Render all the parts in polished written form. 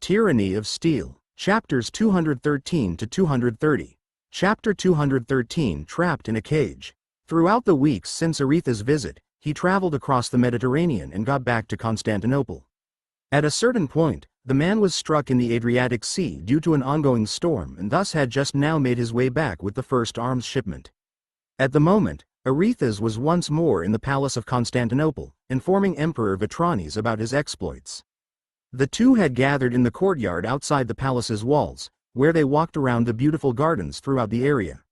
Tyranny of Steel. Chapters 213 to 230. Chapter 213 Trapped in a Cage. Throughout the weeks since Aretha's visit, he traveled across the Mediterranean and got back to Constantinople. At a certain point, the man was struck in the Adriatic Sea due to an ongoing storm and thus had just now made his way back with the first arms shipment. At the moment, Aretha's was once more in the palace of Constantinople, informing Emperor Vitranes about his exploits. The two had gathered in the courtyard outside the palace's walls, where they walked around the beautiful gardens throughout the area.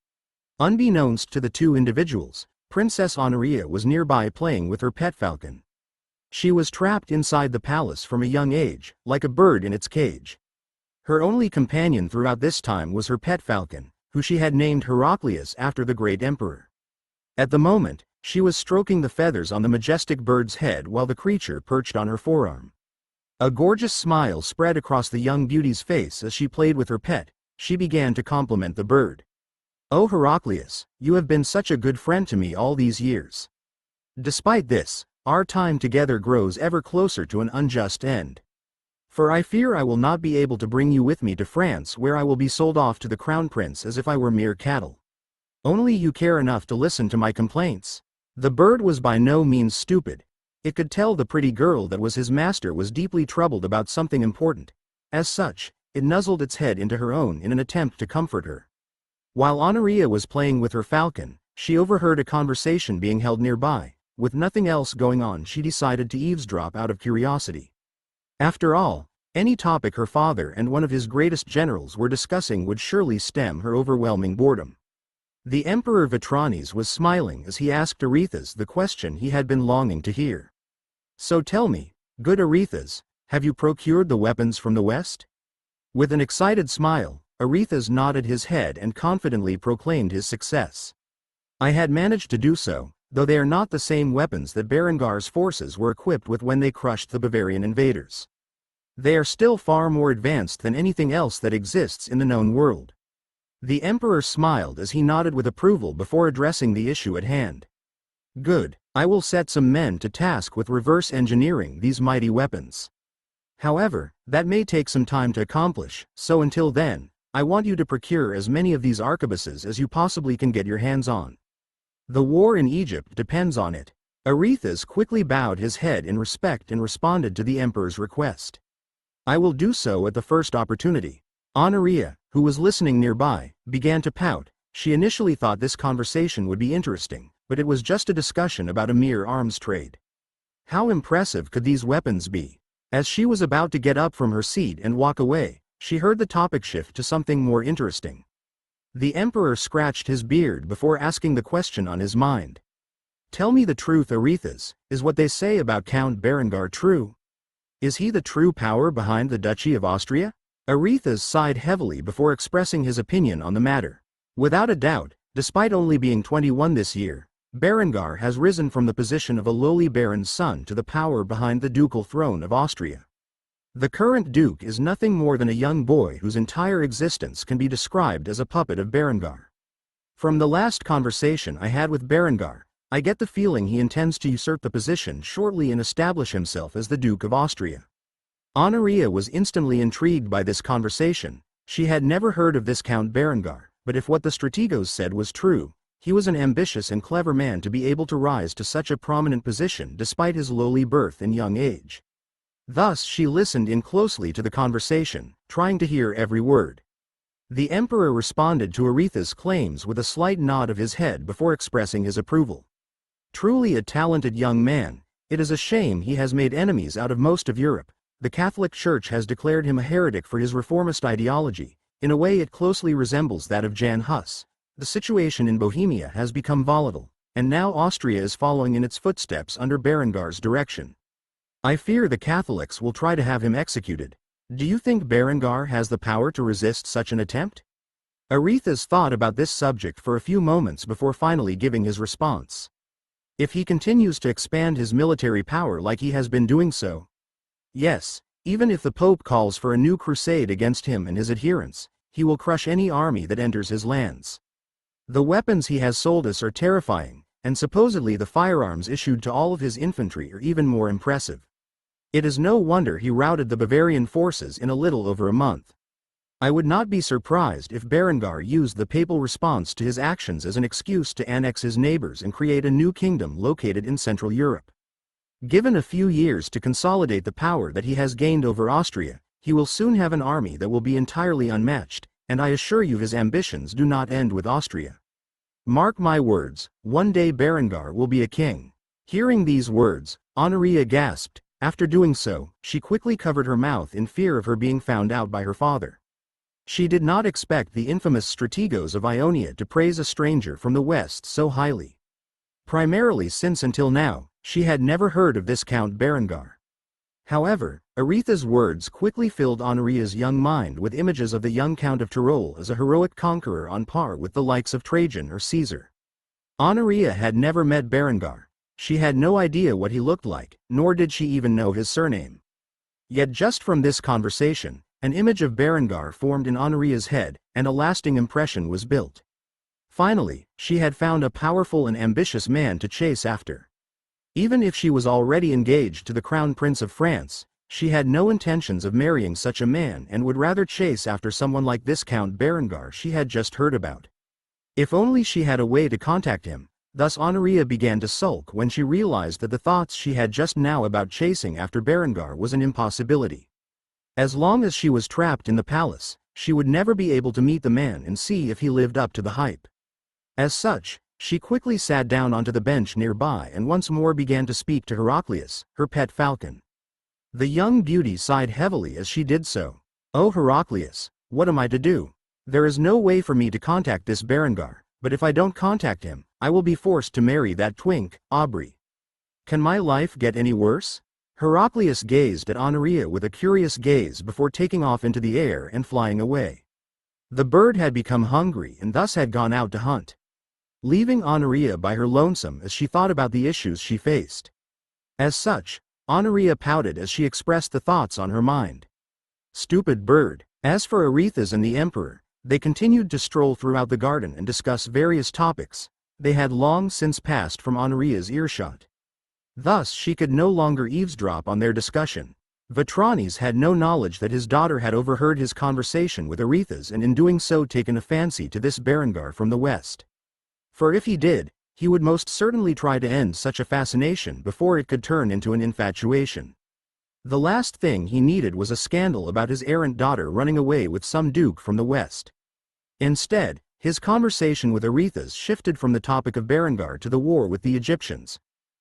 Unbeknownst to the two individuals, Princess Honoria was nearby playing with her pet falcon. She was trapped inside the palace from a young age, like a bird in its cage. Her only companion throughout this time was her pet falcon, who she had named Heraclius after the great emperor. At the moment, she was stroking the feathers on the majestic bird's head while the creature perched on her forearm. A gorgeous smile spread across the young beauty's face as she played with her pet. She began to compliment the bird. "Oh Heraclius, you have been such a good friend to me all these years. Despite this, our time together grows ever closer to an unjust end. For I fear I will not be able to bring you with me to France, where I will be sold off to the crown prince as if I were mere cattle. Only you care enough to listen to my complaints." The bird was by no means stupid. It could tell the pretty girl that was his master was deeply troubled about something important. As such, it nuzzled its head into her own in an attempt to comfort her. While Honoria was playing with her falcon, she overheard a conversation being held nearby. With nothing else going on, she decided to eavesdrop out of curiosity. After all, any topic her father and one of his greatest generals were discussing would surely stem her overwhelming boredom. The Emperor Vitranes was smiling as he asked Aretha's the question he had been longing to hear. "So tell me, good Aretha's, have you procured the weapons from the West?" With an excited smile, Aretha's nodded his head and confidently proclaimed his success. "I had managed to do so, though they are not the same weapons that Berengar's forces were equipped with when they crushed the Bavarian invaders. They are still far more advanced than anything else that exists in the known world." The emperor smiled as he nodded with approval before addressing the issue at hand. "Good, I will set some men to task with reverse engineering these mighty weapons. However, that may take some time to accomplish, so until then, I want you to procure as many of these arquebuses as you possibly can get your hands on. The war in Egypt depends on it." Aretha's quickly bowed his head in respect and responded to the emperor's request. "I will do so at the first opportunity." Honoria, who was listening nearby, began to pout. She initially thought this conversation would be interesting, but it was just a discussion about a mere arms trade. How impressive could these weapons be? As she was about to get up from her seat and walk away, she heard the topic shift to something more interesting. The emperor scratched his beard before asking the question on his mind. "Tell me the truth, Aretha's, is what they say about Count Berengar true? Is he the true power behind the Duchy of Austria?" Aretha's sighed heavily before expressing his opinion on the matter. Without a doubt, despite only being 21 this year, Berengar has risen from the position of a lowly baron's son to the power behind the ducal throne of Austria. The current duke is nothing more than a young boy whose entire existence can be described as a puppet of Berengar. From the last conversation I had with Berengar, I get the feeling he intends to usurp the position shortly and establish himself as the Duke of Austria. Honoria was instantly intrigued by this conversation. She had never heard of this Count Berengar, but if what the strategos said was true, he was an ambitious and clever man to be able to rise to such a prominent position despite his lowly birth and young age. Thus she listened in closely to the conversation, trying to hear every word. The emperor responded to Aretha's claims with a slight nod of his head before expressing his approval. "Truly a talented young man. It is a shame he has made enemies out of most of Europe. The Catholic Church has declared him a heretic for his reformist ideology. In a way it closely resembles that of Jan Hus. The situation in Bohemia has become volatile, and now Austria is following in its footsteps under Berengar's direction. I fear the Catholics will try to have him executed. Do you think Berengar has the power to resist such an attempt?" Aretha's thought about this subject for a few moments before finally giving his response. "If he continues to expand his military power like he has been doing so, yes, even if the Pope calls for a new crusade against him and his adherents, he will crush any army that enters his lands. The weapons he has sold us are terrifying, and supposedly the firearms issued to all of his infantry are even more impressive. It is no wonder he routed the Bavarian forces in a little over a month. I would not be surprised if Berengar used the papal response to his actions as an excuse to annex his neighbors and create a new kingdom located in Central Europe. Given a few years to consolidate the power that he has gained over Austria, he will soon have an army that will be entirely unmatched, and I assure you his ambitions do not end with Austria. Mark my words, one day Berengar will be a king. Hearing these words, Honoria gasped. After doing so, she quickly covered her mouth in fear of her being found out by her father. She did not expect the infamous strategos of Ionia to praise a stranger from the west so highly. Primarily since until now, she had never heard of this Count Berengar. However, Aretha's words quickly filled Honoria's young mind with images of the young Count of Tyrol as a heroic conqueror on par with the likes of Trajan or Caesar. Honoria had never met Berengar. She had no idea what he looked like, nor did she even know his surname. Yet just from this conversation, an image of Berengar formed in Honoria's head, and a lasting impression was built. Finally, she had found a powerful and ambitious man to chase after. Even if she was already engaged to the Crown Prince of France, she had no intentions of marrying such a man and would rather chase after someone like this Count Berengar she had just heard about. If only she had a way to contact him. Thus Honoria began to sulk when she realized that the thoughts she had just now about chasing after Berengar was an impossibility. As long as she was trapped in the palace, she would never be able to meet the man and see if he lived up to the hype. As such, she quickly sat down onto the bench nearby and once more began to speak to Heraclius, her pet falcon. The young beauty sighed heavily as she did so. "Oh Heraclius, what am I to do? There is no way for me to contact this Berengar, but if I don't contact him, I will be forced to marry that twink, Aubrey. Can my life get any worse?" Heraclius gazed at Honoria with a curious gaze before taking off into the air and flying away. The bird had become hungry and thus had gone out to hunt, leaving Honoria by her lonesome as she thought about the issues she faced. As such, Honoria pouted as she expressed the thoughts on her mind. Stupid bird. As for Aretha's and the Emperor, they continued to stroll throughout the garden and discuss various topics. They had long since passed from Honoria's earshot. Thus she could no longer eavesdrop on their discussion. Vetranes had no knowledge that his daughter had overheard his conversation with Aretha's and in doing so taken a fancy to this Berengar from the west. For if he did, he would most certainly try to end such a fascination before it could turn into an infatuation. The last thing he needed was a scandal about his errant daughter running away with some duke from the west. Instead, his conversation with Aretha's shifted from the topic of Berengar to the war with the Egyptians.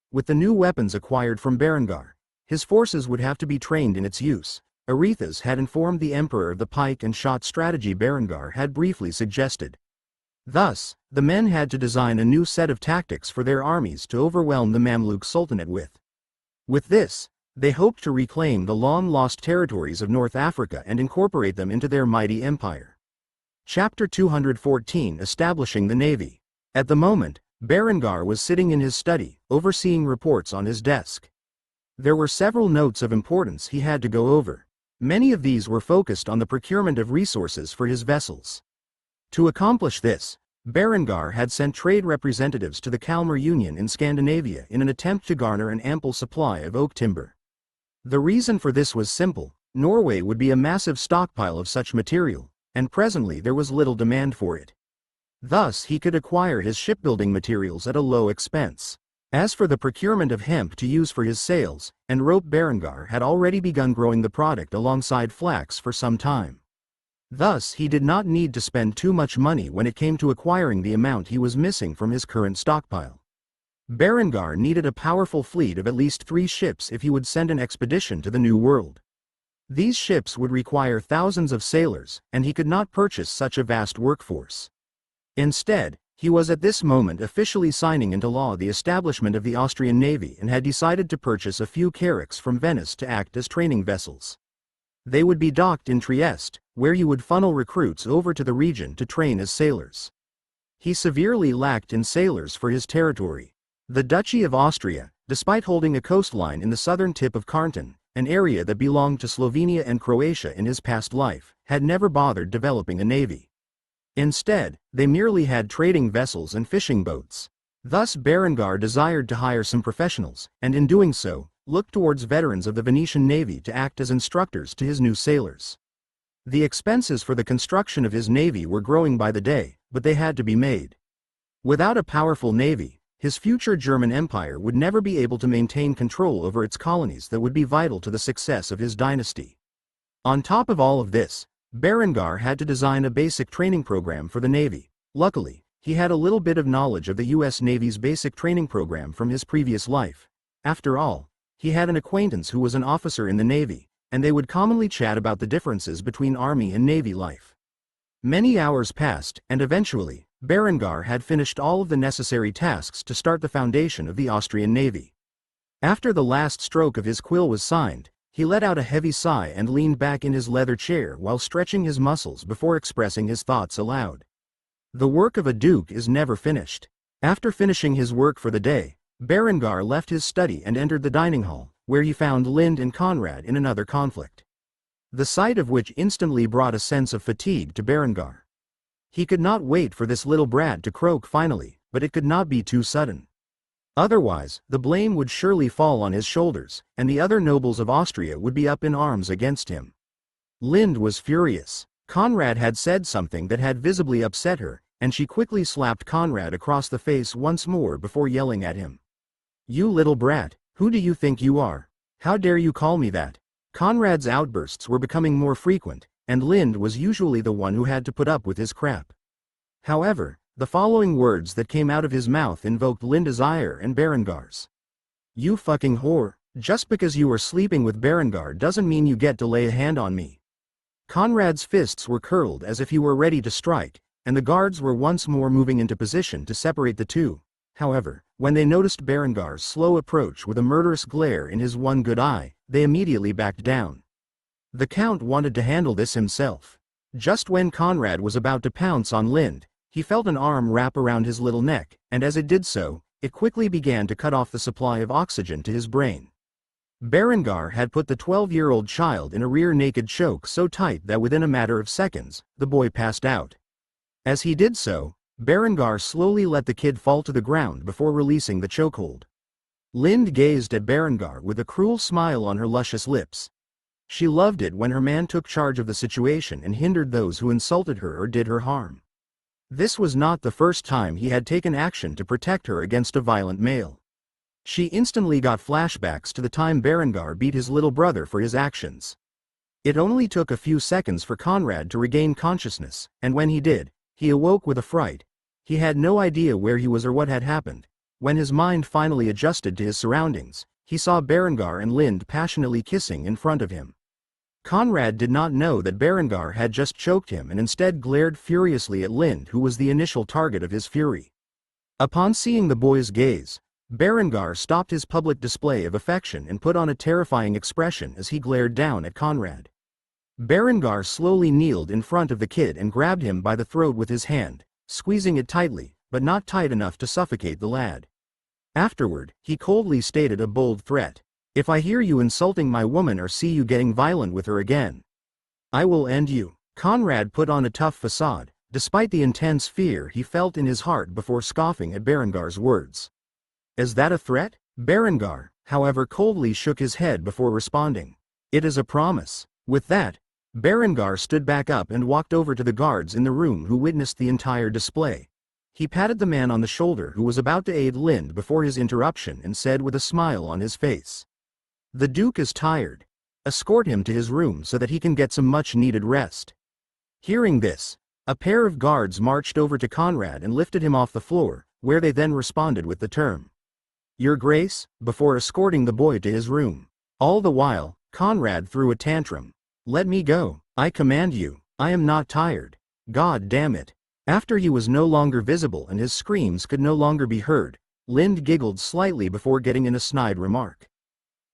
With the new weapons acquired from Berengar, his forces would have to be trained in its use. Aretha's had informed the Emperor of the pike and shot strategy Berengar had briefly suggested. Thus, the men had to design a new set of tactics for their armies to overwhelm the Mamluk Sultanate with. With this, they hoped to reclaim the long-lost territories of North Africa and incorporate them into their mighty empire. Chapter 214 Establishing the Navy. At the moment, Berengar was sitting in his study, overseeing reports on his desk. There were several notes of importance he had to go over. Many of these were focused on the procurement of resources for his vessels. To accomplish this, Berengar had sent trade representatives to the Kalmar Union in Scandinavia in an attempt to garner an ample supply of oak timber. The reason for this was simple: Norway would be a massive stockpile of such material, and presently there was little demand for it. Thus he could acquire his shipbuilding materials at a low expense. As for the procurement of hemp to use for his sails and rope, Berengar had already begun growing the product alongside flax for some time. Thus he did not need to spend too much money when it came to acquiring the amount he was missing from his current stockpile. Berengar needed a powerful fleet of at least 3 ships if he would send an expedition to the New World. These ships would require thousands of sailors, and he could not purchase such a vast workforce. Instead, he was at this moment officially signing into law the establishment of the Austrian Navy and had decided to purchase a few carracks from Venice to act as training vessels. They would be docked in Trieste, where he would funnel recruits over to the region to train as sailors. He severely lacked in sailors for his territory. The Duchy of Austria, despite holding a coastline in the southern tip of Kärnten, an area that belonged to Slovenia and Croatia in his past life, had never bothered developing a navy. Instead, they merely had trading vessels and fishing boats. Thus Berengar desired to hire some professionals, and in doing so, looked towards veterans of the Venetian navy to act as instructors to his new sailors. The expenses for the construction of his navy were growing by the day, but they had to be made. Without a powerful navy, his future German empire would never be able to maintain control over its colonies that would be vital to the success of his dynasty. On top of all of this, Berengar had to design a basic training program for the navy. Luckily, he had a little bit of knowledge of the U.S. Navy's basic training program from his previous life. After all, he had an acquaintance who was an officer in the Navy, and they would commonly chat about the differences between Army and Navy life. Many hours passed, and eventually, Berengar had finished all of the necessary tasks to start the foundation of the Austrian Navy. After the last stroke of his quill was signed, he let out a heavy sigh and leaned back in his leather chair while stretching his muscles before expressing his thoughts aloud. The work of a duke is never finished. After finishing his work for the day, Berengar left his study and entered the dining hall, where he found Lind and Conrad in another conflict. The sight of which instantly brought a sense of fatigue to Berengar. He could not wait for this little brat to croak finally, but it could not be too sudden. Otherwise, the blame would surely fall on his shoulders, and the other nobles of Austria would be up in arms against him. Lind was furious. Conrad had said something that had visibly upset her, and she quickly slapped Conrad across the face once more before yelling at him. "You little brat, who do you think you are? How dare you call me that?" Conrad's outbursts were becoming more frequent, and Lind was usually the one who had to put up with his crap. However, the following words that came out of his mouth invoked Linda's ire and Berengar's. "You fucking whore, just because you are sleeping with Berengar doesn't mean you get to lay a hand on me." Conrad's fists were curled as if he were ready to strike, and the guards were once more moving into position to separate the two. However, when they noticed Berengar's slow approach with a murderous glare in his one good eye, they immediately backed down. The Count wanted to handle this himself. Just when Conrad was about to pounce on Lind, he felt an arm wrap around his little neck, and as it did so, it quickly began to cut off the supply of oxygen to his brain. Berengar had put the 12-year-old child in a rear-naked choke so tight that within a matter of seconds, the boy passed out. As he did so, Berengar slowly let the kid fall to the ground before releasing the chokehold. Lind gazed at Berengar with a cruel smile on her luscious lips. She loved it when her man took charge of the situation and hindered those who insulted her or did her harm. This was not the first time he had taken action to protect her against a violent male. She instantly got flashbacks to the time Berengar beat his little brother for his actions. It only took a few seconds for Conrad to regain consciousness, and when he did, he awoke with a fright. He had no idea where he was or what had happened. When his mind finally adjusted to his surroundings, he saw Berengar and Lind passionately kissing in front of him. Conrad did not know that Berengar had just choked him and instead glared furiously at Lind, who was the initial target of his fury. Upon seeing the boy's gaze, Berengar stopped his public display of affection and put on a terrifying expression as he glared down at Conrad. Berengar slowly kneeled in front of the kid and grabbed him by the throat with his hand, squeezing it tightly, but not tight enough to suffocate the lad. Afterward, he coldly stated a bold threat. "If I hear you insulting my woman or see you getting violent with her again, I will end you." Conrad put on a tough facade, despite the intense fear he felt in his heart before scoffing at Berengar's words. "Is that a threat?" Berengar, however, coldly shook his head before responding. "It is a promise." With that, Berengar stood back up and walked over to the guards in the room who witnessed the entire display. He patted the man on the shoulder who was about to aid Lind before his interruption and said with a smile on his face, "The Duke is tired. Escort him to his room so that he can get some much-needed rest." Hearing this, a pair of guards marched over to Conrad and lifted him off the floor, where they then responded with the term, "Your Grace," before escorting the boy to his room. All the while, Conrad threw a tantrum. "Let me go. I command you. I am not tired. God damn it." After he was no longer visible and his screams could no longer be heard, Lind giggled slightly before getting in a snide remark.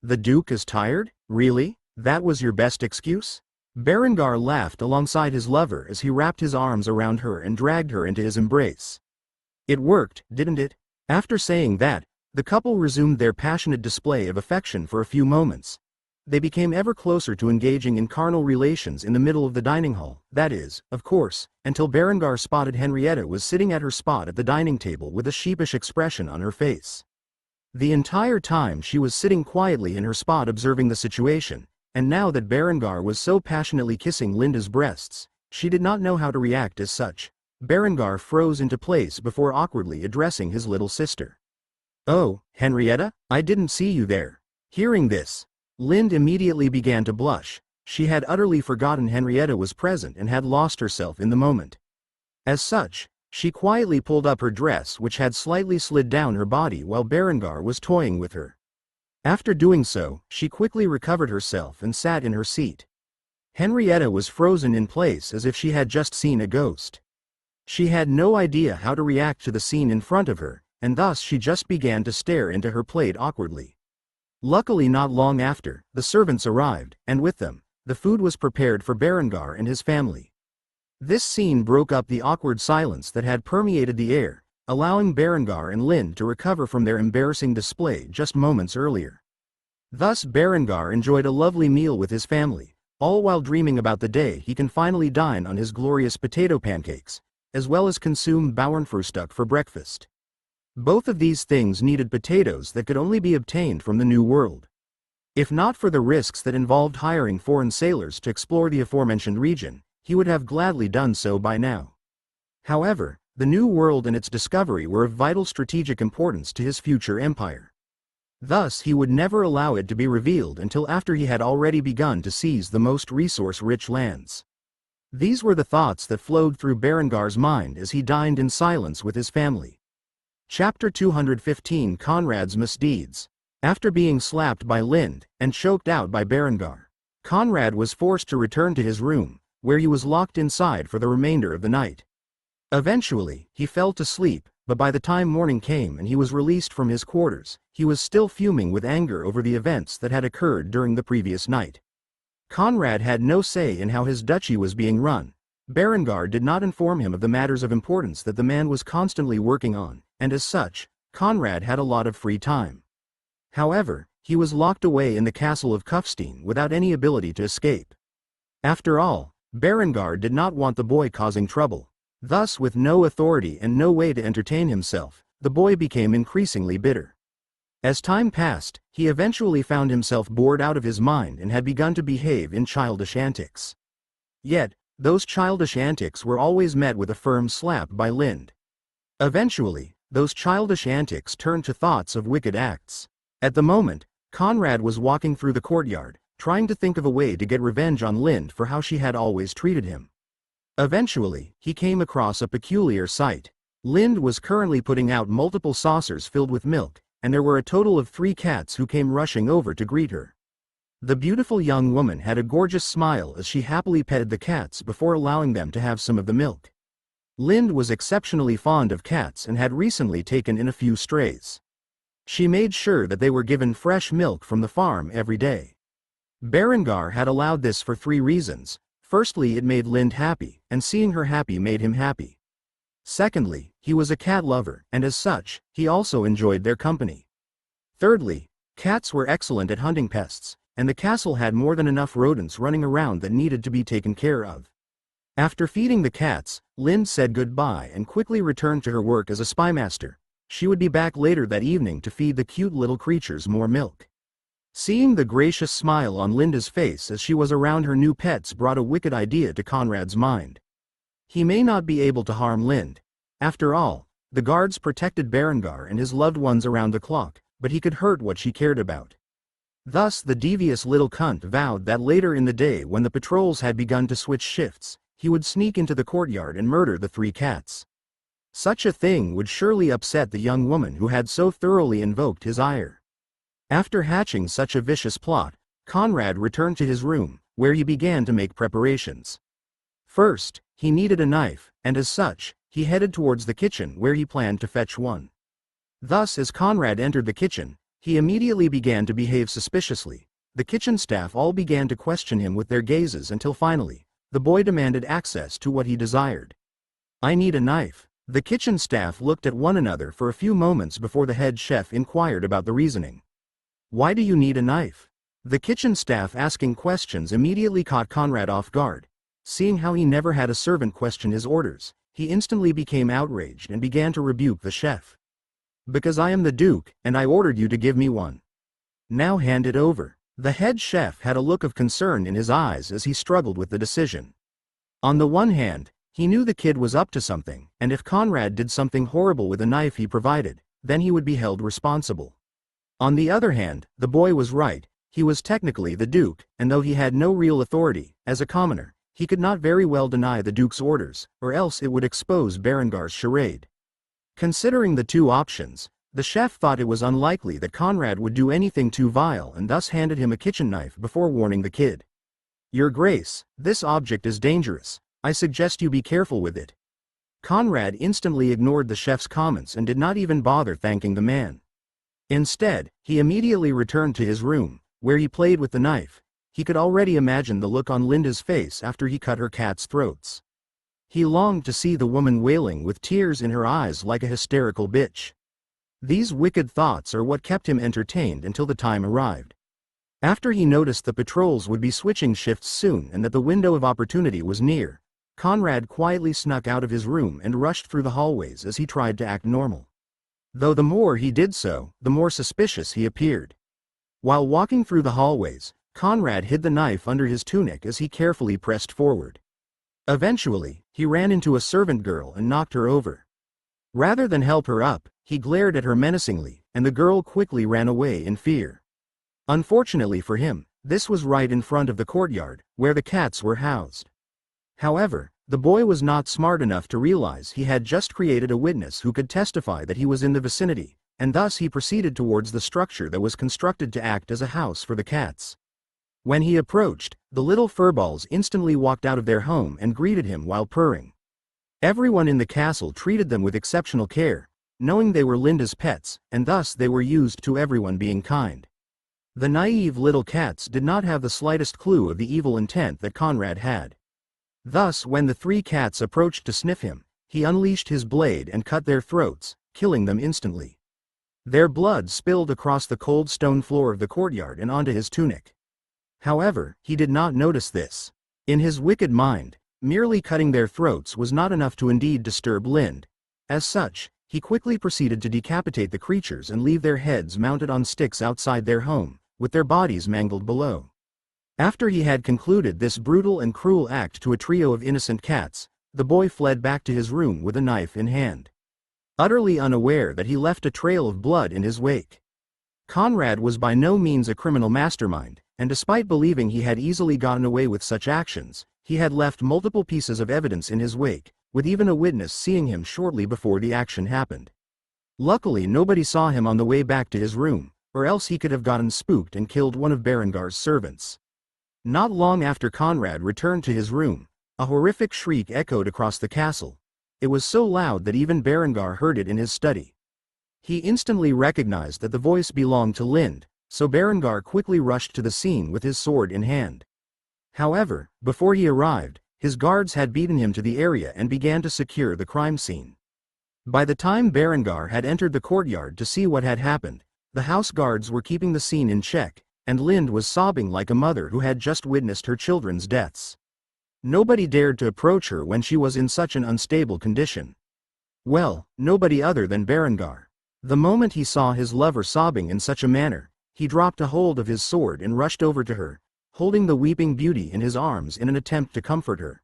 "The Duke is tired? Really? That was your best excuse?" Berengar laughed alongside his lover as he wrapped his arms around her and dragged her into his embrace. "It worked, didn't it?" After saying that, the couple resumed their passionate display of affection for a few moments. They became ever closer to engaging in carnal relations in the middle of the dining hall, that is, of course, until Berengar spotted Henrietta was sitting at her spot at the dining table with a sheepish expression on her face. The entire time she was sitting quietly in her spot observing the situation, and now that Berengar was so passionately kissing Linda's breasts, she did not know how to react as such. Berengar froze into place before awkwardly addressing his little sister. "Oh, Henrietta, I didn't see you there." Hearing this, Lind immediately began to blush. She had utterly forgotten Henrietta was present and had lost herself in the moment. As such, she quietly pulled up her dress, which had slightly slid down her body while Berengar was toying with her. After doing so, she quickly recovered herself and sat in her seat. Henrietta was frozen in place as if she had just seen a ghost. She had no idea how to react to the scene in front of her, and thus she just began to stare into her plate awkwardly. Luckily, not long after, the servants arrived, and with them, the food was prepared for Berengar and his family. This scene broke up the awkward silence that had permeated the air, allowing Berengar and Lind to recover from their embarrassing display just moments earlier. Thus Berengar enjoyed a lovely meal with his family, all while dreaming about the day he can finally dine on his glorious potato pancakes, as well as consume Bauernfrühstück for breakfast. Both of these things needed potatoes that could only be obtained from the New World. If not for the risks that involved hiring foreign sailors to explore the aforementioned region, he would have gladly done so by now. However, the New World and its discovery were of vital strategic importance to his future empire. Thus he would never allow it to be revealed until after he had already begun to seize the most resource-rich lands. These were the thoughts that flowed through Berengar's mind as he dined in silence with his family. Chapter 215: Conrad's Misdeeds. After being slapped by Lind, and choked out by Berengar, Conrad was forced to return to his room, where he was locked inside for the remainder of the night. Eventually, he fell to sleep, but by the time morning came and he was released from his quarters, he was still fuming with anger over the events that had occurred during the previous night. Conrad had no say in how his duchy was being run. Berengar did not inform him of the matters of importance that the man was constantly working on, and as such, Conrad had a lot of free time. However, he was locked away in the castle of Kufstein without any ability to escape. After all, Berengar did not want the boy causing trouble. Thus, with no authority and no way to entertain himself, the boy became increasingly bitter. As time passed, he eventually found himself bored out of his mind and had begun to behave in childish antics. Yet, those childish antics were always met with a firm slap by Lind. Eventually, those childish antics turned to thoughts of wicked acts. At the moment, Conrad was walking through the courtyard, trying to think of a way to get revenge on Lind for how she had always treated him. Eventually, he came across a peculiar sight. Lind was currently putting out multiple saucers filled with milk, and there were a total of 3 cats who came rushing over to greet her. The beautiful young woman had a gorgeous smile as she happily petted the cats before allowing them to have some of the milk. Lind was exceptionally fond of cats and had recently taken in a few strays. She made sure that they were given fresh milk from the farm every day. Berengar had allowed this for 3 reasons. Firstly, it made Lind happy, and seeing her happy made him happy. Secondly, he was a cat lover, and as such, he also enjoyed their company. Thirdly, cats were excellent at hunting pests, and the castle had more than enough rodents running around that needed to be taken care of. After feeding the cats, Lind said goodbye and quickly returned to her work as a spymaster. She would be back later that evening to feed the cute little creatures more milk. Seeing the gracious smile on Linda's face as she was around her new pets brought a wicked idea to Conrad's mind. He may not be able to harm Lind. After all, the guards protected Berengar and his loved ones around the clock, but he could hurt what she cared about. Thus the devious little cunt vowed that later in the day, when the patrols had begun to switch shifts, he would sneak into the courtyard and murder the 3 cats. Such a thing would surely upset the young woman who had so thoroughly invoked his ire. After hatching such a vicious plot, Conrad returned to his room, where he began to make preparations. First, he needed a knife, and as such, he headed towards the kitchen where he planned to fetch one. Thus, as Conrad entered the kitchen, he immediately began to behave suspiciously. The kitchen staff all began to question him with their gazes until finally, the boy demanded access to what he desired. "I need a knife." The kitchen staff looked at one another for a few moments before the head chef inquired about the reasoning. "Why do you need a knife?" The kitchen staff asking questions immediately caught Conrad off guard. Seeing how he never had a servant question his orders, he instantly became outraged and began to rebuke the chef. Because I am the Duke, and I ordered you to give me one. Now hand it over. The head chef had a look of concern in his eyes as he struggled with the decision. On the one hand, he knew the kid was up to something, and if Conrad did something horrible with the knife he provided, then he would be held responsible. On the other hand, the boy was right. He was technically the Duke, and though he had no real authority, as a commoner, he could not very well deny the Duke's orders, or else it would expose Berengar's charade. Considering the two options, the chef thought it was unlikely that Conrad would do anything too vile and thus handed him a kitchen knife before warning the kid. Your Grace, this object is dangerous. I suggest you be careful with it. Conrad instantly ignored the chef's comments and did not even bother thanking the man. Instead, he immediately returned to his room, where he played with the knife. He could already imagine the look on Linda's face after he cut her cat's throats. He longed to see the woman wailing with tears in her eyes like a hysterical bitch. These wicked thoughts are what kept him entertained until the time arrived. After he noticed the patrols would be switching shifts soon and that the window of opportunity was near, Conrad quietly snuck out of his room and rushed through the hallways as he tried to act normal. Though the more he did so, the more suspicious he appeared. While walking through the hallways, Conrad hid the knife under his tunic as he carefully pressed forward. Eventually, he ran into a servant girl and knocked her over. Rather than help her up, he glared at her menacingly, and the girl quickly ran away in fear. Unfortunately for him, this was right in front of the courtyard, where the cats were housed. However, the boy was not smart enough to realize he had just created a witness who could testify that he was in the vicinity, and thus he proceeded towards the structure that was constructed to act as a house for the cats. When he approached, the little furballs instantly walked out of their home and greeted him while purring. Everyone in the castle treated them with exceptional care, knowing they were Linda's pets, and thus they were used to everyone being kind. The naive little cats did not have the slightest clue of the evil intent that Conrad had. Thus, when the three cats approached to sniff him, he unleashed his blade and cut their throats, killing them instantly. Their blood spilled across the cold stone floor of the courtyard and onto his tunic. However, he did not notice this. In his wicked mind, merely cutting their throats was not enough to indeed disturb Lind. As such, he quickly proceeded to decapitate the creatures and leave their heads mounted on sticks outside their home, with their bodies mangled below. After he had concluded this brutal and cruel act to a trio of innocent cats, the boy fled back to his room with a knife in hand, utterly unaware that he left a trail of blood in his wake. Conrad was by no means a criminal mastermind, and despite believing he had easily gotten away with such actions, he had left multiple pieces of evidence in his wake, with even a witness seeing him shortly before the action happened. Luckily, nobody saw him on the way back to his room, or else he could have gotten spooked and killed one of Berengar's servants. Not long after Conrad returned to his room, a horrific shriek echoed across the castle. It was so loud that even Berengar heard it in his study. He instantly recognized that the voice belonged to Lind, so Berengar quickly rushed to the scene with his sword in hand. However, before he arrived, his guards had beaten him to the area and began to secure the crime scene. By the time Berengar had entered the courtyard to see what had happened, the house guards were keeping the scene in check, and Lind was sobbing like a mother who had just witnessed her children's deaths. Nobody dared to approach her when she was in such an unstable condition. Well, nobody other than Berengar. The moment he saw his lover sobbing in such a manner, he dropped a hold of his sword and rushed over to her, holding the weeping beauty in his arms in an attempt to comfort her.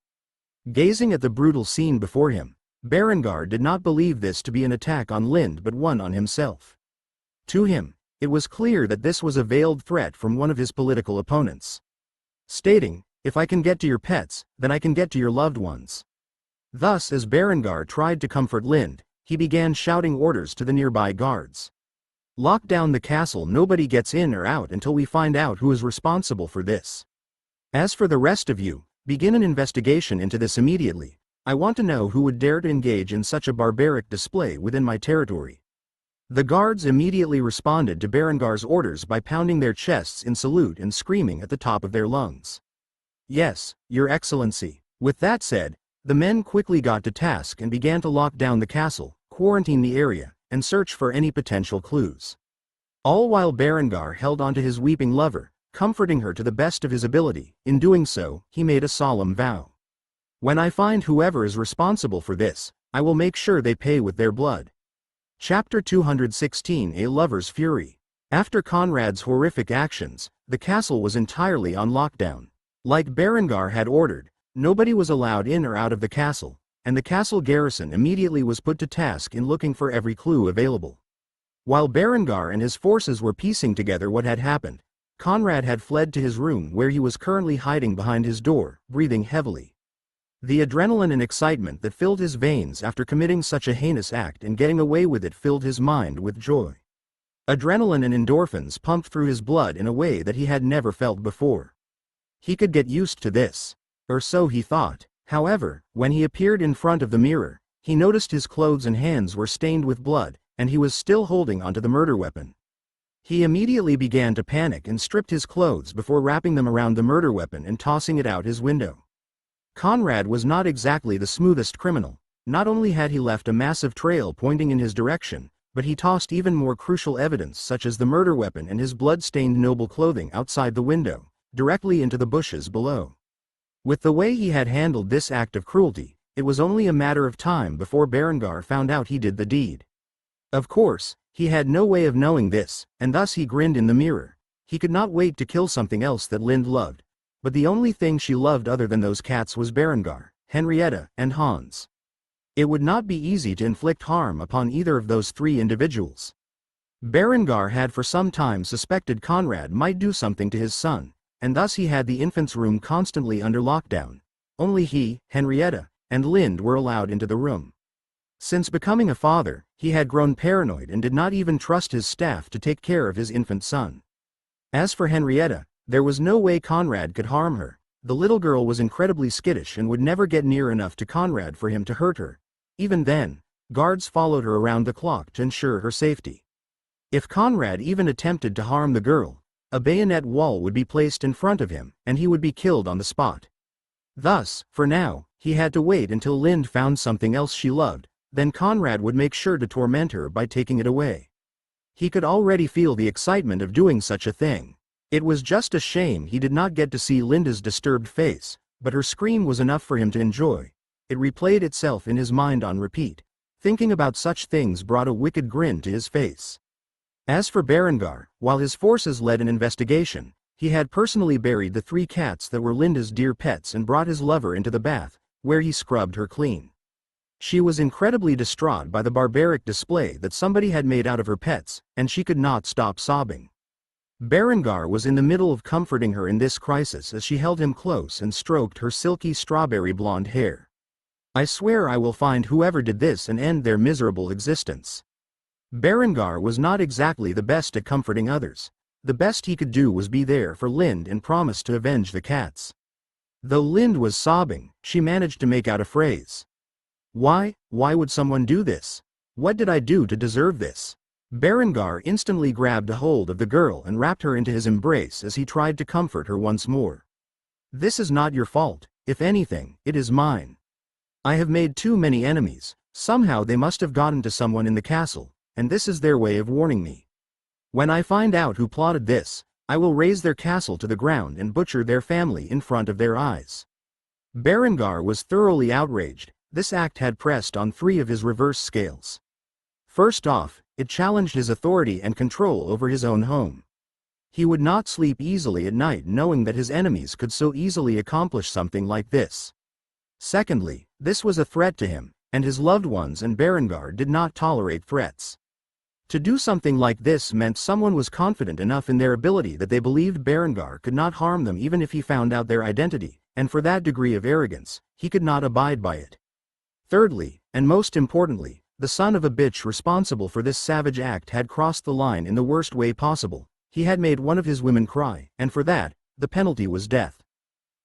Gazing at the brutal scene before him, Berengar did not believe this to be an attack on Lind but one on himself. To him, it was clear that this was a veiled threat from one of his political opponents, stating, "If I can get to your pets, then I can get to your loved ones." Thus, as Berengar tried to comfort Lind, he began shouting orders to the nearby guards. "Lock down the castle, nobody gets in or out until we find out who is responsible for this. As for the rest of you, begin an investigation into this immediately. I want to know who would dare to engage in such a barbaric display within my territory." The guards immediately responded to Berengar's orders by pounding their chests in salute and screaming at the top of their lungs, "Yes, Your Excellency." With that said, the men quickly got to task and began to lock down the castle, quarantine the area, and search for any potential clues. All while Berengar held onto his weeping lover, comforting her to the best of his ability. In doing so, he made a solemn vow. "When I find whoever is responsible for this, I will make sure they pay with their blood." Chapter 216 A Lover's Fury. After Conrad's horrific actions, the castle was entirely on lockdown. Like Berengar had ordered, nobody was allowed in or out of the castle, and the castle garrison immediately was put to task in looking for every clue available. While Berengar and his forces were piecing together what had happened, Conrad had fled to his room where he was currently hiding behind his door, breathing heavily. The adrenaline and excitement that filled his veins after committing such a heinous act and getting away with it filled his mind with joy. Adrenaline and endorphins pumped through his blood in a way that he had never felt before. He could get used to this, or so he thought. However, when he appeared in front of the mirror, he noticed his clothes and hands were stained with blood, and he was still holding onto the murder weapon. He immediately began to panic and stripped his clothes before wrapping them around the murder weapon and tossing it out his window. Conrad was not exactly the smoothest criminal. Not only had he left a massive trail pointing in his direction, but he tossed even more crucial evidence such as the murder weapon and his blood-stained noble clothing outside the window, directly into the bushes below. With the way he had handled this act of cruelty, it was only a matter of time before Berengar found out he did the deed. Of course, he had no way of knowing this, and thus he grinned in the mirror. He could not wait to kill something else that Lind loved. But the only thing she loved other than those cats was Berengar, Henrietta, and Hans. It would not be easy to inflict harm upon either of those three individuals. Berengar had for some time suspected Conrad might do something to his son, and thus he had the infant's room constantly under lockdown. Only he, Henrietta, and Lind were allowed into the room. Since becoming a father, he had grown paranoid and did not even trust his staff to take care of his infant son. As for Henrietta, there was no way Conrad could harm her. The little girl was incredibly skittish and would never get near enough to Conrad for him to hurt her. Even then, guards followed her around the clock to ensure her safety. If Conrad even attempted to harm the girl, a bayonet wall would be placed in front of him, and he would be killed on the spot. Thus, for now, he had to wait until Lind found something else she loved, then Conrad would make sure to torment her by taking it away. He could already feel the excitement of doing such a thing. It was just a shame he did not get to see Linda's disturbed face, but her scream was enough for him to enjoy. It replayed itself in his mind on repeat. Thinking about such things brought a wicked grin to his face. As for Berengar, while his forces led an investigation, he had personally buried the three cats that were Linda's dear pets and brought his lover into the bath, where he scrubbed her clean. She was incredibly distraught by the barbaric display that somebody had made out of her pets, and she could not stop sobbing. Berengar was in the middle of comforting her in this crisis as she held him close and stroked her silky strawberry blonde hair. "I swear I will find whoever did this and end their miserable existence." Berengar was not exactly the best at comforting others. The best he could do was be there for Lind and promise to avenge the cats. Though Lind was sobbing, she managed to make out a phrase. Why would someone do this? What did I do to deserve this?" Berengar instantly grabbed a hold of the girl and wrapped her into his embrace as he tried to comfort her once more. "This is not your fault. If anything, it is mine. I have made too many enemies. Somehow they must have gotten to someone in the castle, and this is their way of warning me. When I find out who plotted this, I will raze their castle to the ground and butcher their family in front of their eyes." Berengar was thoroughly outraged. This act had pressed on three of his reverse scales. First off, it challenged his authority and control over his own home. He would not sleep easily at night knowing that his enemies could so easily accomplish something like this. Secondly, this was a threat to him, and his loved ones and Berengar did not tolerate threats. To do something like this meant someone was confident enough in their ability that they believed Berengar could not harm them even if he found out their identity, and for that degree of arrogance, he could not abide by it. Thirdly, and most importantly, the son of a bitch responsible for this savage act had crossed the line in the worst way possible. He had made one of his women cry, and for that, the penalty was death.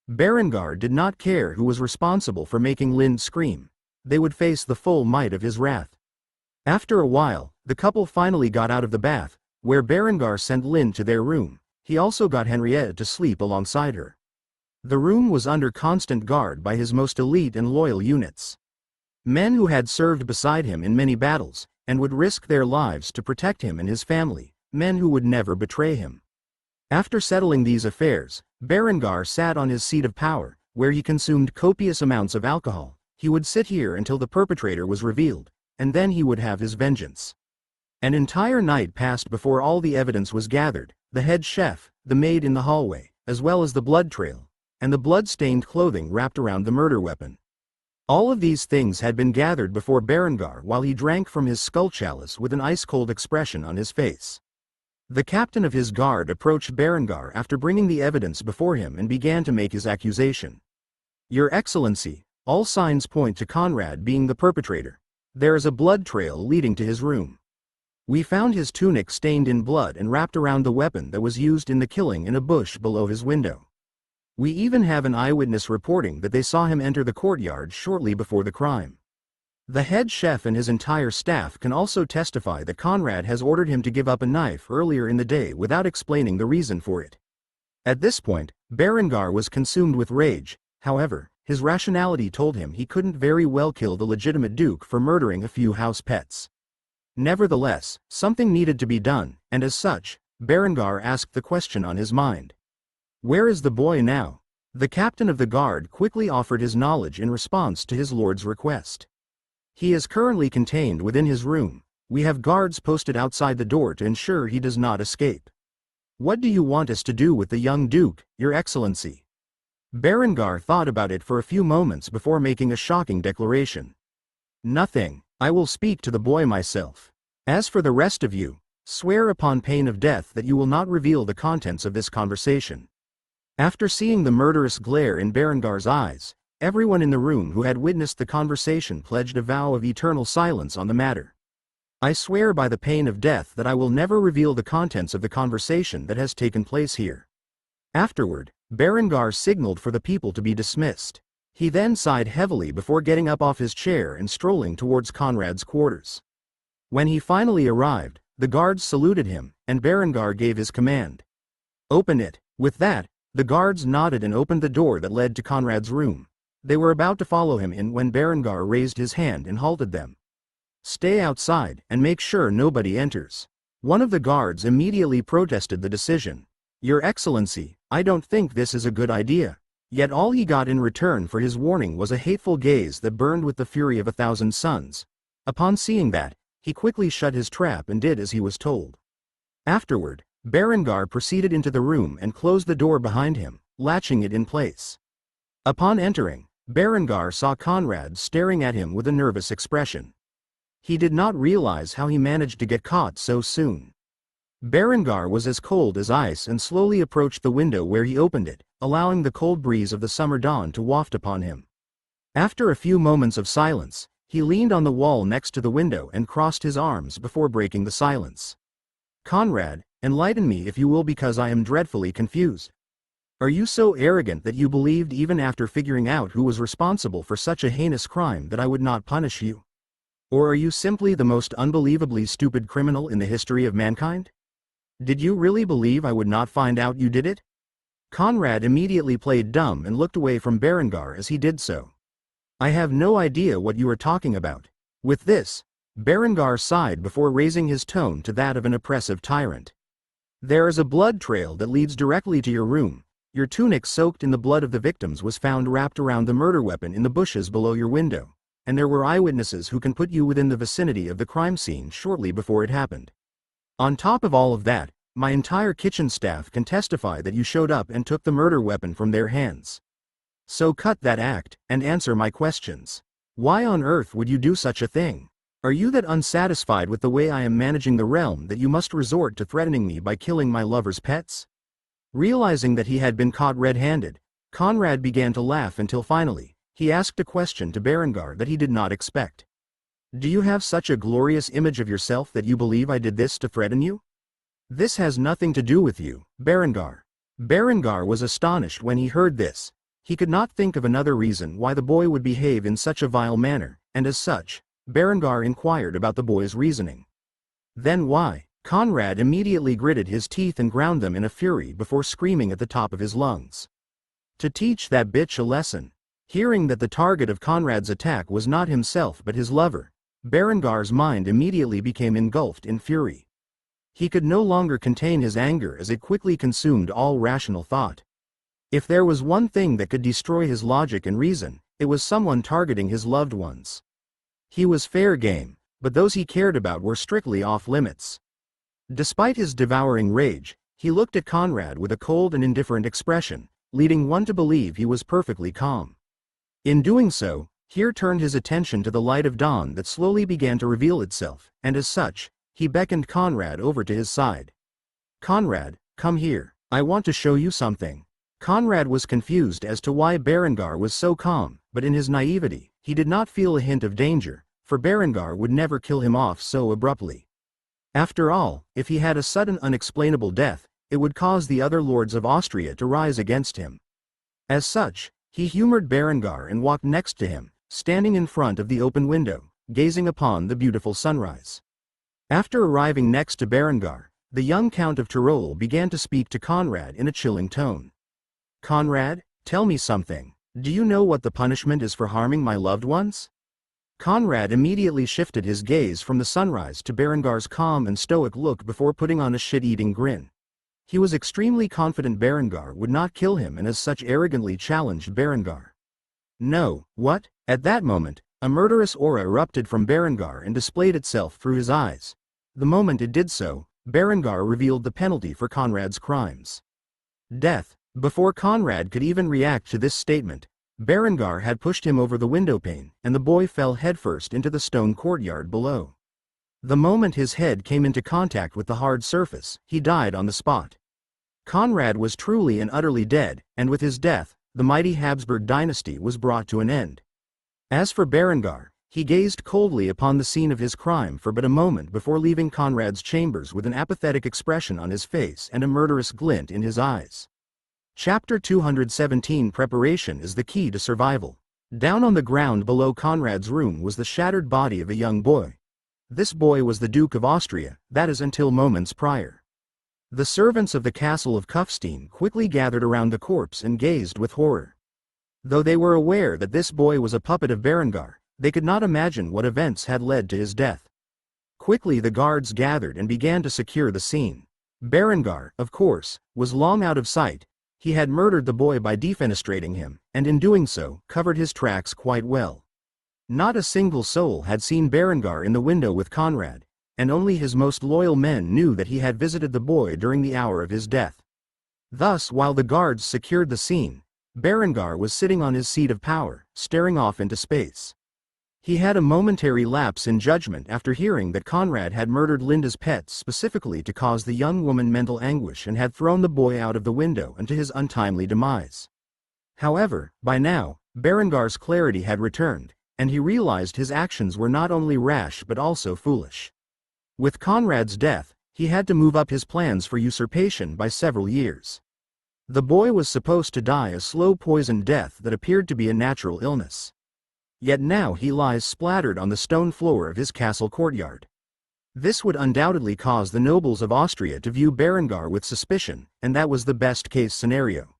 Berengar did not care who was responsible for making Lind scream. They would face the full might of his wrath. After a while, the couple finally got out of the bath, where Berengar sent Lind to their room. He also got Henrietta to sleep alongside her. The room was under constant guard by his most elite and loyal units. Men who had served beside him in many battles, and would risk their lives to protect him and his family, men who would never betray him. After settling these affairs, Berengar sat on his seat of power, where he consumed copious amounts of alcohol. He would sit here until the perpetrator was revealed, and then he would have his vengeance. An entire night passed before all the evidence was gathered, the head chef, the maid in the hallway, as well as the blood trail, and the blood-stained clothing wrapped around the murder weapon. All of these things had been gathered before Berengar while he drank from his skull chalice with an ice-cold expression on his face. The captain of his guard approached Berengar after bringing the evidence before him and began to make his accusation. "Your Excellency, all signs point to Conrad being the perpetrator. There is a blood trail leading to his room. We found his tunic stained in blood and wrapped around the weapon that was used in the killing in a bush below his window. We even have an eyewitness reporting that they saw him enter the courtyard shortly before the crime. The head chef and his entire staff can also testify that Conrad has ordered him to give up a knife earlier in the day without explaining the reason for it." At this point, Berengar was consumed with rage. However, his rationality told him he couldn't very well kill the legitimate duke for murdering a few house pets. Nevertheless, something needed to be done, and as such, Berengar asked the question on his mind. "Where is the boy now?" The captain of the guard quickly offered his knowledge in response to his lord's request. "He is currently contained within his room. We have guards posted outside the door to ensure he does not escape." "What do you want us to do with the young duke, Your Excellency?" Berengar thought about it for a few moments before making a shocking declaration. "Nothing. I will speak to the boy myself. As for the rest of you, swear upon pain of death that you will not reveal the contents of this conversation." After seeing the murderous glare in Berengar's eyes, everyone in the room who had witnessed the conversation pledged a vow of eternal silence on the matter. "I swear by the pain of death that I will never reveal the contents of the conversation that has taken place here." Afterward, Berengar signaled for the people to be dismissed. He then sighed heavily before getting up off his chair and strolling towards Conrad's quarters. When he finally arrived, the guards saluted him, and Berengar gave his command. "Open it." With that, the guards nodded and opened the door that led to Conrad's room. They were about to follow him in when Berengar raised his hand and halted them. "Stay outside, and make sure nobody enters." One of the guards immediately protested the decision. "Your Excellency, I don't think this is a good idea." Yet all he got in return for his warning was a hateful gaze that burned with the fury of 1,000 suns. Upon seeing that, he quickly shut his trap and did as he was told. Afterward, Berengar proceeded into the room and closed the door behind him, latching it in place. Upon entering, Berengar saw Conrad staring at him with a nervous expression. He did not realize how he managed to get caught so soon. Berengar was as cold as ice and slowly approached the window where he opened it, allowing the cold breeze of the summer dawn to waft upon him. After a few moments of silence, he leaned on the wall next to the window and crossed his arms before breaking the silence. "Conrad, enlighten me if you will, because I am dreadfully confused. Are you so arrogant that you believed even after figuring out who was responsible for such a heinous crime that I would not punish you? Or are you simply the most unbelievably stupid criminal in the history of mankind? Did you really believe I would not find out you did it?" Conrad immediately played dumb and looked away from Berengar as he did so. "I have no idea what you are talking about." With this, Berengar sighed before raising his tone to that of an oppressive tyrant. "There is a blood trail that leads directly to your room. Your tunic soaked in the blood of the victims was found wrapped around the murder weapon in the bushes below your window, and there were eyewitnesses who can put you within the vicinity of the crime scene shortly before it happened. On top of all of that, my entire kitchen staff can testify that you showed up and took the murder weapon from their hands. So cut that act, and answer my questions. Why on earth would you do such a thing? Are you that unsatisfied with the way I am managing the realm that you must resort to threatening me by killing my lover's pets?" Realizing that he had been caught red-handed, Conrad began to laugh until finally, he asked a question to Berengar that he did not expect. "Do you have such a glorious image of yourself that you believe I did this to threaten you?" "This has nothing to do with you, Berengar." Berengar was astonished when he heard this. He could not think of another reason why the boy would behave in such a vile manner, and as such, Berengar inquired about the boy's reasoning. "Then why?" Conrad immediately gritted his teeth and ground them in a fury before screaming at the top of his lungs. "To teach that bitch a lesson." Hearing that the target of Conrad's attack was not himself but his lover, Berengar's mind immediately became engulfed in fury. He could no longer contain his anger as it quickly consumed all rational thought. If there was one thing that could destroy his logic and reason, it was someone targeting his loved ones. He was fair game. but those he cared about were strictly off-limits. Despite his devouring rage, he looked at Conrad with a cold and indifferent expression, leading one to believe he was perfectly calm. In doing so, Heir turned his attention to the light of dawn that slowly began to reveal itself, and as such, he beckoned Conrad over to his side. "Conrad, come here. I want to show you something." Conrad was confused as to why Berengar was so calm, but in his naivety, he did not feel a hint of danger, for Berengar would never kill him off so abruptly. After all, if he had a sudden unexplainable death, it would cause the other lords of Austria to rise against him. As such, he humored Berengar and walked next to him, standing in front of the open window, gazing upon the beautiful sunrise. After arriving next to Berengar, the young Count of Tyrol began to speak to Conrad in a chilling tone. "Conrad, tell me something. Do you know what the punishment is for harming my loved ones?" Conrad immediately shifted his gaze from the sunrise to Berengar's calm and stoic look before putting on a shit-eating grin. He was extremely confident Berengar would not kill him and as such arrogantly challenged Berengar. "No, what?" At that moment, a murderous aura erupted from Berengar and displayed itself through his eyes. The moment it did so, Berengar revealed the penalty for Conrad's crimes. Death. Before Conrad could even react to this statement, Berengar had pushed him over the windowpane, and the boy fell headfirst into the stone courtyard below. The moment his head came into contact with the hard surface, he died on the spot. Conrad was truly and utterly dead, and with his death, the mighty Habsburg dynasty was brought to an end. As for Berengar, he gazed coldly upon the scene of his crime for but a moment before leaving Conrad's chambers with an apathetic expression on his face and a murderous glint in his eyes. Chapter 217 Preparation is the key to survival. Down on the ground below Conrad's room was the shattered body of a young boy. This boy was the Duke of Austria, that is until moments prior. The servants of the castle of Kufstein quickly gathered around the corpse and gazed with horror. Though they were aware that this boy was a puppet of Berengar, they could not imagine what events had led to his death. Quickly the guards gathered and began to secure the scene. Berengar, of course, was long out of sight. He had murdered the boy by defenestrating him, and in doing so, covered his tracks quite well. Not a single soul had seen Berengar in the window with Conrad, and only his most loyal men knew that he had visited the boy during the hour of his death. Thus, while the guards secured the scene, Berengar was sitting on his seat of power, staring off into space. He had a momentary lapse in judgment after hearing that Conrad had murdered Linda's pets specifically to cause the young woman mental anguish and had thrown the boy out of the window and to his untimely demise. However, by now, Berengar's clarity had returned, and he realized his actions were not only rash but also foolish. With Conrad's death, he had to move up his plans for usurpation by several years. The boy was supposed to die a slow poisoned death that appeared to be a natural illness. Yet now he lies splattered on the stone floor of his castle courtyard. This would undoubtedly cause the nobles of Austria to view Berengar with suspicion, and that was the best-case scenario.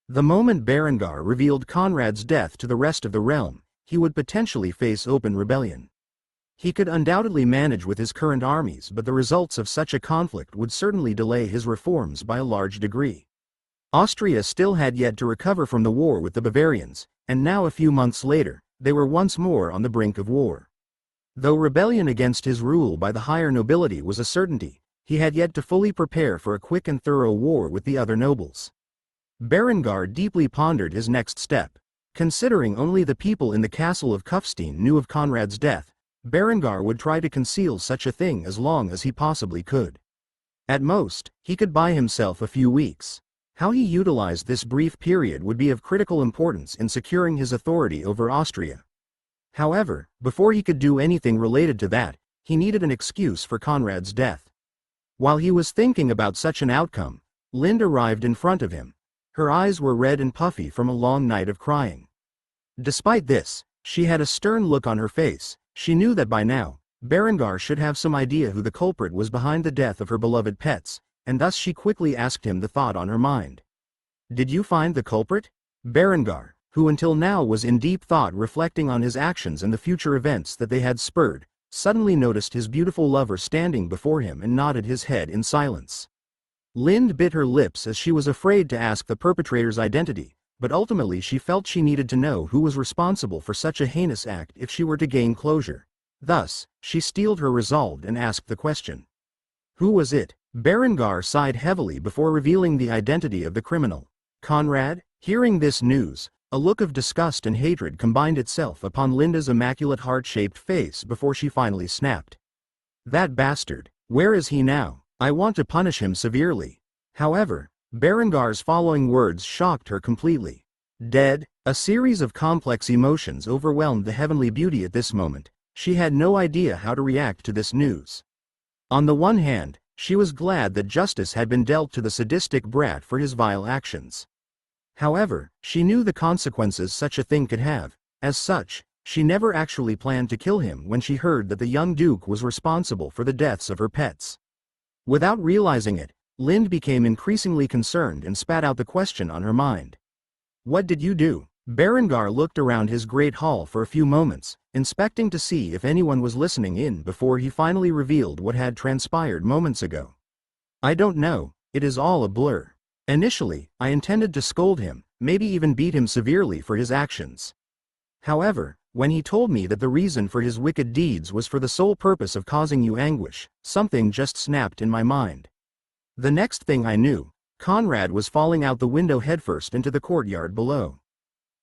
The moment Berengar revealed Conrad's death to the rest of the realm, he would potentially face open rebellion. He could undoubtedly manage with his current armies, but the results of such a conflict would certainly delay his reforms by a large degree. Austria still had yet to recover from the war with the Bavarians, and now a few months later, they were once more on the brink of war. Though rebellion against his rule by the higher nobility was a certainty, he had yet to fully prepare for a quick and thorough war with the other nobles. Berengar deeply pondered his next step. Considering only the people in the castle of Kufstein knew of Conrad's death, Berengar would try to conceal such a thing as long as he possibly could. At most, he could buy himself a few weeks. How he utilized this brief period would be of critical importance in securing his authority over Austria. However, before he could do anything related to that, he needed an excuse for Conrad's death. While he was thinking about such an outcome, Linda arrived in front of him. Her eyes were red and puffy from a long night of crying. Despite this, she had a stern look on her face. She knew that by now, Berengar should have some idea who the culprit was behind the death of her beloved pets, and thus she quickly asked him the thought on her mind. "Did you find the culprit?" Berengar, who until now was in deep thought reflecting on his actions and the future events that they had spurred, suddenly noticed his beautiful lover standing before him and nodded his head in silence. Lind bit her lips as she was afraid to ask the perpetrator's identity, but ultimately she felt she needed to know who was responsible for such a heinous act if she were to gain closure. Thus, she steeled her resolve and asked the question. Who was it? Berengar sighed heavily before revealing the identity of the criminal. Conrad? Hearing this news, a look of disgust and hatred combined itself upon Linda's immaculate heart-shaped face before she finally snapped. That bastard. Where is he now? I want to punish him severely. However, Berengar's following words shocked her completely. Dead? A series of complex emotions overwhelmed the heavenly beauty at this moment. She had no idea how to react to this news. On the one hand, she was glad that justice had been dealt to the sadistic brat for his vile actions. However, she knew the consequences such a thing could have. As such, she never actually planned to kill him when she heard that the young duke was responsible for the deaths of her pets. Without realizing it, Lind became increasingly concerned and spat out the question on her mind. What did you do? Berengar looked around his great hall for a few moments, inspecting to see if anyone was listening in before he finally revealed what had transpired moments ago. I don't know, it is all a blur. Initially, I intended to scold him, maybe even beat him severely for his actions. However, when he told me that the reason for his wicked deeds was for the sole purpose of causing you anguish, something just snapped in my mind. The next thing I knew, Conrad was falling out the window headfirst into the courtyard below.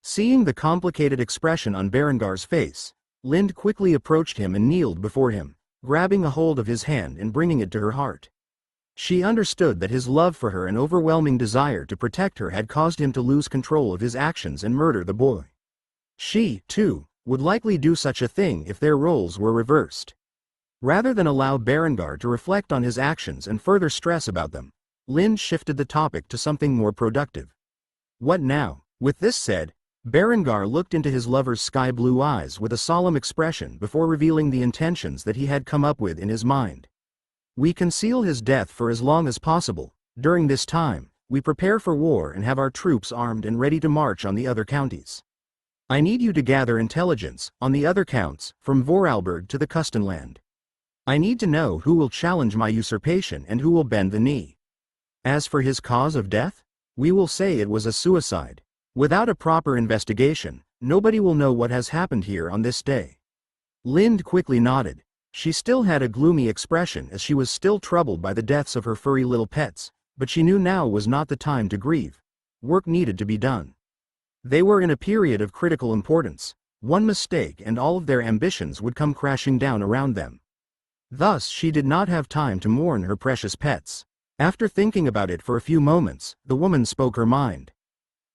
Seeing the complicated expression on Berengar's face, Lind quickly approached him and kneeled before him, grabbing a hold of his hand and bringing it to her heart. She understood that his love for her and overwhelming desire to protect her had caused him to lose control of his actions and murder the boy. She, too, would likely do such a thing if their roles were reversed. Rather than allow Berengar to reflect on his actions and further stress about them, Lind shifted the topic to something more productive. What now? With this said, Berengar looked into his lover's sky-blue eyes with a solemn expression before revealing the intentions that he had come up with in his mind. We conceal his death for as long as possible. During this time, we prepare for war and have our troops armed and ready to march on the other counties. I need you to gather intelligence, on the other counts, from Vorarlberg to the Kustenland. I need to know who will challenge my usurpation and who will bend the knee. As for his cause of death, we will say it was a suicide. Without a proper investigation, nobody will know what has happened here on this day. Lind quickly nodded. She still had a gloomy expression as she was still troubled by the deaths of her furry little pets, but she knew now was not the time to grieve. Work needed to be done. They were in a period of critical importance. One mistake and all of their ambitions would come crashing down around them. Thus she did not have time to mourn her precious pets. After thinking about it for a few moments, the woman spoke her mind.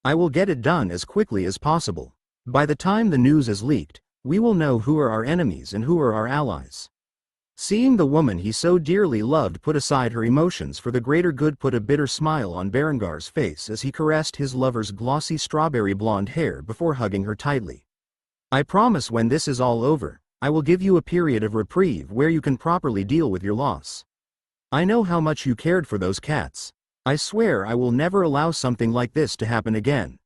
I will get it done as quickly as possible. By the time the news is leaked, we will know who are our enemies and who are our allies. Seeing the woman he so dearly loved put aside her emotions for the greater good put a bitter smile on Berengar's face as he caressed his lover's glossy strawberry blonde hair before hugging her tightly. I promise when this is all over, I will give you a period of reprieve where you can properly deal with your loss. I know how much you cared for those cats. I swear I will never allow something like this to happen again.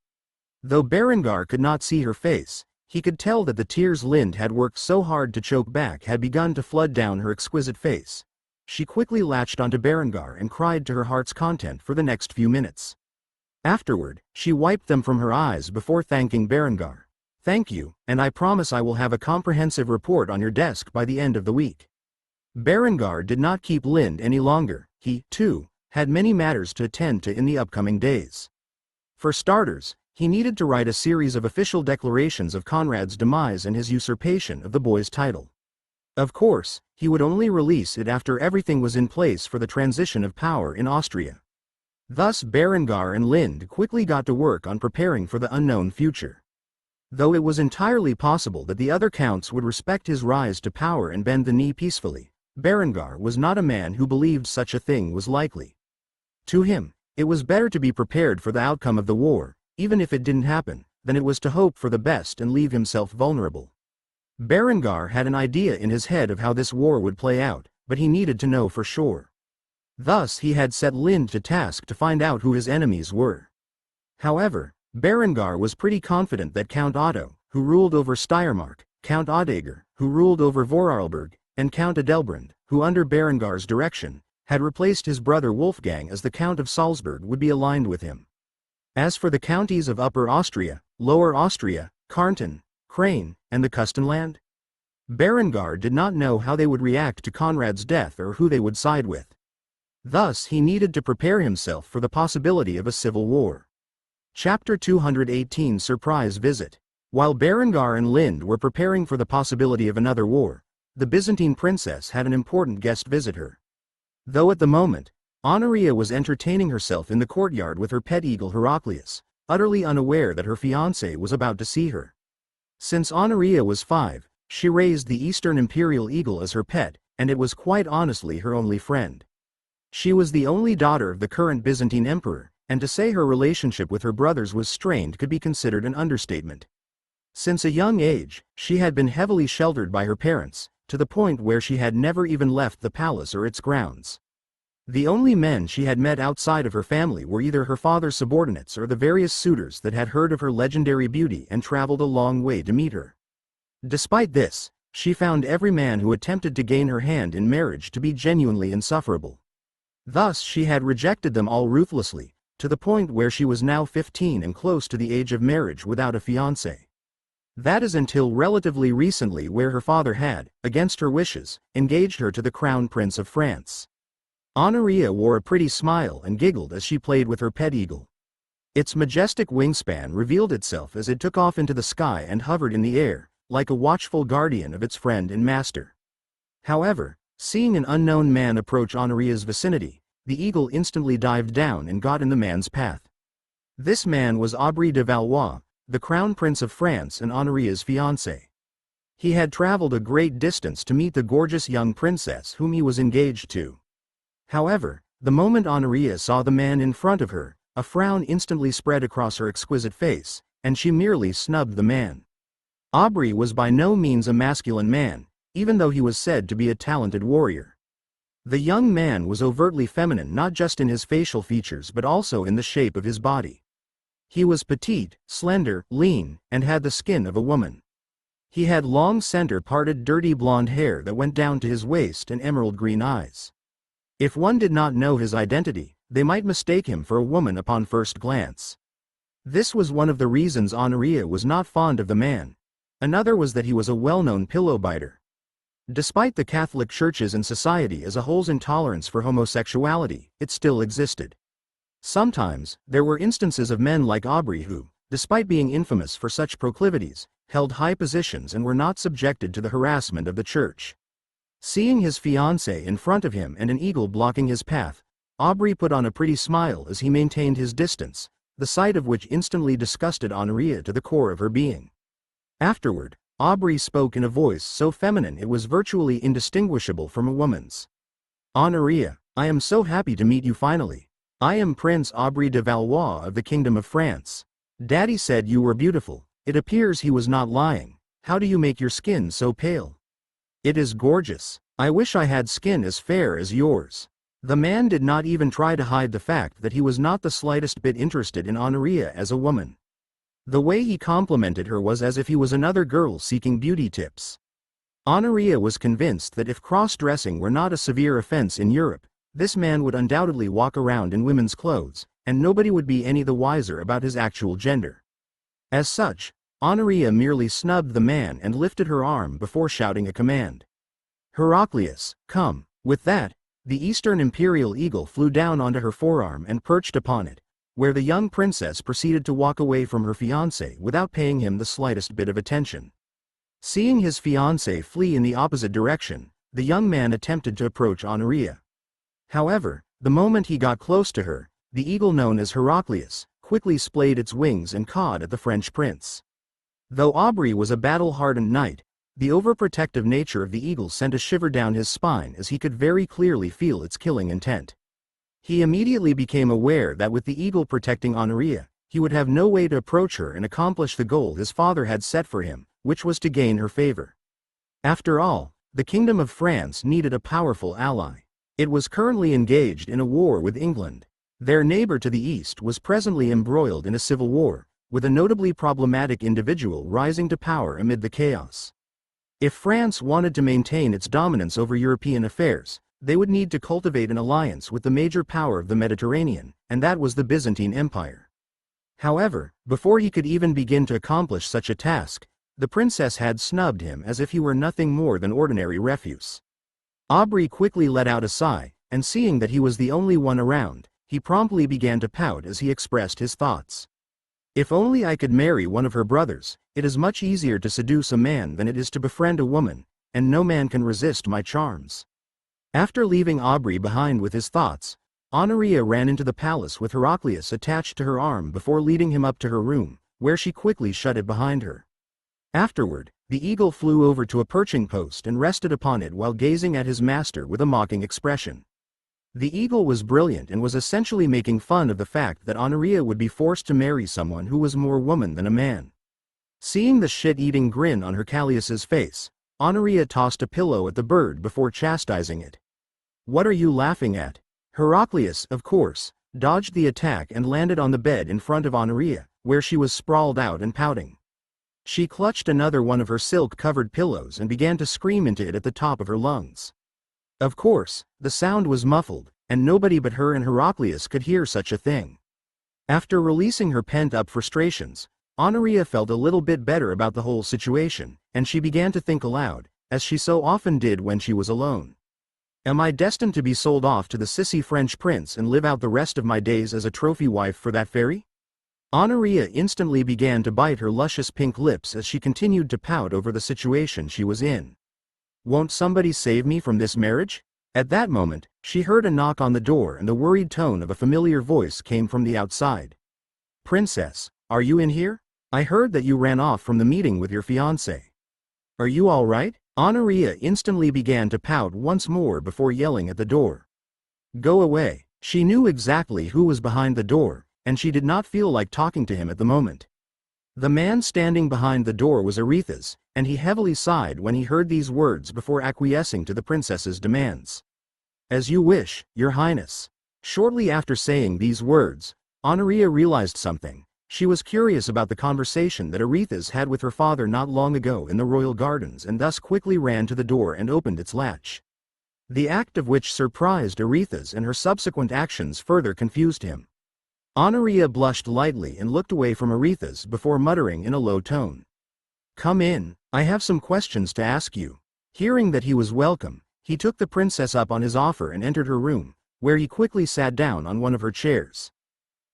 Though Berengar could not see her face, he could tell that the tears Lind had worked so hard to choke back had begun to flood down her exquisite face. She quickly latched onto Berengar and cried to her heart's content for the next few minutes. Afterward, she wiped them from her eyes before thanking Berengar. Thank you, and I promise I will have a comprehensive report on your desk by the end of the week. Berengar did not keep Lind any longer. He, too, had many matters to attend to in the upcoming days. For starters, he needed to write a series of official declarations of Conrad's demise and his usurpation of the boy's title. Of course, he would only release it after everything was in place for the transition of power in Austria. Thus Berengar and Lind quickly got to work on preparing for the unknown future. Though it was entirely possible that the other counts would respect his rise to power and bend the knee peacefully, Berengar was not a man who believed such a thing was likely. To him, it was better to be prepared for the outcome of the war, even if it didn't happen, than it was to hope for the best and leave himself vulnerable. Berengar had an idea in his head of how this war would play out, but he needed to know for sure. Thus he had set Lind to task to find out who his enemies were. However, Berengar was pretty confident that Count Otto, who ruled over Steiermark, Count Odeger, who ruled over Vorarlberg, and Count Adelbrand, who under Berengar's direction, had replaced his brother Wolfgang as the Count of Salzburg would be aligned with him. As for the counties of Upper Austria, Lower Austria, Kärnten, Krain, and the Kustenland, Berengar did not know how they would react to Conrad's death or who they would side with. Thus he needed to prepare himself for the possibility of a civil war. Chapter 218 Surprise Visit. While Berengar and Lind were preparing for the possibility of another war, the Byzantine princess had an important guest visit her. Though at the moment, Honoria was entertaining herself in the courtyard with her pet eagle Heraclius, utterly unaware that her fiancé was about to see her. Since Honoria was 5, she raised the Eastern Imperial Eagle as her pet, and it was quite honestly her only friend. She was the only daughter of the current Byzantine emperor, and to say her relationship with her brothers was strained could be considered an understatement. Since a young age, she had been heavily sheltered by her parents, to the point where she had never even left the palace or its grounds. The only men she had met outside of her family were either her father's subordinates or the various suitors that had heard of her legendary beauty and traveled a long way to meet her. Despite this, she found every man who attempted to gain her hand in marriage to be genuinely insufferable. Thus she had rejected them all ruthlessly, to the point where she was now 15 and close to the age of marriage without a fiancé. That is until relatively recently, where her father had, against her wishes, engaged her to the Crown Prince of France. Honoria wore a pretty smile and giggled as she played with her pet eagle. Its majestic wingspan revealed itself as it took off into the sky and hovered in the air, like a watchful guardian of its friend and master. However, seeing an unknown man approach Honoria's vicinity, the eagle instantly dived down and got in the man's path. This man was Aubry de Valois, the Crown Prince of France and Honoria's fiancé. He had traveled a great distance to meet the gorgeous young princess whom he was engaged to. However, the moment Honoria saw the man in front of her, a frown instantly spread across her exquisite face, and she merely snubbed the man. Aubry was by no means a masculine man, even though he was said to be a talented warrior. The young man was overtly feminine not just in his facial features but also in the shape of his body. He was petite, slender, lean, and had the skin of a woman. He had long center-parted dirty blonde hair that went down to his waist and emerald green eyes. If one did not know his identity, they might mistake him for a woman upon first glance. This was one of the reasons Honoria was not fond of the man. Another was that he was a well-known pillow biter. Despite the Catholic churches and society as a whole's intolerance for homosexuality, it still existed. Sometimes, there were instances of men like Aubry who, despite being infamous for such proclivities, held high positions and were not subjected to the harassment of the church. Seeing his fiancée in front of him and an eagle blocking his path, Aubry put on a pretty smile as he maintained his distance, the sight of which instantly disgusted Honoria to the core of her being. Afterward, Aubry spoke in a voice so feminine it was virtually indistinguishable from a woman's. "Honoria, I am so happy to meet you finally. I am Prince Aubry de Valois of the Kingdom of France. Daddy said you were beautiful. It appears he was not lying. How do you make your skin so pale?" "It is gorgeous. I wish I had skin as fair as yours." The man did not even try to hide the fact that he was not the slightest bit interested in Honoria as a woman. The way he complimented her was as if he was another girl seeking beauty tips. Honoria was convinced that if cross-dressing were not a severe offense in Europe, this man would undoubtedly walk around in women's clothes, and nobody would be any the wiser about his actual gender. As such, Honoria merely snubbed the man and lifted her arm before shouting a command. "Heraclius, come." With that, the Eastern Imperial Eagle flew down onto her forearm and perched upon it, where the young princess proceeded to walk away from her fiancé without paying him the slightest bit of attention. Seeing his fiancé flee in the opposite direction, the young man attempted to approach Honoria. However, the moment he got close to her, the eagle known as Heraclius quickly splayed its wings and cawed at the French prince. Though Aubry was a battle-hardened knight, the overprotective nature of the eagle sent a shiver down his spine as he could very clearly feel its killing intent. He immediately became aware that with the eagle protecting Honoria, he would have no way to approach her and accomplish the goal his father had set for him, which was to gain her favor. After all, the Kingdom of France needed a powerful ally. It was currently engaged in a war with England. Their neighbor to the east was presently embroiled in a civil war, with a notably problematic individual rising to power amid the chaos. If France wanted to maintain its dominance over European affairs, they would need to cultivate an alliance with the major power of the Mediterranean, and that was the Byzantine Empire. However, before he could even begin to accomplish such a task, The princess had snubbed him as if he were nothing more than ordinary refuse. Aubrey quickly let out a sigh, and seeing that he was the only one around, he promptly began to pout as he expressed his thoughts. If only I could marry one of her brothers. It is much easier to seduce a man than it is to befriend a woman, and no man can resist my charms. After leaving Aubrey behind with his thoughts, Honoria ran into the palace with Heraclius attached to her arm before leading him up to her room, where she quickly shut it behind her. Afterward, the eagle flew over to a perching post and rested upon it while gazing at his master with a mocking expression. The eagle was brilliant and was essentially making fun of the fact that Honoria would be forced to marry someone who was more woman than a man. Seeing the shit-eating grin on Heraclius's face, Honoria tossed a pillow at the bird before chastising it. "What are you laughing at?" Heraclius, of course, dodged the attack and landed on the bed in front of Honoria, where she was sprawled out and pouting. She clutched another one of her silk-covered pillows and began to scream into it at the top of her lungs. Of course, the sound was muffled, and nobody but her and Heraclius could hear such a thing. After releasing her pent-up frustrations, Honoria felt a little bit better about the whole situation, and she began to think aloud, as she so often did when she was alone. Am I destined to be sold off to the sissy French prince and live out the rest of my days as a trophy wife for that fairy? Honoria instantly began to bite her luscious pink lips as she continued to pout over the situation she was in. Won't somebody save me from this marriage? At that moment, she heard a knock on the door and the worried tone of a familiar voice came from the outside. "Princess, are you in here? I heard that you ran off from the meeting with your fiancé. Are you all right?" Honoria instantly began to pout once more before yelling at the door. "Go away." She knew exactly who was behind the door, and she did not feel like talking to him at the moment. The man standing behind the door was Aretha's, and he heavily sighed when he heard these words before acquiescing to the princess's demands. "As you wish, your highness." Shortly after saying these words, Honoria realized something. She was curious about the conversation that Aretha's had with her father not long ago in the royal gardens and thus quickly ran to the door and opened its latch. The act of which surprised Aretha's and her subsequent actions further confused him. Honoria blushed lightly and looked away from Aretha's before muttering in a low tone. "Come in, I have some questions to ask you." Hearing that he was welcome, he took the princess up on his offer and entered her room, where he quickly sat down on one of her chairs.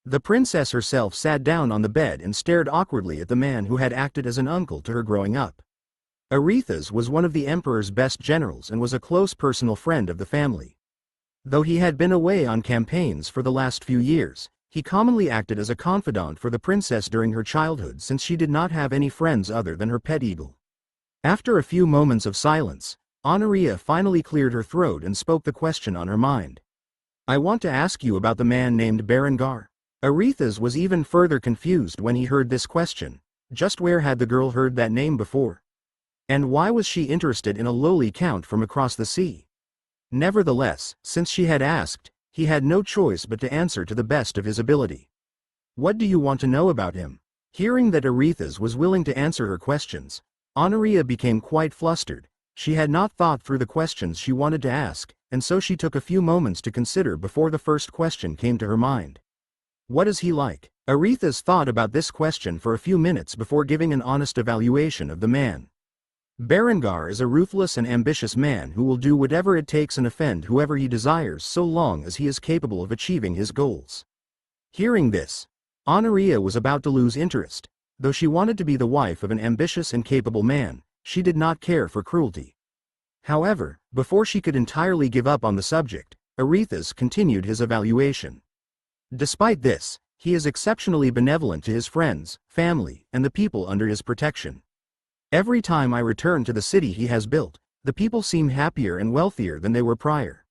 The princess herself sat down on the bed and stared awkwardly at the man who had acted as an uncle to her growing up. Aretha's was one of the emperor's best generals and was a close personal friend of the family. Though he had been away on campaigns for the last few years, he commonly acted as a confidant for the princess during her childhood since she did not have any friends other than her pet eagle. After a few moments of silence, Honoria finally cleared her throat and spoke the question on her mind. "I want to ask you about the man named Berengar." Aretha's was even further confused when he heard this question. Just where had the girl heard that name before? And why was she interested in a lowly count from across the sea? Nevertheless, since she had asked, he had no choice but to answer to the best of his ability. "What do you want to know about him?" Hearing that Aretha's was willing to answer her questions, Honoria became quite flustered. She had not thought through the questions she wanted to ask, and so she took a few moments to consider before the first question came to her mind. "What is he like?" Aretha's thought about this question for a few minutes before giving an honest evaluation of the man. Berengar is a ruthless and ambitious man who will do whatever it takes and offend whoever he desires so long as he is capable of achieving his goals. Hearing this, Honoria was about to lose interest. Though she wanted to be the wife of an ambitious and capable man, she did not care for cruelty. However, before she could entirely give up on the subject, Aretha's continued his evaluation. Despite this, he is exceptionally benevolent to his friends, family, and the people under his protection. Every time I return to the city he has built, the people seem happier and wealthier than they were prior.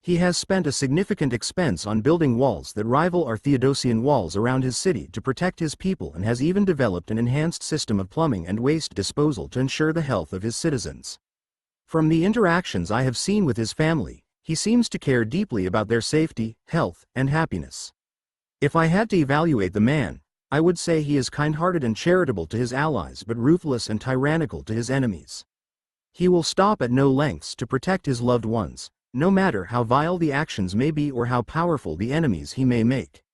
He has spent a significant expense on building walls that rival our Theodosian walls around his city to protect his people and has even developed an enhanced system of plumbing and waste disposal to ensure the health of his citizens. From the interactions I have seen with his family, he seems to care deeply about their safety, health, and happiness. If I had to evaluate the man, I would say he is kind-hearted and charitable to his allies but ruthless and tyrannical to his enemies. He will stop at no lengths to protect his loved ones, no matter how vile the actions may be or how powerful the enemies he may make.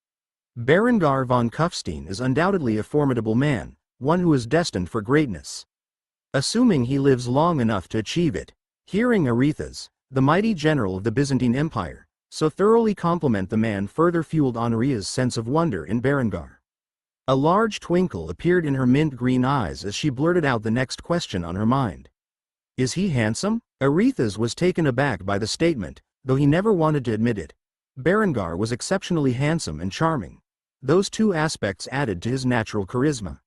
Berengar von Kufstein is undoubtedly a formidable man, one who is destined for greatness. Assuming he lives long enough to achieve it. Hearing Arethusa, the mighty general of the Byzantine Empire, so thoroughly compliment the man further fueled Honoria's sense of wonder in Berengar. A large twinkle appeared in her mint-green eyes as she blurted out the next question on her mind. Is he handsome? Arethusa was taken aback by the statement, though he never wanted to admit it. Berengar was exceptionally handsome and charming. Those two aspects added to his natural charisma.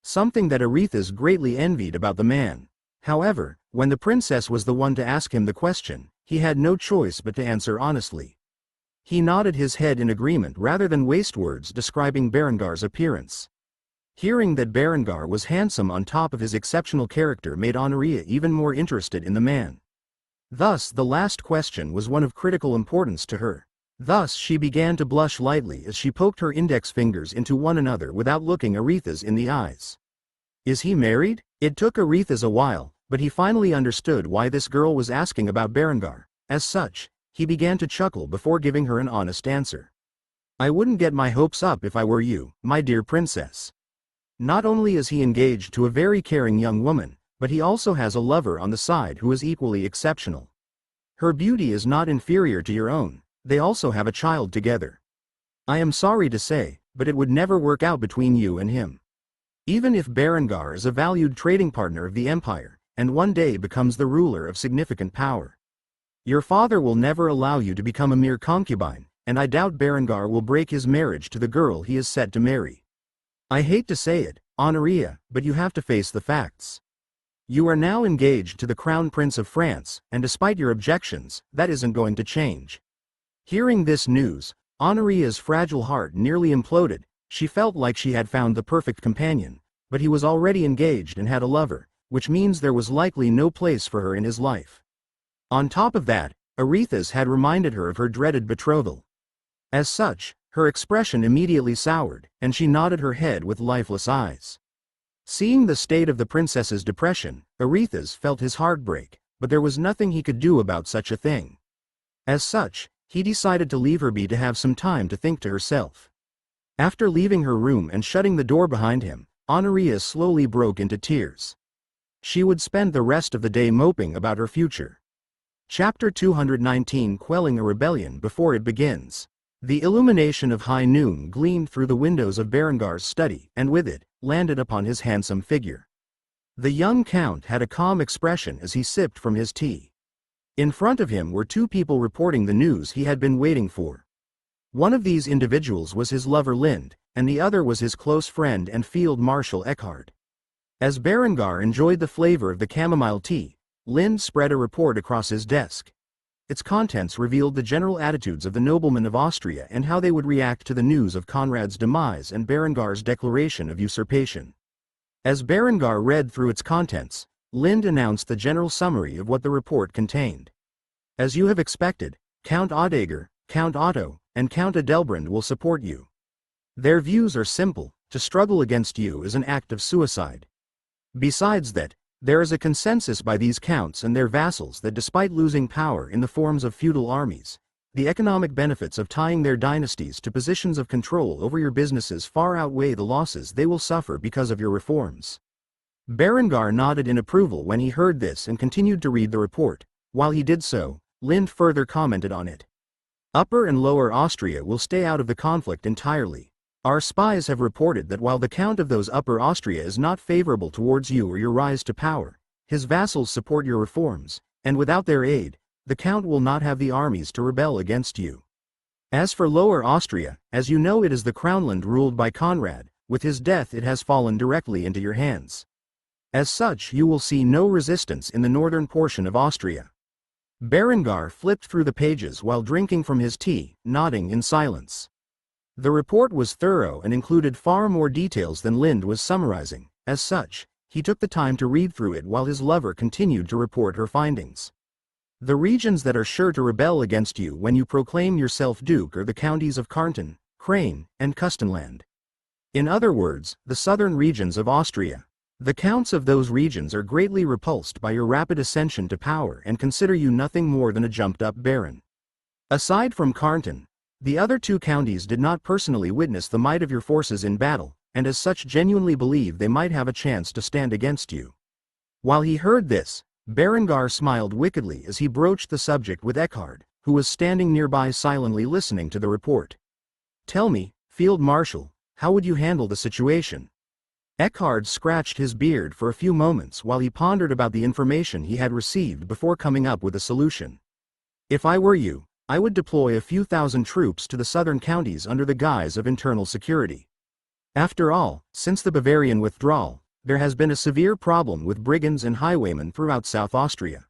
Something that Arethusa greatly envied about the man. However, when the princess was the one to ask him the question, he had no choice but to answer honestly. He nodded his head in agreement rather than waste words describing Berengar's appearance. Hearing that Berengar was handsome on top of his exceptional character made Honoria even more interested in the man. Thus the last question was one of critical importance to her. Thus she began to blush lightly as she poked her index fingers into one another without looking Arethusa in the eyes. Is he married? It took Arethusa a while, but he finally understood why this girl was asking about Berengar. As such, he began to chuckle before giving her an honest answer. I wouldn't get my hopes up if I were you, my dear princess. Not only is he engaged to a very caring young woman, but he also has a lover on the side who is equally exceptional. Her beauty is not inferior to your own. They also have a child together. I am sorry to say, but it would never work out between you and him. Even if Berengar is a valued trading partner of the empire, and one day becomes the ruler of significant power. Your father will never allow you to become a mere concubine, and I doubt Berengar will break his marriage to the girl he is set to marry. I hate to say it, Honoria, but you have to face the facts. You are now engaged to the Crown Prince of France, and despite your objections, that isn't going to change. Hearing this news, Honoria's fragile heart nearly imploded. She felt like she had found the perfect companion, but he was already engaged and had a lover, which means there was likely no place for her in his life. On top of that, Arethusa had reminded her of her dreaded betrothal. As such, her expression immediately soured, and she nodded her head with lifeless eyes. Seeing the state of the princess's depression, Arethusa felt his heart break, but there was nothing he could do about such a thing. As such, he decided to leave her be to have some time to think to herself. After leaving her room and shutting the door behind him, Honoria slowly broke into tears. She would spend the rest of the day moping about her future. Chapter 219 Quelling a Rebellion Before It Begins. The illumination of high noon gleamed through the windows of Berengar's study, and with it, landed upon his handsome figure. The young count had a calm expression as he sipped from his tea. In front of him were two people reporting the news he had been waiting for. One of these individuals was his lover Lind, and the other was his close friend and Field Marshal Eckhard. As Berengar enjoyed the flavor of the chamomile tea, Lind spread a report across his desk. Its contents revealed the general attitudes of the noblemen of Austria and how they would react to the news of Conrad's demise and Berengar's declaration of usurpation. As Berengar read through its contents, Lind announced the general summary of what the report contained. As you have expected, Count Odager, Count Otto, and Count Adelbrand will support you. Their views are simple: to struggle against you is an act of suicide. Besides that, there is a consensus by these counts and their vassals that despite losing power in the forms of feudal armies, the economic benefits of tying their dynasties to positions of control over your businesses far outweigh the losses they will suffer because of your reforms. Berengar nodded in approval when he heard this and continued to read the report. While he did so, Lind further commented on it. Upper and Lower Austria will stay out of the conflict entirely. Our spies have reported that while the Count of those Upper Austria is not favorable towards you or your rise to power, his vassals support your reforms, and without their aid, the Count will not have the armies to rebel against you. As for Lower Austria, as you know, it is the Crownland ruled by Conrad. With his death it has fallen directly into your hands. As such, you will see no resistance in the northern portion of Austria. Berengar flipped through the pages while drinking from his tea, nodding in silence. The report was thorough and included far more details than Lind was summarizing. As such, he took the time to read through it while his lover continued to report her findings. The regions that are sure to rebel against you when you proclaim yourself Duke are the counties of Kärnten, Crane, and Kustenland. In other words, the southern regions of Austria. The counts of those regions are greatly repulsed by your rapid ascension to power and consider you nothing more than a jumped-up baron. Aside from Kärnten, the other two counties did not personally witness the might of your forces in battle, and as such genuinely believe they might have a chance to stand against you. While he heard this, Berengar smiled wickedly as he broached the subject with Eckhard, who was standing nearby silently listening to the report. "Tell me, Field Marshal, how would you handle the situation?" Eckhard scratched his beard for a few moments while he pondered about the information he had received before coming up with a solution. "If I were you, I would deploy a few thousand troops to the southern counties under the guise of internal security. After all, since the Bavarian withdrawal, there has been a severe problem with brigands and highwaymen throughout South Austria.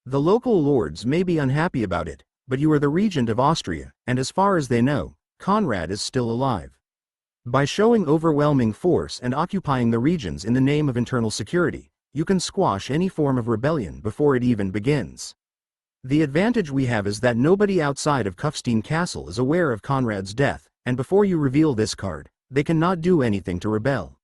The local lords may be unhappy about it, but you are the Regent of Austria, and as far as they know, Conrad is still alive. By showing overwhelming force and occupying the regions in the name of internal security, you can squash any form of rebellion before it even begins. The advantage we have is that nobody outside of Kufstein Castle is aware of Conrad's death, and before you reveal this card, they cannot do anything to rebel.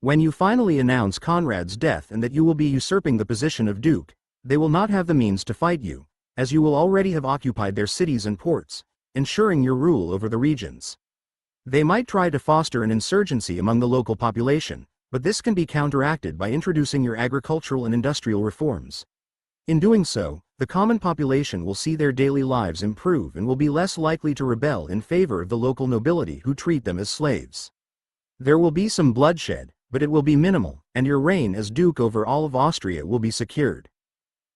When you finally announce Conrad's death and that you will be usurping the position of Duke, they will not have the means to fight you, as you will already have occupied their cities and ports, ensuring your rule over the regions. They might try to foster an insurgency among the local population, but this can be counteracted by introducing your agricultural and industrial reforms. In doing so, the common population will see their daily lives improve and will be less likely to rebel in favor of the local nobility who treat them as slaves. There will be some bloodshed, but it will be minimal, and your reign as Duke over all of Austria will be secured."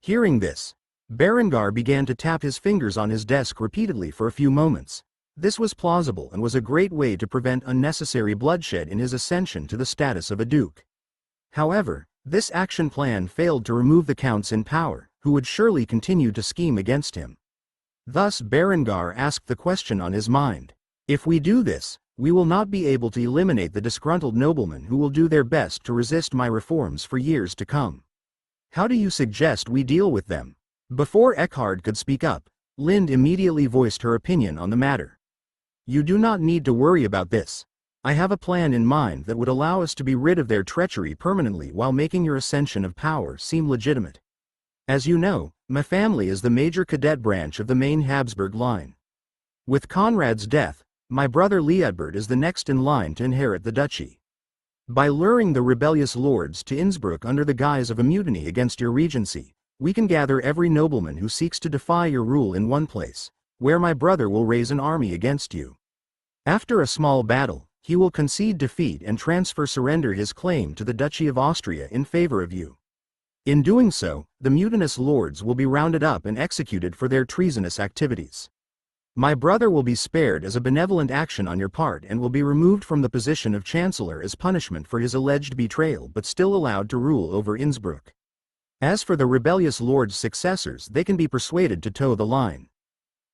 Hearing this, Berengar began to tap his fingers on his desk repeatedly for a few moments. This was plausible and was a great way to prevent unnecessary bloodshed in his ascension to the status of a duke. However, this action plan failed to remove the counts in power, who would surely continue to scheme against him. Thus Berengar asked the question on his mind. "If we do this, we will not be able to eliminate the disgruntled noblemen who will do their best to resist my reforms for years to come. How do you suggest we deal with them?" Before Eckhard could speak up, Lind immediately voiced her opinion on the matter. "You do not need to worry about this. I have a plan in mind that would allow us to be rid of their treachery permanently while making your ascension of power seem legitimate. As you know, my family is the major cadet branch of the main Habsburg line. With Conrad's death, my brother Liudbert is the next in line to inherit the duchy. By luring the rebellious lords to Innsbruck under the guise of a mutiny against your regency, we can gather every nobleman who seeks to defy your rule in one place, where my brother will raise an army against you. After a small battle, he will concede defeat and surrender his claim to the Duchy of Austria in favor of you. In doing so, the mutinous lords will be rounded up and executed for their treasonous activities. My brother will be spared as a benevolent action on your part and will be removed from the position of chancellor as punishment for his alleged betrayal but still allowed to rule over Innsbruck. As for the rebellious lords' successors, they can be persuaded to toe the line."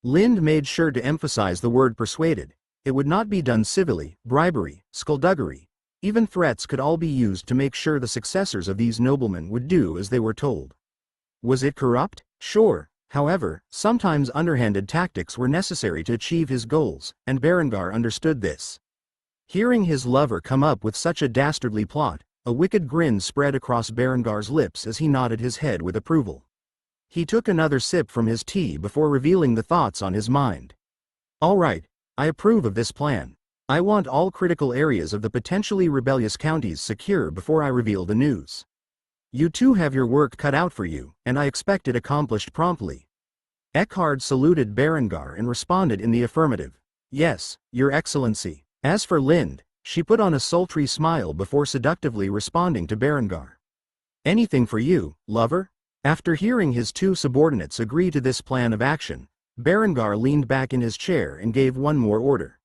Lind made sure to emphasize the word persuaded. It would not be done civilly, bribery, skullduggery, even threats could all be used to make sure the successors of these noblemen would do as they were told. Was it corrupt? Sure. However, sometimes underhanded tactics were necessary to achieve his goals, and Berengar understood this. Hearing his lover come up with such a dastardly plot, a wicked grin spread across Berengar's lips as he nodded his head with approval. He took another sip from his tea before revealing the thoughts on his mind. "All right. I approve of this plan. I want all critical areas of the potentially rebellious counties secure before I reveal the news. You two have your work cut out for you, and I expect it accomplished promptly." Eckhard saluted Berengar and responded in the affirmative. "Yes, Your Excellency." As for Lind, she put on a sultry smile before seductively responding to Berengar. "Anything for you, lover?" After hearing his two subordinates agree to this plan of action, Berengar leaned back in his chair and gave one more order.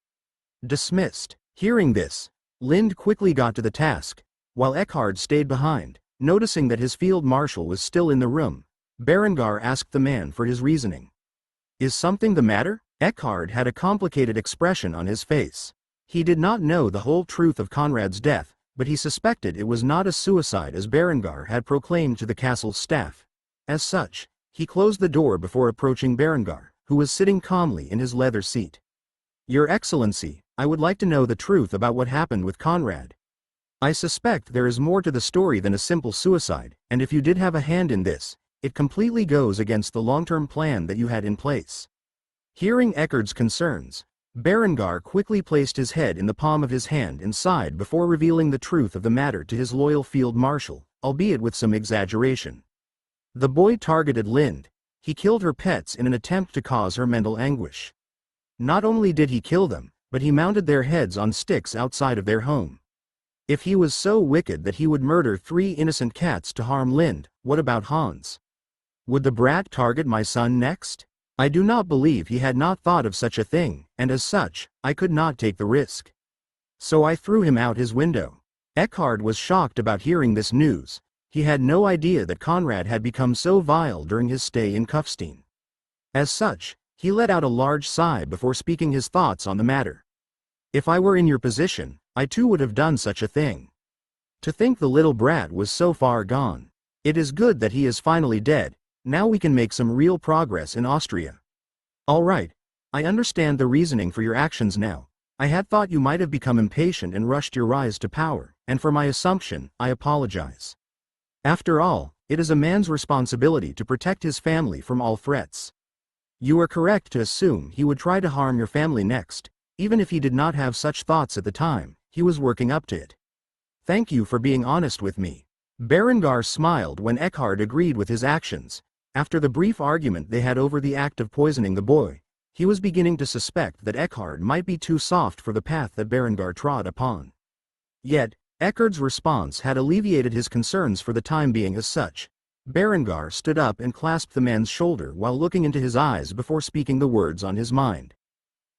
"Dismissed." Hearing this, Lind quickly got to the task, while Eckhard stayed behind. Noticing that his field marshal was still in the room, Berengar asked the man for his reasoning. "Is something the matter?" Eckhard had a complicated expression on his face. He did not know the whole truth of Conrad's death, but he suspected it was not a suicide as Berengar had proclaimed to the castle's staff. As such, he closed the door before approaching Berengar, who was sitting calmly in his leather seat. "Your Excellency, I would like to know the truth about what happened with Conrad. I suspect there is more to the story than a simple suicide, and if you did have a hand in this, it completely goes against the long-term plan that you had in place." Hearing Eckhard's concerns, Berengar quickly placed his head in the palm of his hand and sighed before revealing the truth of the matter to his loyal field marshal, albeit with some exaggeration. The boy targeted Lind. He killed her pets in an attempt to cause her mental anguish. Not only did he kill them, but he mounted their heads on sticks outside of their home. If he was so wicked that he would murder 3 innocent cats to harm Lind, what about Hans? Would the brat target my son next? I do not believe he had not thought of such a thing, and as such, I could not take the risk. So I threw him out his window. Eckhard was shocked about hearing this news. He had no idea that Conrad had become so vile during his stay in Kufstein. As such, he let out a large sigh before speaking his thoughts on the matter. If I were in your position, I too would have done such a thing. To think the little brat was so far gone. It is good that he is finally dead. Now we can make some real progress in Austria. All right. I understand the reasoning for your actions now. I had thought you might have become impatient and rushed your rise to power, and for my assumption, I apologize. After all, it is a man's responsibility to protect his family from all threats. You are correct to assume he would try to harm your family next. Even if he did not have such thoughts at the time, he was working up to it. Thank you for being honest with me. Berengar smiled when Eckhard agreed with his actions. After the brief argument they had over the act of poisoning the boy, he was beginning to suspect that Eckhard might be too soft for the path that Berengar trod upon. Yet, Eckhard's response had alleviated his concerns for the time being. As such, Berengar stood up and clasped the man's shoulder while looking into his eyes before speaking the words on his mind.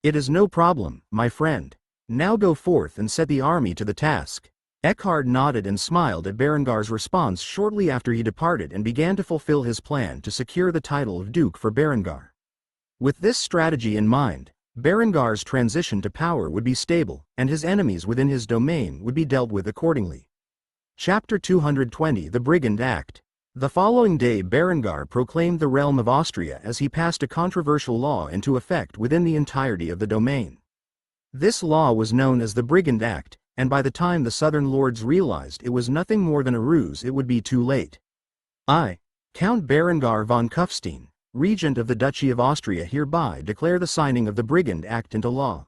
It is no problem, my friend. Now go forth and set the army to the task. Eckhard nodded and smiled at Berengar's response shortly after he departed and began to fulfill his plan to secure the title of Duke for Berengar. With this strategy in mind, Berengar's transition to power would be stable, and his enemies within his domain would be dealt with accordingly. Chapter 220 The Brigand Act. The following day Berengar proclaimed the realm of Austria as he passed a controversial law into effect within the entirety of the domain. This law was known as the Brigand Act, and by the time the southern lords realized it was nothing more than a ruse, it would be too late. I, Count Berengar von Kufstein, Regent of the Duchy of Austria, hereby declare the signing of the Brigand Act into law.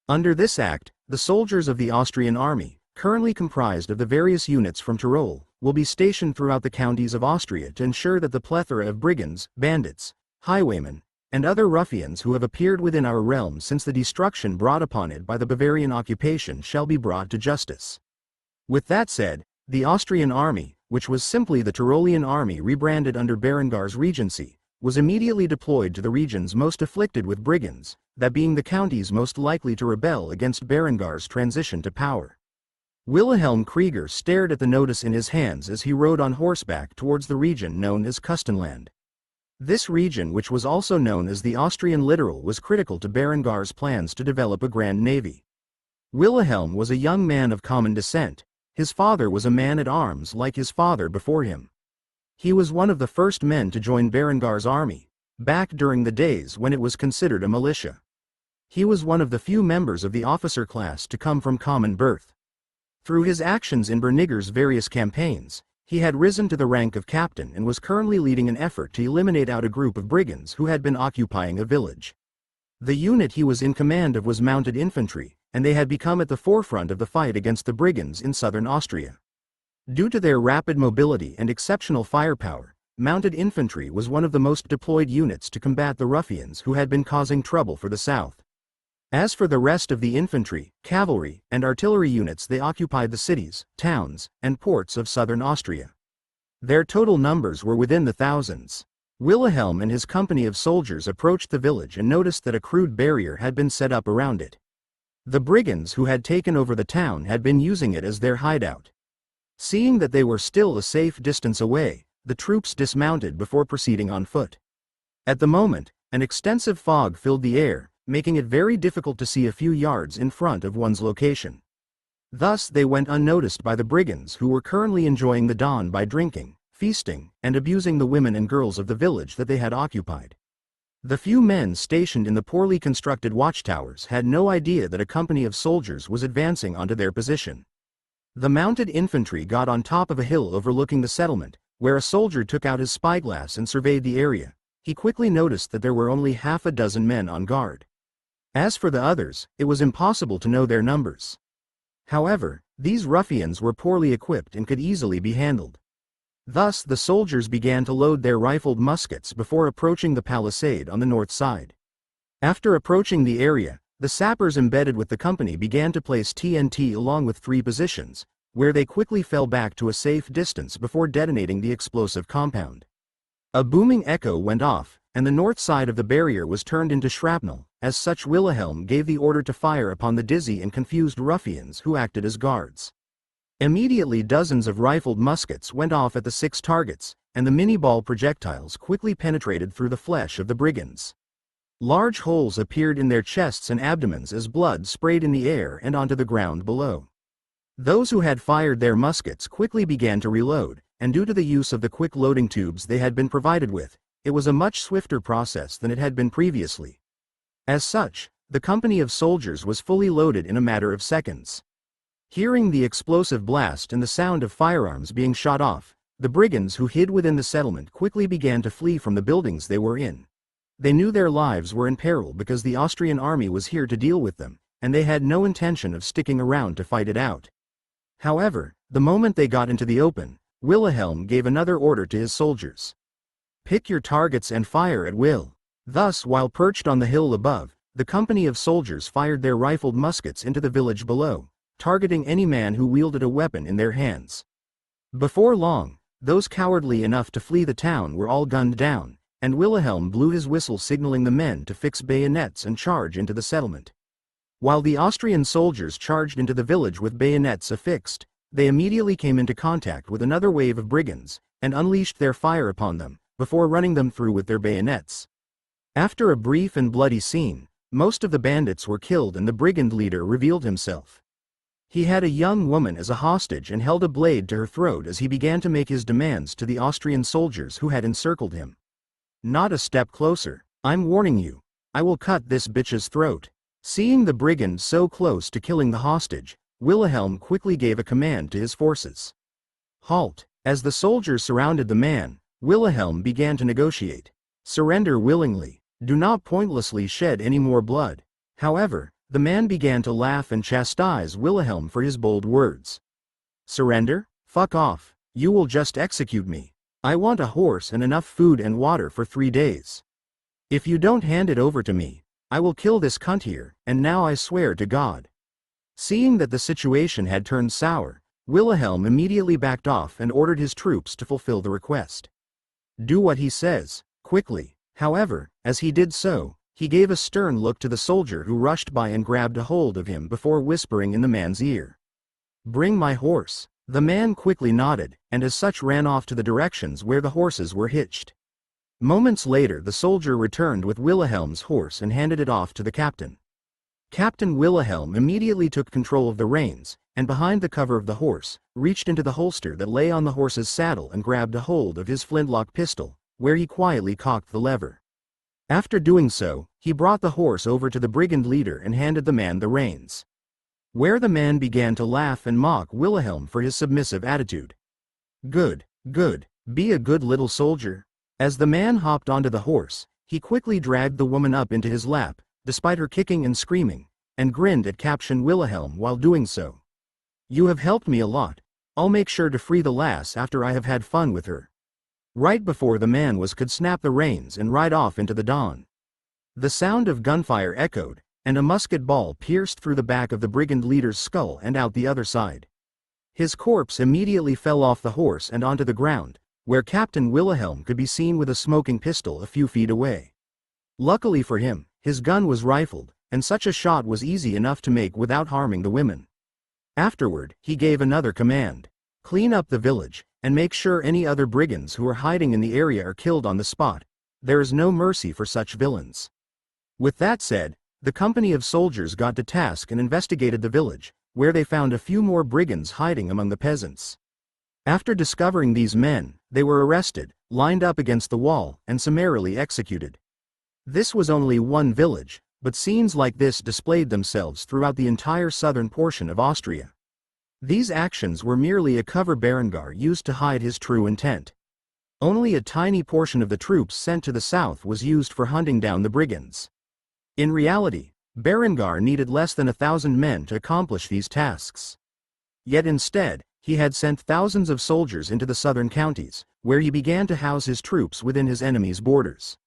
Under this act, the soldiers of the Austrian army, currently comprised of the various units from Tyrol, will be stationed throughout the counties of Austria to ensure that the plethora of brigands, bandits, highwaymen, and other ruffians who have appeared within our realm since the destruction brought upon it by the Bavarian occupation shall be brought to justice. With that said, the Austrian army, which was simply the Tyrolean army rebranded under Berengar's regency, was immediately deployed to the regions most afflicted with brigands, that being the counties most likely to rebel against Berengar's transition to power. Wilhelm Krieger stared at the notice in his hands as he rode on horseback towards the region known as Kustenland. This region, which was also known as the Austrian Littoral, was critical to Berengar's plans to develop a grand navy. Wilhelm was a young man of common descent. His father was a man-at-arms like his father before him. He was one of the first men to join Berengar's army, back during the days when it was considered a militia. He was one of the few members of the officer class to come from common birth. Through his actions in Berniger's various campaigns, he had risen to the rank of captain and was currently leading an effort to eliminate out a group of brigands who had been occupying a village. The unit he was in command of was mounted infantry, and they had become at the forefront of the fight against the brigands in southern Austria. Due to their rapid mobility and exceptional firepower, mounted infantry was one of the most deployed units to combat the ruffians who had been causing trouble for the south. As for the rest of the infantry, cavalry, and artillery units, they occupied the cities, towns, and ports of southern Austria. Their total numbers were within the thousands. Wilhelm and his company of soldiers approached the village and noticed that a crude barrier had been set up around it. The brigands who had taken over the town had been using it as their hideout. Seeing that they were still a safe distance away, the troops dismounted before proceeding on foot. At the moment, an extensive fog filled the air, making it very difficult to see a few yards in front of one's location. Thus they went unnoticed by the brigands who were currently enjoying the dawn by drinking, feasting, and abusing the women and girls of the village that they had occupied. The few men stationed in the poorly constructed watchtowers had no idea that a company of soldiers was advancing onto their position. The mounted infantry got on top of a hill overlooking the settlement, where a soldier took out his spyglass and surveyed the area. He quickly noticed that there were only half a dozen men on guard. As for the others, it was impossible to know their numbers. However, these ruffians were poorly equipped and could easily be handled. Thus the soldiers began to load their rifled muskets before approaching the palisade on the north side. After approaching the area, the sappers embedded with the company began to place TNT along with 3 positions, where they quickly fell back to a safe distance before detonating the explosive compound. A booming echo went off, and the north side of the barrier was turned into shrapnel. As such, Wilhelm gave the order to fire upon the dizzy and confused ruffians who acted as guards. Immediately dozens of rifled muskets went off at the 6 targets, and the mini-ball projectiles quickly penetrated through the flesh of the brigands. Large holes appeared in their chests and abdomens as blood sprayed in the air and onto the ground below. Those who had fired their muskets quickly began to reload, and due to the use of the quick loading tubes they had been provided with, it was a much swifter process than it had been previously. As such, the company of soldiers was fully loaded in a matter of seconds. Hearing the explosive blast and the sound of firearms being shot off, the brigands who hid within the settlement quickly began to flee from the buildings they were in. They knew their lives were in peril because the Austrian army was here to deal with them, and they had no intention of sticking around to fight it out. However, the moment they got into the open, Wilhelm gave another order to his soldiers. Pick your targets and fire at will. Thus, while perched on the hill above, the company of soldiers fired their rifled muskets into the village below, targeting any man who wielded a weapon in their hands. Before long, those cowardly enough to flee the town were all gunned down, and Wilhelm blew his whistle signaling the men to fix bayonets and charge into the settlement. While the Austrian soldiers charged into the village with bayonets affixed, they immediately came into contact with another wave of brigands, and unleashed their fire upon them, before running them through with their bayonets. After a brief and bloody scene, most of the bandits were killed and the brigand leader revealed himself. He had a young woman as a hostage and held a blade to her throat as he began to make his demands to the Austrian soldiers who had encircled him. Not a step closer, I'm warning you. I will cut this bitch's throat. Seeing the brigand so close to killing the hostage, Wilhelm quickly gave a command to his forces. Halt! As the soldiers surrounded the man, Wilhelm began to negotiate. Surrender willingly. Do not pointlessly shed any more blood. However, the man began to laugh and chastise Wilhelm for his bold words. Surrender? Fuck off. You will just execute me. I want a horse and enough food and water for 3 days. If you don't hand it over to me, I will kill this cunt here, and now I swear to God. Seeing that the situation had turned sour, Wilhelm immediately backed off and ordered his troops to fulfill the request. Do what he says, quickly. However, as he did so, he gave a stern look to the soldier who rushed by and grabbed a hold of him before whispering in the man's ear. Bring my horse. The man quickly nodded, and as such ran off to the directions where the horses were hitched. Moments later the soldier returned with Wilhelm's horse and handed it off to the captain. Captain Wilhelm immediately took control of the reins, and behind the cover of the horse, reached into the holster that lay on the horse's saddle and grabbed a hold of his flintlock pistol, where he quietly cocked the lever. After doing so, he brought the horse over to the brigand leader and handed the man the reins. Where the man began to laugh and mock Wilhelm for his submissive attitude. Good, good, be a good little soldier. As the man hopped onto the horse, he quickly dragged the woman up into his lap, despite her kicking and screaming, and grinned at Captain Wilhelm while doing so. You have helped me a lot. I'll make sure to free the lass after I have had fun with her. Right before the man could snap the reins and ride off into the dawn. The sound of gunfire echoed, and a musket ball pierced through the back of the brigand leader's skull and out the other side. His corpse immediately fell off the horse and onto the ground, where Captain Wilhelm could be seen with a smoking pistol a few feet away. Luckily for him, his gun was rifled, and such a shot was easy enough to make without harming the women. Afterward, he gave another command. Clean up the village, and make sure any other brigands who are hiding in the area are killed on the spot. There is no mercy for such villains. With that said, the company of soldiers got to task and investigated the village, where they found a few more brigands hiding among the peasants. After discovering these men, they were arrested, lined up against the wall, and summarily executed. This was only one village, but scenes like this displayed themselves throughout the entire southern portion of Austria. These actions were merely a cover Berengar used to hide his true intent. Only a tiny portion of the troops sent to the south was used for hunting down the brigands. In reality, Berengar needed less than 1,000 men to accomplish these tasks. Yet instead, he had sent thousands of soldiers into the southern counties, where he began to house his troops within his enemy's borders.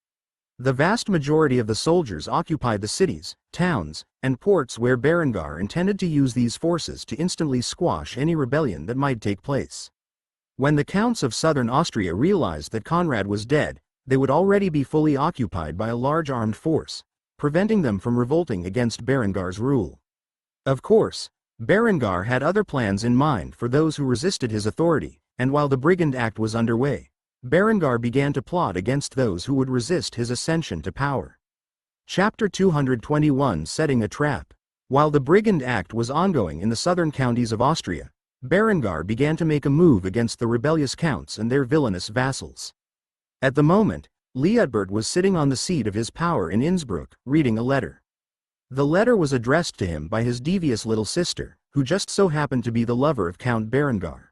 The vast majority of the soldiers occupied the cities, towns, and ports where Berengar intended to use these forces to instantly squash any rebellion that might take place. When the counts of southern Austria realized that Conrad was dead, they would already be fully occupied by a large armed force, preventing them from revolting against Berengar's rule. Of course, Berengar had other plans in mind for those who resisted his authority, and while the Brigand Act was underway, Berengar began to plot against those who would resist his ascension to power. Chapter 221 Setting a Trap. While the Brigand Act was ongoing in the southern counties of Austria, Berengar began to make a move against the rebellious counts and their villainous vassals. At the moment, Liutbert was sitting on the seat of his power in Innsbruck, reading a letter. The letter was addressed to him by his devious little sister, who just so happened to be the lover of Count Berengar.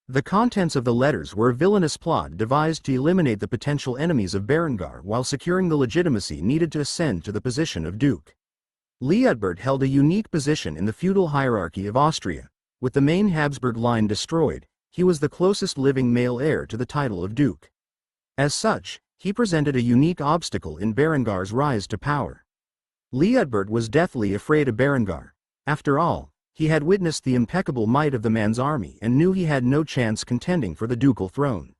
The contents of the letters were a villainous plot devised to eliminate the potential enemies of Berengar while securing the legitimacy needed to ascend to the position of Duke. Liutbert held a unique position in the feudal hierarchy of Austria. With the main Habsburg line destroyed, he was the closest living male heir to the title of Duke. As such, he presented a unique obstacle in Berengar's rise to power. Liutbert was deathly afraid of Berengar. After all, he had witnessed the impeccable might of the man's army and knew he had no chance contending for the ducal throne.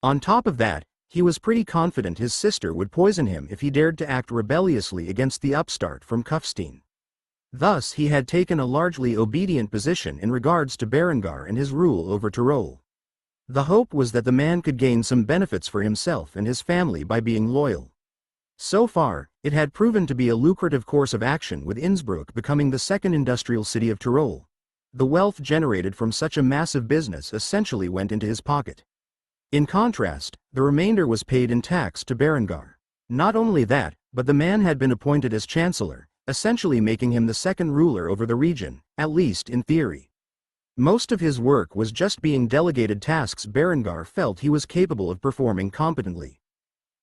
On top of that, he was pretty confident his sister would poison him if he dared to act rebelliously against the upstart from Kufstein. Thus he had taken a largely obedient position in regards to Berengar and his rule over Tyrol. The hope was that the man could gain some benefits for himself and his family by being loyal. So far, it had proven to be a lucrative course of action, with Innsbruck becoming the second industrial city of Tyrol. The wealth generated from such a massive business essentially went into his pocket. In contrast, the remainder was paid in tax to Berengar. Not only that, but the man had been appointed as chancellor, essentially making him the second ruler over the region, at least in theory. Most of his work was just being delegated tasks Berengar felt he was capable of performing competently.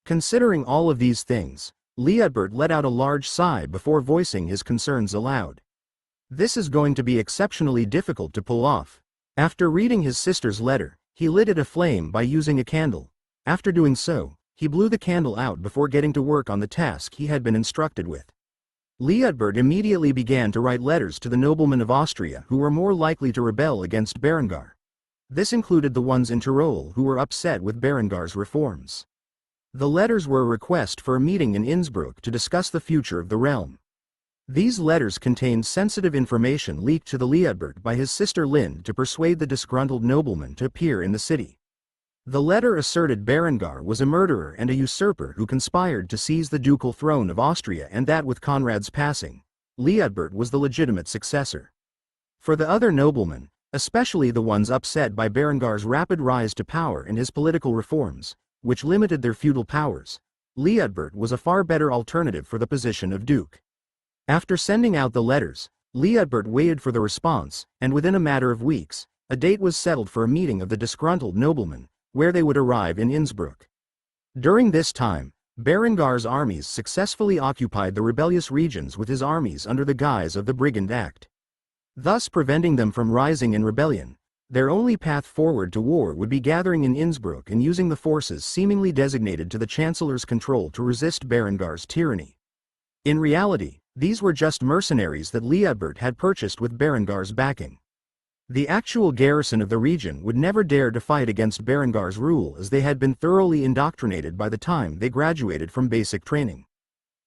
Considering all of these things, Liutbert let out a large sigh before voicing his concerns aloud. This is going to be exceptionally difficult to pull off. After reading his sister's letter, he lit it aflame by using a candle. After doing so, he blew the candle out before getting to work on the task he had been instructed with. Liutbert immediately began to write letters to the noblemen of Austria who were more likely to rebel against Berengar. This included the ones in Tyrol who were upset with Berengar's reforms. The letters were a request for a meeting in Innsbruck to discuss the future of the realm. These letters contained sensitive information leaked to the Liutbert by his sister Lind to persuade the disgruntled nobleman to appear in the city. The letter asserted Berengar was a murderer and a usurper who conspired to seize the ducal throne of Austria, and that with Conrad's passing, Liutbert was the legitimate successor. For the other noblemen, especially the ones upset by Berengar's rapid rise to power and his political reforms, which limited their feudal powers, Liutbert was a far better alternative for the position of duke. After sending out the letters, Liutbert waited for the response, and within a matter of weeks, a date was settled for a meeting of the disgruntled noblemen, where they would arrive in Innsbruck. During this time, Berengar's armies successfully occupied the rebellious regions with his armies under the guise of the Brigand Act. Thus preventing them from rising in rebellion, their only path forward to war would be gathering in Innsbruck and using the forces seemingly designated to the Chancellor's control to resist Berengar's tyranny. In reality, these were just mercenaries that Liutbert had purchased with Berengar's backing. The actual garrison of the region would never dare to fight against Berengar's rule, as they had been thoroughly indoctrinated by the time they graduated from basic training.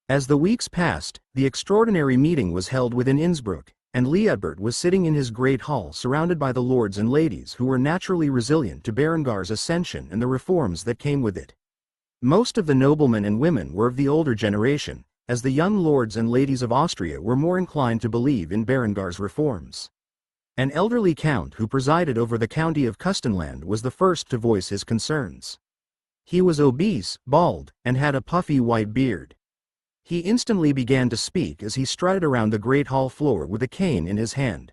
As the weeks passed, the extraordinary meeting was held within Innsbruck, and Liutbert was sitting in his great hall surrounded by the lords and ladies who were naturally resilient to Berengar's ascension and the reforms that came with it. Most of the noblemen and women were of the older generation, as the young lords and ladies of Austria were more inclined to believe in Berengar's reforms. An elderly count who presided over the county of Kufstein was the first to voice his concerns. He was obese, bald, and had a puffy white beard. He instantly began to speak as he strutted around the great hall floor with a cane in his hand.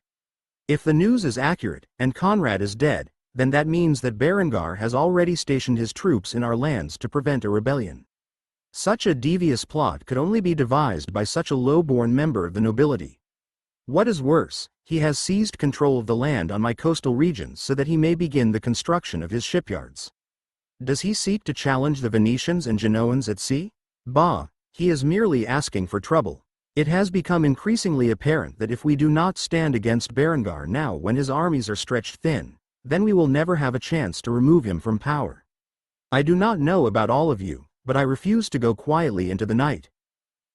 If the news is accurate, and Conrad is dead, then that means that Berengar has already stationed his troops in our lands to prevent a rebellion. Such a devious plot could only be devised by such a low-born member of the nobility. What is worse, he has seized control of the land on my coastal regions so that he may begin the construction of his shipyards. Does he seek to challenge the Venetians and Genoans at sea? Bah, he is merely asking for trouble. It has become increasingly apparent that if we do not stand against Berengar now when his armies are stretched thin, then we will never have a chance to remove him from power. I do not know about all of you, but I refuse to go quietly into the night.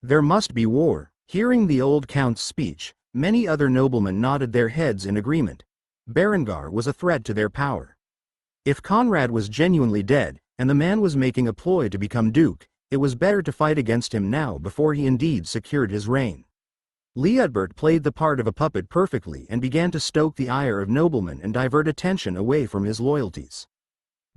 There must be war. Hearing the old count's speech, many other noblemen nodded their heads in agreement. Berengar was a threat to their power. If Conrad was genuinely dead, and the man was making a ploy to become duke, it was better to fight against him now before he indeed secured his reign. Liudbert played the part of a puppet perfectly and began to stoke the ire of noblemen and divert attention away from his loyalties.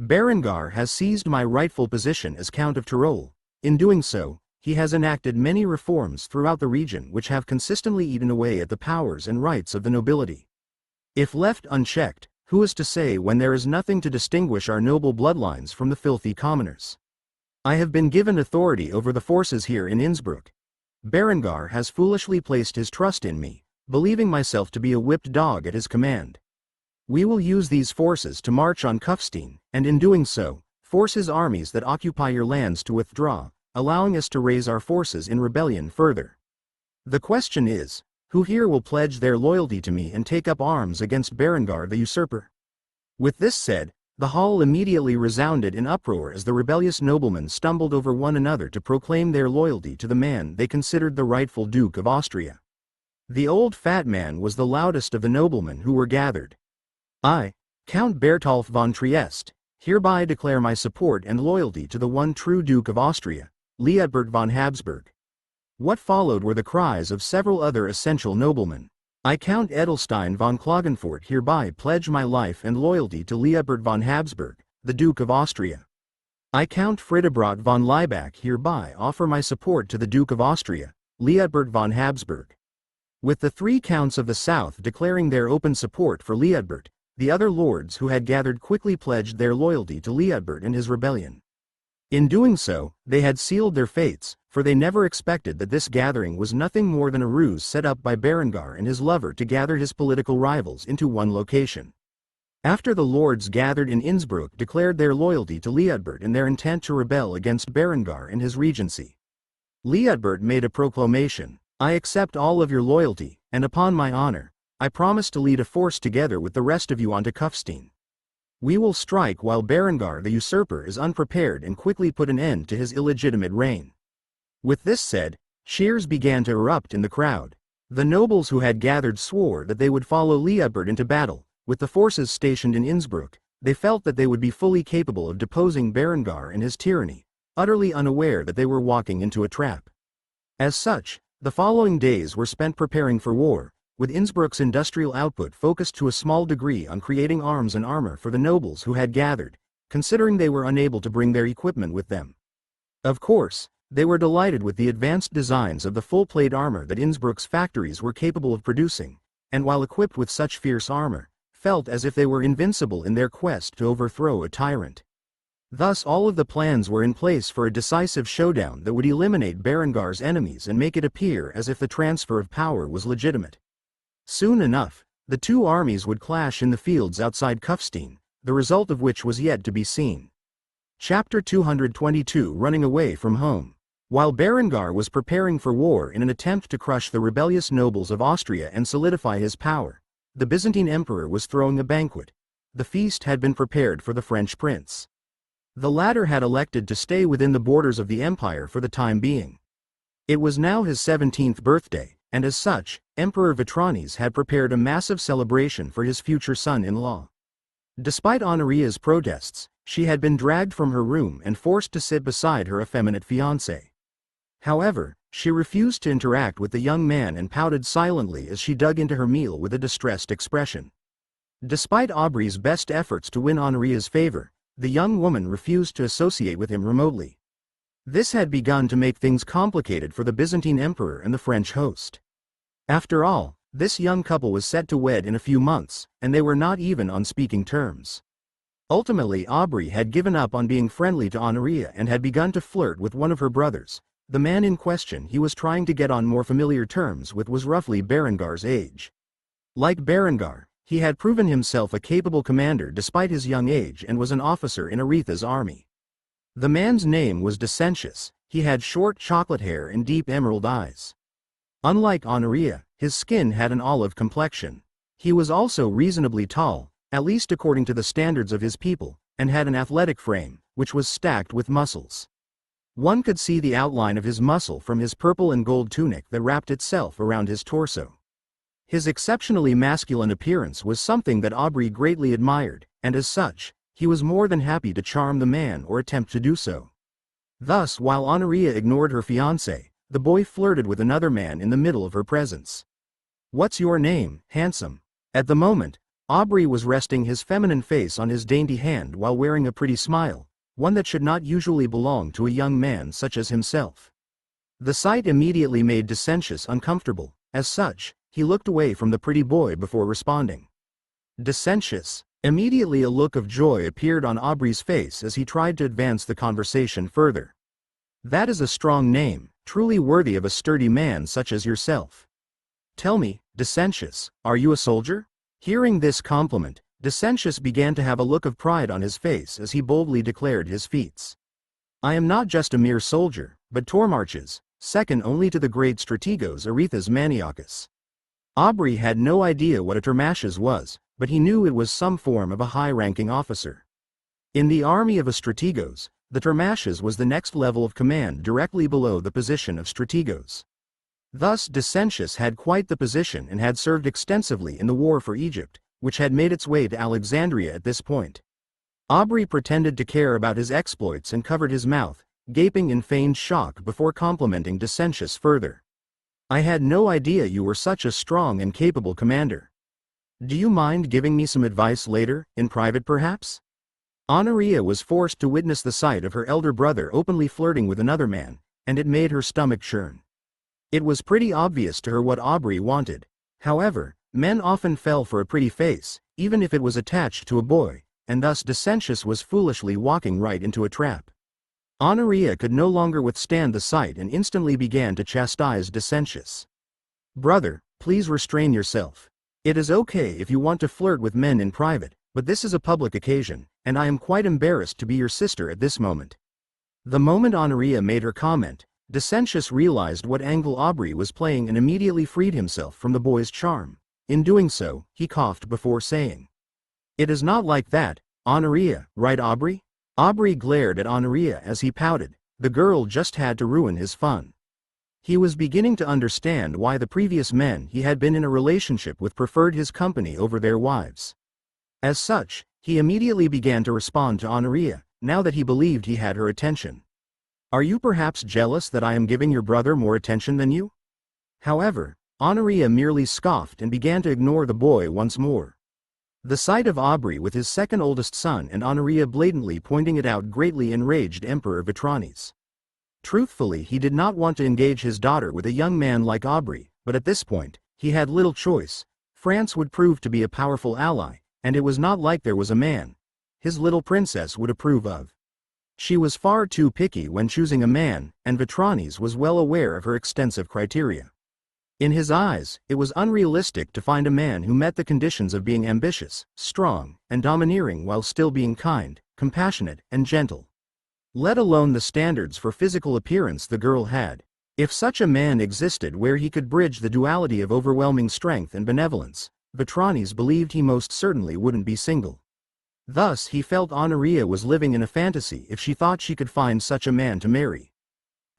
Berengar has seized my rightful position as Count of Tyrol. In doing so, he has enacted many reforms throughout the region which have consistently eaten away at the powers and rights of the nobility. If left unchecked, who is to say when there is nothing to distinguish our noble bloodlines from the filthy commoners? I have been given authority over the forces here in Innsbruck. Berengar has foolishly placed his trust in me, believing myself to be a whipped dog at his command. We will use these forces to march on Kufstein, and in doing so, force his armies that occupy your lands to withdraw, allowing us to raise our forces in rebellion further. The question is, who here will pledge their loyalty to me and take up arms against Berengar the usurper? With this said, the hall immediately resounded in uproar as the rebellious noblemen stumbled over one another to proclaim their loyalty to the man they considered the rightful Duke of Austria. The old fat man was the loudest of the noblemen who were gathered. I, Count Bertolf von Trieste, hereby declare my support and loyalty to the one true Duke of Austria, Liudbert von Habsburg. What followed were the cries of several other essential noblemen. I, Count Edelstein von Klagenfurt, hereby pledge my life and loyalty to Liudbert von Habsburg, the Duke of Austria. I, Count Friedebrat von Laibach, hereby offer my support to the Duke of Austria, Liudbert von Habsburg. With the three counts of the south declaring their open support for Liudbert, the other lords who had gathered quickly pledged their loyalty to Liudbert and his rebellion. In doing so, they had sealed their fates, for they never expected that this gathering was nothing more than a ruse set up by Berengar and his lover to gather his political rivals into one location. After the lords gathered in Innsbruck declared their loyalty to Liudbert and their intent to rebel against Berengar and his regency, Liudbert made a proclamation: I accept all of your loyalty, and upon my honor, I promise to lead a force together with the rest of you onto Kufstein. We will strike while Berengar the usurper is unprepared and quickly put an end to his illegitimate reign. With this said, cheers began to erupt in the crowd. The nobles who had gathered swore that they would follow Liudbert into battle. With the forces stationed in Innsbruck, they felt that they would be fully capable of deposing Berengar and his tyranny, utterly unaware that they were walking into a trap. As such, the following days were spent preparing for war, with Innsbruck's industrial output focused to a small degree on creating arms and armor for the nobles who had gathered, considering they were unable to bring their equipment with them. Of course, they were delighted with the advanced designs of the full-plate armor that Innsbruck's factories were capable of producing, and while equipped with such fierce armor, felt as if they were invincible in their quest to overthrow a tyrant. Thus all of the plans were in place for a decisive showdown that would eliminate Berengar's enemies and make it appear as if the transfer of power was legitimate. Soon enough, the two armies would clash in the fields outside Kufstein, the result of which was yet to be seen. Chapter 222: Running Away from Home. While Berengar was preparing for war in an attempt to crush the rebellious nobles of Austria and solidify his power, the Byzantine emperor was throwing a banquet. The feast had been prepared for the French prince. The latter had elected to stay within the borders of the empire for the time being. It was now his 17th birthday, and as such, Emperor Vitranes had prepared a massive celebration for his future son-in-law. Despite Honoria's protests, she had been dragged from her room and forced to sit beside her effeminate fiancé. However, she refused to interact with the young man and pouted silently as she dug into her meal with a distressed expression. Despite Aubrey's best efforts to win Honoria's favor, the young woman refused to associate with him remotely. This had begun to make things complicated for the Byzantine emperor and the French host. After all, this young couple was set to wed in a few months, and they were not even on speaking terms. Ultimately, Aubrey had given up on being friendly to Honoria and had begun to flirt with one of her brothers. The man in question he was trying to get on more familiar terms with was roughly Berengar's age. Like Berengar, he had proven himself a capable commander despite his young age and was an officer in Aretha's army. The man's name was Dissentious. He had short chocolate hair and deep emerald eyes. Unlike Honoria, his skin had an olive complexion. He was also reasonably tall, at least according to the standards of his people, and had an athletic frame, which was stacked with muscles. One could see the outline of his muscle from his purple and gold tunic that wrapped itself around his torso. His exceptionally masculine appearance was something that Aubrey greatly admired, and as such, he was more than happy to charm the man or attempt to do so. Thus, while Honoria ignored her fiancé, the boy flirted with another man in the middle of her presence. "What's your name, handsome?" At the moment, Aubrey was resting his feminine face on his dainty hand while wearing a pretty smile, one that should not usually belong to a young man such as himself. The sight immediately made Dissentious uncomfortable. As such, he looked away from the pretty boy before responding. Dissentious. Immediately a look of joy appeared on Aubrey's face as he tried to advance the conversation further. "That is a strong name, truly worthy of a sturdy man such as yourself. Tell me, Dissentious, are you a soldier?" Hearing this compliment, Dissentious began to have a look of pride on his face as he boldly declared his feats. "I am not just a mere soldier, but Tormarches, second only to the great strategos Aretha's Maniacus." Aubrey had no idea what a Tormarches was, but he knew it was some form of a high-ranking officer. In the army of a strategos, the Tormarches was the next level of command directly below the position of strategos. Thus Dissentious had quite the position and had served extensively in the war for Egypt, which had made its way to Alexandria at this point. Aubrey pretended to care about his exploits and covered his mouth, gaping in feigned shock before complimenting Dissentious further. "I had no idea you were such a strong and capable commander. Do you mind giving me some advice later, in private perhaps?" Honoria was forced to witness the sight of her elder brother openly flirting with another man, and it made her stomach churn. It was pretty obvious to her what Aubrey wanted. However, men often fell for a pretty face, even if it was attached to a boy, and thus Dissentious was foolishly walking right into a trap. Honoria could no longer withstand the sight and instantly began to chastise Dissentious. "Brother, please restrain yourself. It is okay if you want to flirt with men in private, but this is a public occasion, and I am quite embarrassed to be your sister at this moment." The moment Honoria made her comment, Dissentious realized what angle Aubrey was playing and immediately freed himself from the boy's charm. In doing so, he coughed before saying, "It is not like that, Honoria, right Aubrey?" Aubrey glared at Honoria as he pouted. The girl just had to ruin his fun. He was beginning to understand why the previous men he had been in a relationship with preferred his company over their wives. As such, he immediately began to respond to Honoria, now that he believed he had her attention. "Are you perhaps jealous that I am giving your brother more attention than you?" However, Honoria merely scoffed and began to ignore the boy once more. The sight of Aubrey with his second oldest son and Honoria blatantly pointing it out greatly enraged Emperor Vitranes. Truthfully, he did not want to engage his daughter with a young man like Aubrey, but at this point, he had little choice. France would prove to be a powerful ally, and it was not like there was a man his little princess would approve of. She was far too picky when choosing a man, and Vitranes was well aware of her extensive criteria. In his eyes, it was unrealistic to find a man who met the conditions of being ambitious, strong, and domineering while still being kind, compassionate, and gentle. Let alone the standards for physical appearance the girl had. If such a man existed where he could bridge the duality of overwhelming strength and benevolence, Vitranes believed he most certainly wouldn't be single. Thus he felt Honoria was living in a fantasy if she thought she could find such a man to marry.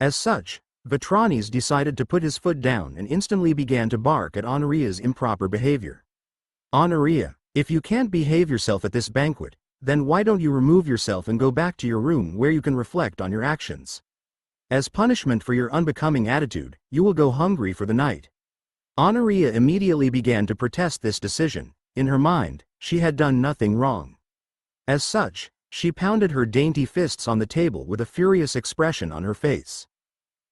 As such, Vitranes decided to put his foot down and instantly began to bark at Honoria's improper behavior. "Honoria, if you can't behave yourself at this banquet, then why don't you remove yourself and go back to your room where you can reflect on your actions? As punishment for your unbecoming attitude, you will go hungry for the night." Honoria immediately began to protest this decision. In her mind, she had done nothing wrong. As such, she pounded her dainty fists on the table with a furious expression on her face.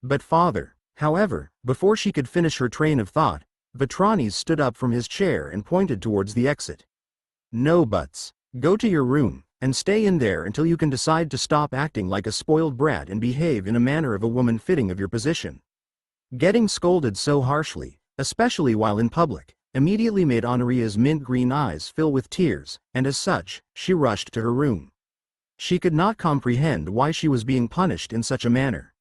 "But father," however, before she could finish her train of thought, Vitranes stood up from his chair and pointed towards the exit. "No buts. Go to your room, and stay in there until you can decide to stop acting like a spoiled brat and behave in a manner of a woman fitting of your position. Getting scolded so harshly, especially while in public, immediately made Honoria's mint green eyes fill with tears, and as such, she rushed to her room. She could not comprehend why she was being punished in such a manner.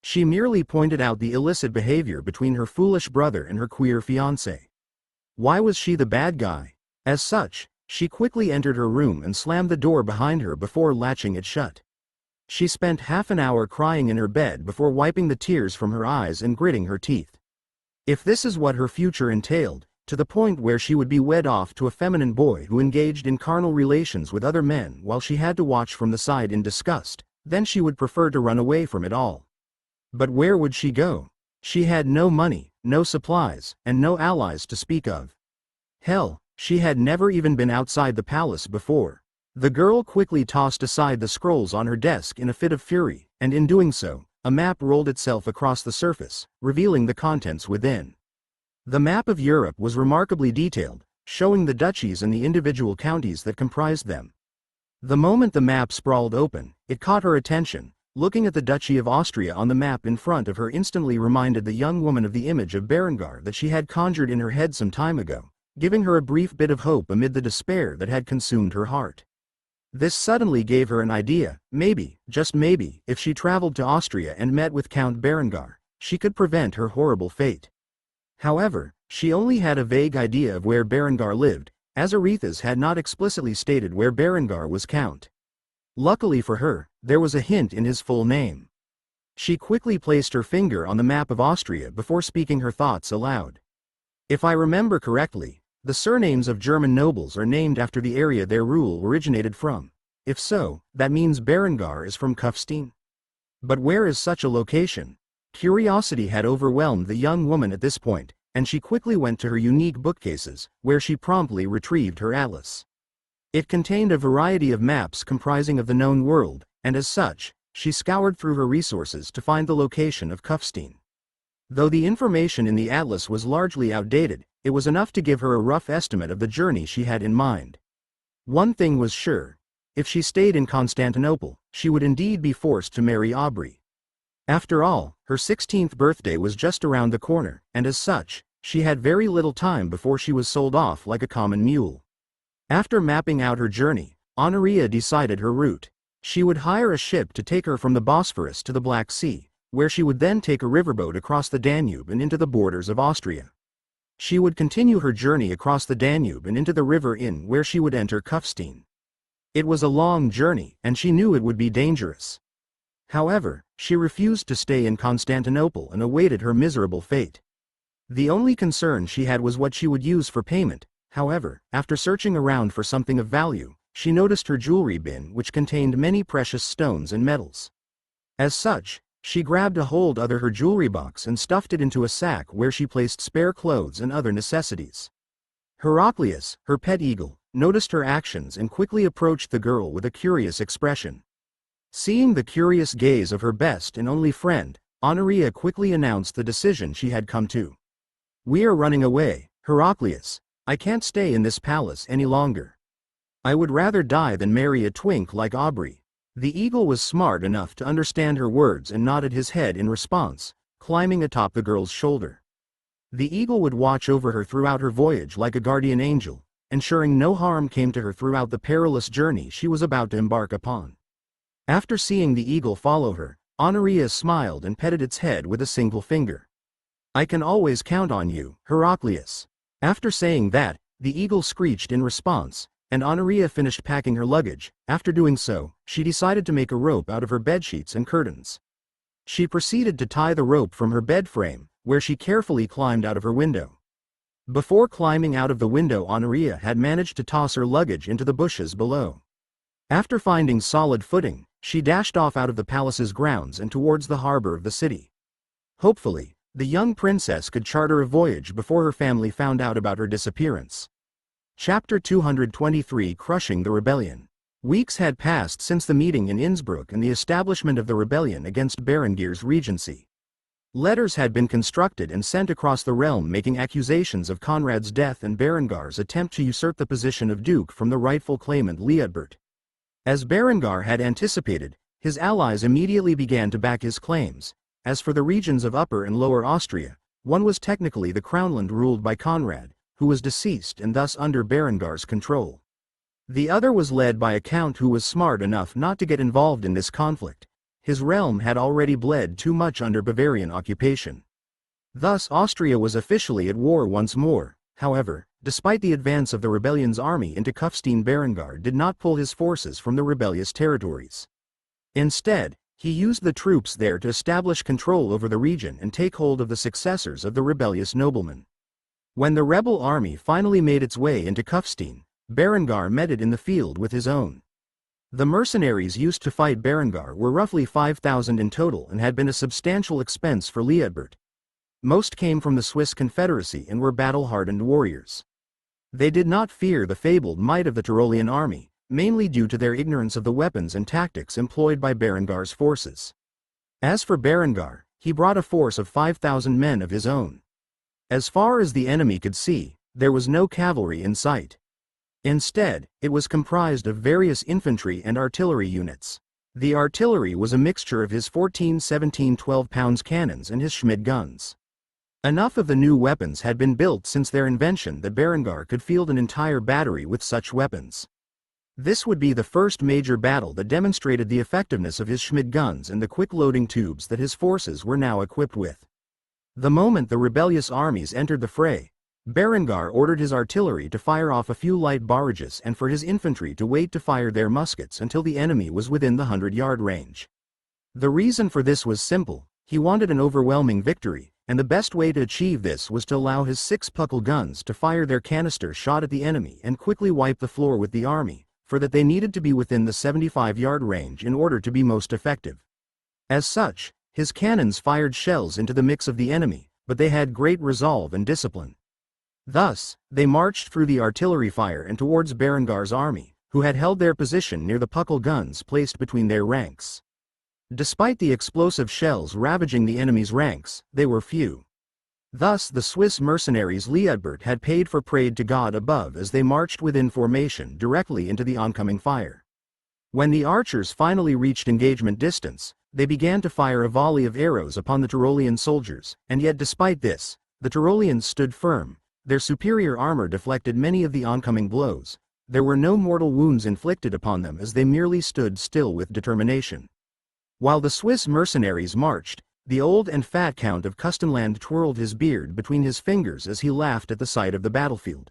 She merely pointed out the illicit behavior between her foolish brother and her queer fiancé. Why was she the bad guy? As such, she quickly entered her room and slammed the door behind her before latching it shut. She spent half an hour crying in her bed before wiping the tears from her eyes and gritting her teeth. If this is what her future entailed, to the point where she would be wed off to a feminine boy who engaged in carnal relations with other men while she had to watch from the side in disgust, then she would prefer to run away from it all. But where would she go? She had no money, no supplies, and no allies to speak of. Hell, she had never even been outside the palace before. The girl quickly tossed aside the scrolls on her desk in a fit of fury, and in doing so, a map rolled itself across the surface, revealing the contents within. The map of Europe was remarkably detailed, showing the duchies and the individual counties that comprised them. The moment the map sprawled open, it caught her attention. Looking at the Duchy of Austria on the map in front of her instantly reminded the young woman of the image of Berengar that she had conjured in her head some time ago, giving her a brief bit of hope amid the despair that had consumed her heart. This suddenly gave her an idea. Maybe, just maybe, if she traveled to Austria and met with Count Berengar, she could prevent her horrible fate. However, she only had a vague idea of where Berengar lived, as Aretha's had not explicitly stated where Berengar was count. Luckily for her, there was a hint in his full name. She quickly placed her finger on the map of Austria before speaking her thoughts aloud. If I remember correctly, the surnames of German nobles are named after the area their rule originated from. If so, that means Berengar is from Kufstein. But where is such a location? Curiosity had overwhelmed the young woman at this point, and she quickly went to her unique bookcases, where she promptly retrieved her atlas. It contained a variety of maps comprising of the known world, and as such, she scoured through her resources to find the location of Kufstein. Though the information in the atlas was largely outdated, it was enough to give her a rough estimate of the journey she had in mind. One thing was sure: if she stayed in Constantinople, she would indeed be forced to marry Aubrey. After all, her 16th birthday was just around the corner, and as such, she had very little time before she was sold off like a common mule. After mapping out her journey, Honoria decided her route. She would hire a ship to take her from the Bosphorus to the Black Sea, where she would then take a riverboat across the Danube and into the borders of Austria. She would continue her journey across the Danube and into the river Inn, where she would enter Kufstein. It was a long journey, and she knew it would be dangerous. However, she refused to stay in Constantinople and awaited her miserable fate. The only concern she had was what she would use for payment. However, after searching around for something of value, she noticed her jewelry bin, which contained many precious stones and metals. As such, she grabbed a hold of her jewelry box and stuffed it into a sack where she placed spare clothes and other necessities. Heraclius, her pet eagle, noticed her actions and quickly approached the girl with a curious expression. Seeing the curious gaze of her best and only friend, Honoria quickly announced the decision she had come to. "We are running away, Heraclius. I can't stay in this palace any longer. I would rather die than marry a twink like Aubrey." The eagle was smart enough to understand her words and nodded his head in response, climbing atop the girl's shoulder. The eagle would watch over her throughout her voyage like a guardian angel, ensuring no harm came to her throughout the perilous journey she was about to embark upon. After seeing the eagle follow her, Honoria smiled and petted its head with a single finger. "I can always count on you, Heraclius." After saying that, the eagle screeched in response, and Honoria finished packing her luggage. After doing so, she decided to make a rope out of her bedsheets and curtains. She proceeded to tie the rope from her bed frame, where she carefully climbed out of her window. Before climbing out of the window, Honoria had managed to toss her luggage into the bushes below. After finding solid footing, she dashed off out of the palace's grounds and towards the harbor of the city. Hopefully, the young princess could charter a voyage before her family found out about her disappearance. Chapter 223: Crushing the Rebellion. Weeks had passed since the meeting in Innsbruck and the establishment of the rebellion against Berengir's regency. Letters had been constructed and sent across the realm making accusations of Conrad's death and Berengar's attempt to usurp the position of duke from the rightful claimant Liutbert. As Berengar had anticipated, his allies immediately began to back his claims. As for the regions of Upper and Lower Austria, one was technically the crownland ruled by Conrad, who was deceased and thus under Berengar's control. The other was led by a count who was smart enough not to get involved in this conflict. His realm had already bled too much under Bavarian occupation. Thus Austria was officially at war once more. However, despite the advance of the rebellion's army into Kufstein, Berengar did not pull his forces from the rebellious territories. Instead, he used the troops there to establish control over the region and take hold of the successors of the rebellious noblemen. When the rebel army finally made its way into Kufstein, Berengar met it in the field with his own. The mercenaries used to fight Berengar were roughly 5,000 in total and had been a substantial expense for Liudbert. Most came from the Swiss Confederacy and were battle-hardened warriors. They did not fear the fabled might of the Tyrolean army, mainly due to their ignorance of the weapons and tactics employed by Berengar's forces. As for Berengar, he brought a force of 5,000 men of his own. As far as the enemy could see, there was no cavalry in sight. Instead, it was comprised of various infantry and artillery units. The artillery was a mixture of his 14, 17, 12 pounds cannons and his Schmidt guns. Enough of the new weapons had been built since their invention that Berengar could field an entire battery with such weapons. This would be the first major battle that demonstrated the effectiveness of his Schmidt guns and the quick loading tubes that his forces were now equipped with. The moment the rebellious armies entered the fray, Berengar ordered his artillery to fire off a few light barrages and for his infantry to wait to fire their muskets until the enemy was within the 100-yard range. The reason for this was simple: he wanted an overwhelming victory, and the best way to achieve this was to allow his 6 puckle guns to fire their canister shot at the enemy and quickly wipe the floor with the army, for that they needed to be within the 75-yard range in order to be most effective. As such, his cannons fired shells into the mix of the enemy, but they had great resolve and discipline. Thus, they marched through the artillery fire and towards Berengar's army, who had held their position near the puckle guns placed between their ranks. Despite the explosive shells ravaging the enemy's ranks, they were few. Thus the Swiss mercenaries Liudbert had paid for prayed to God above as they marched within formation directly into the oncoming fire. When the archers finally reached engagement distance, they began to fire a volley of arrows upon the Tyrolean soldiers, and yet despite this, the Tyroleans stood firm. Their superior armor deflected many of the oncoming blows. There were no mortal wounds inflicted upon them as they merely stood still with determination. While the Swiss mercenaries marched, the old and fat Count of Kustenland twirled his beard between his fingers as he laughed at the sight of the battlefield.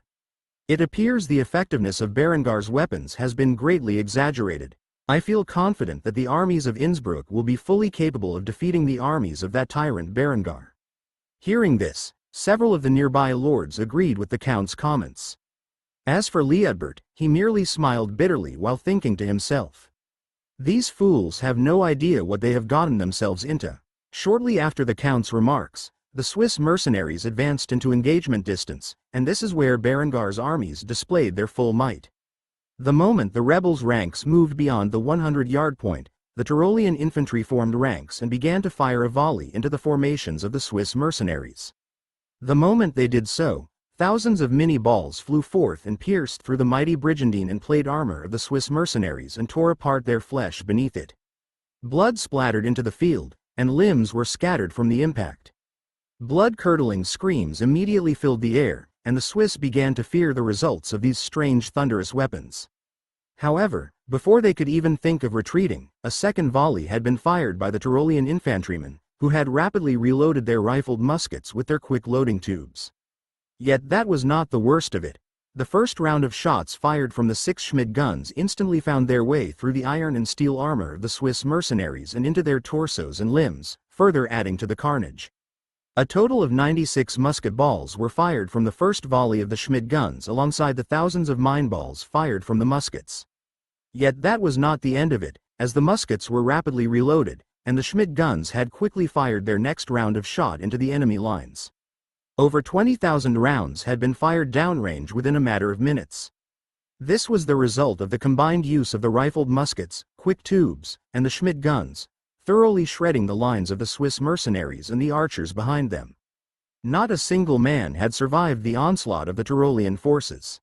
It appears the effectiveness of Berengar's weapons has been greatly exaggerated. I feel confident that the armies of Innsbruck will be fully capable of defeating the armies of that tyrant Berengar. Hearing this, several of the nearby lords agreed with the Count's comments. As for Liudbert, he merely smiled bitterly while thinking to himself, "These fools have no idea what they have gotten themselves into." Shortly after the Count's remarks, the Swiss mercenaries advanced into engagement distance, and this is where Berengar's armies displayed their full might. The moment the rebels' ranks moved beyond the 100-yard point, the Tyrolean infantry formed ranks and began to fire a volley into the formations of the Swiss mercenaries. The moment they did so, thousands of mini-balls flew forth and pierced through the mighty brigandine and plate armor of the Swiss mercenaries and tore apart their flesh beneath it. Blood splattered into the field, and limbs were scattered from the impact. Blood-curdling screams immediately filled the air, and the Swiss began to fear the results of these strange thunderous weapons. However, before they could even think of retreating, a second volley had been fired by the Tyrolean infantrymen, who had rapidly reloaded their rifled muskets with their quick loading tubes. Yet that was not the worst of it. The first round of shots fired from the 6 Schmidt guns instantly found their way through the iron and steel armor of the Swiss mercenaries and into their torsos and limbs, further adding to the carnage. A total of 96 musket balls were fired from the first volley of the Schmidt guns alongside the thousands of mine balls fired from the muskets. Yet that was not the end of it, as the muskets were rapidly reloaded, and the Schmidt guns had quickly fired their next round of shot into the enemy lines. Over 20,000 rounds had been fired downrange within a matter of minutes. This was the result of the combined use of the rifled muskets, quick tubes, and the Schmidt guns, thoroughly shredding the lines of the Swiss mercenaries and the archers behind them. Not a single man had survived the onslaught of the Tyrolean forces.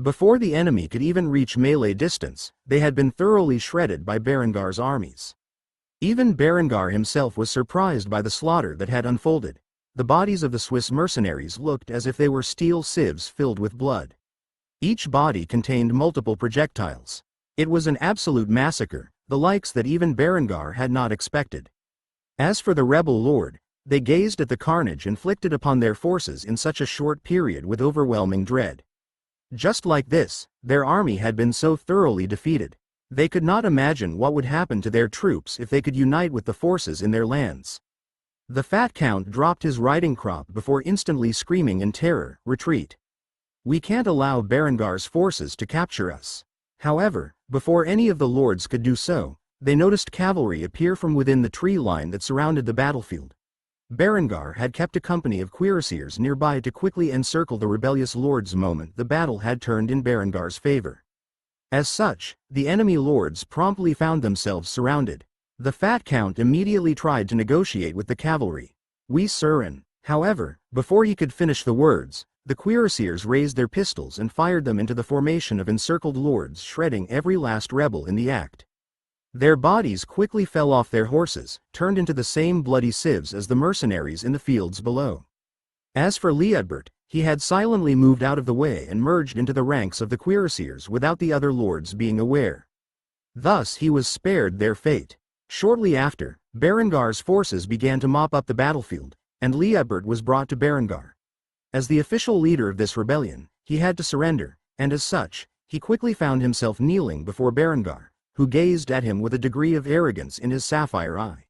Before the enemy could even reach melee distance, they had been thoroughly shredded by Berengar's armies. Even Berengar himself was surprised by the slaughter that had unfolded. The bodies of the Swiss mercenaries looked as if they were steel sieves filled with blood. Each body contained multiple projectiles. It was an absolute massacre, the likes that even Berengar had not expected. As for the rebel lord, they gazed at the carnage inflicted upon their forces in such a short period with overwhelming dread. Just like this, their army had been so thoroughly defeated. They could not imagine what would happen to their troops if they could unite with the forces in their lands. The fat count dropped his riding crop before instantly screaming in terror, "Retreat! We can't allow Berengar's forces to capture us." However, before any of the lords could do so, they noticed cavalry appear from within the tree line that surrounded the battlefield. Berengar had kept a company of cuirassiers nearby to quickly encircle the rebellious lords the moment the battle had turned in Berengar's favor. As such, the enemy lords promptly found themselves surrounded. The fat count immediately tried to negotiate with the cavalry. "We surren." However, before he could finish the words, the cuirassiers raised their pistols and fired them into the formation of encircled lords, shredding every last rebel in the act. Their bodies quickly fell off their horses, turned into the same bloody sieves as the mercenaries in the fields below. As for Liudbert, he had silently moved out of the way and merged into the ranks of the cuirassiers without the other lords being aware. Thus he was spared their fate. Shortly after, Berengar's forces began to mop up the battlefield, and Liudbert was brought to Berengar. As the official leader of this rebellion, he had to surrender, and as such, he quickly found himself kneeling before Berengar, who gazed at him with a degree of arrogance in his sapphire eye.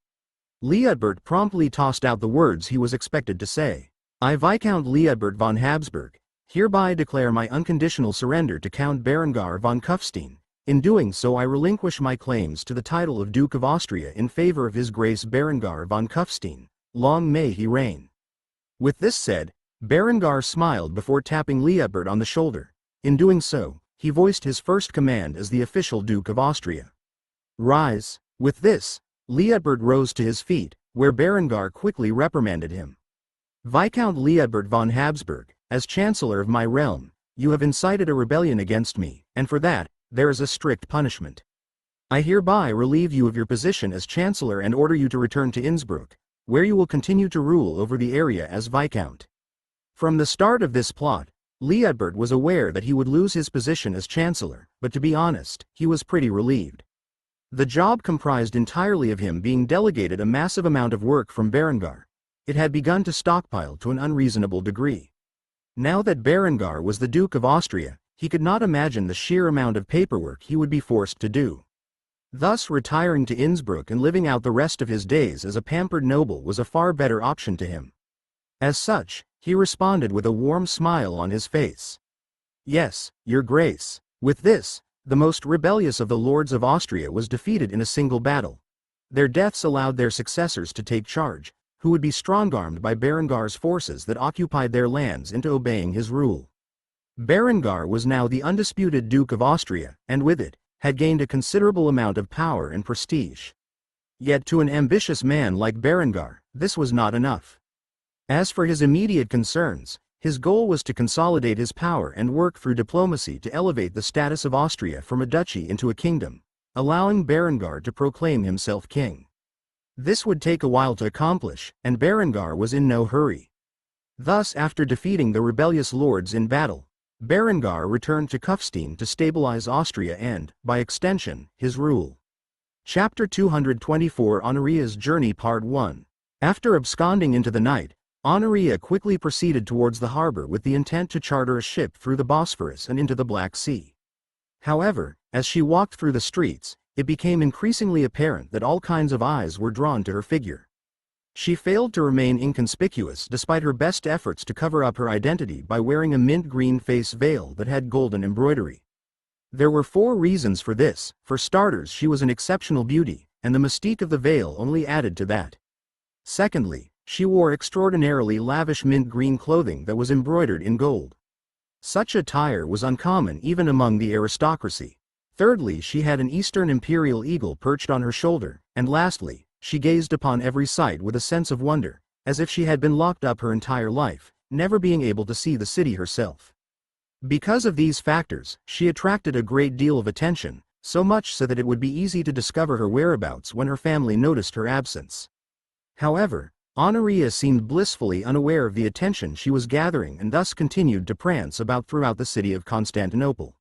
Liudbert promptly tossed out the words he was expected to say. "I, Viscount Liudbert von Habsburg, hereby declare my unconditional surrender to Count Berengar von Kufstein. In doing so I relinquish my claims to the title of Duke of Austria in favor of His Grace Berengar von Kufstein. Long may he reign." With this said, Berengar smiled before tapping Liudbert on the shoulder. In doing so, he voiced his first command as the official Duke of Austria. "Rise." With this, Liudbert rose to his feet, where Berengar quickly reprimanded him. "Viscount Liudbert von Habsburg, as Chancellor of my realm, you have incited a rebellion against me, and for that, there is a strict punishment. I hereby relieve you of your position as Chancellor and order you to return to Innsbruck, where you will continue to rule over the area as Viscount." From the start of this plot, Liudbert was aware that he would lose his position as Chancellor, but to be honest, he was pretty relieved. The job comprised entirely of him being delegated a massive amount of work from Berengar. It had begun to stockpile to an unreasonable degree. Now that Berengar was the Duke of Austria, he could not imagine the sheer amount of paperwork he would be forced to do. Thus retiring to Innsbruck and living out the rest of his days as a pampered noble was a far better option to him. As such, he responded with a warm smile on his face. "Yes, Your Grace." With this, the most rebellious of the lords of Austria was defeated in a single battle. Their deaths allowed their successors to take charge, who would be strongarmed by Berengar's forces that occupied their lands into obeying his rule. Berengar was now the undisputed Duke of Austria, and with it, had gained a considerable amount of power and prestige. Yet to an ambitious man like Berengar, this was not enough. As for his immediate concerns, his goal was to consolidate his power and work through diplomacy to elevate the status of Austria from a duchy into a kingdom, allowing Berengar to proclaim himself king. This would take a while to accomplish, and Berengar was in no hurry. Thus, after defeating the rebellious lords in battle, Berengar returned to Kufstein to stabilize Austria and, by extension, his rule. Chapter 224 Honoria's Journey Part 1. After absconding into the night, Honoria quickly proceeded towards the harbor with the intent to charter a ship through the Bosphorus and into the Black Sea. However, as she walked through the streets, it became increasingly apparent that all kinds of eyes were drawn to her figure. She failed to remain inconspicuous despite her best efforts to cover up her identity by wearing a mint green face veil that had golden embroidery. There were 4 reasons for this. For starters, she was an exceptional beauty, and the mystique of the veil only added to that. Secondly, she wore extraordinarily lavish mint green clothing that was embroidered in gold. Such attire was uncommon even among the aristocracy. Thirdly, she had an Eastern imperial eagle perched on her shoulder, and lastly, she gazed upon every sight with a sense of wonder, as if she had been locked up her entire life, never being able to see the city herself. Because of these factors, she attracted a great deal of attention, so much so that it would be easy to discover her whereabouts when her family noticed her absence. However, Honoria seemed blissfully unaware of the attention she was gathering and thus continued to prance about throughout the city of Constantinople.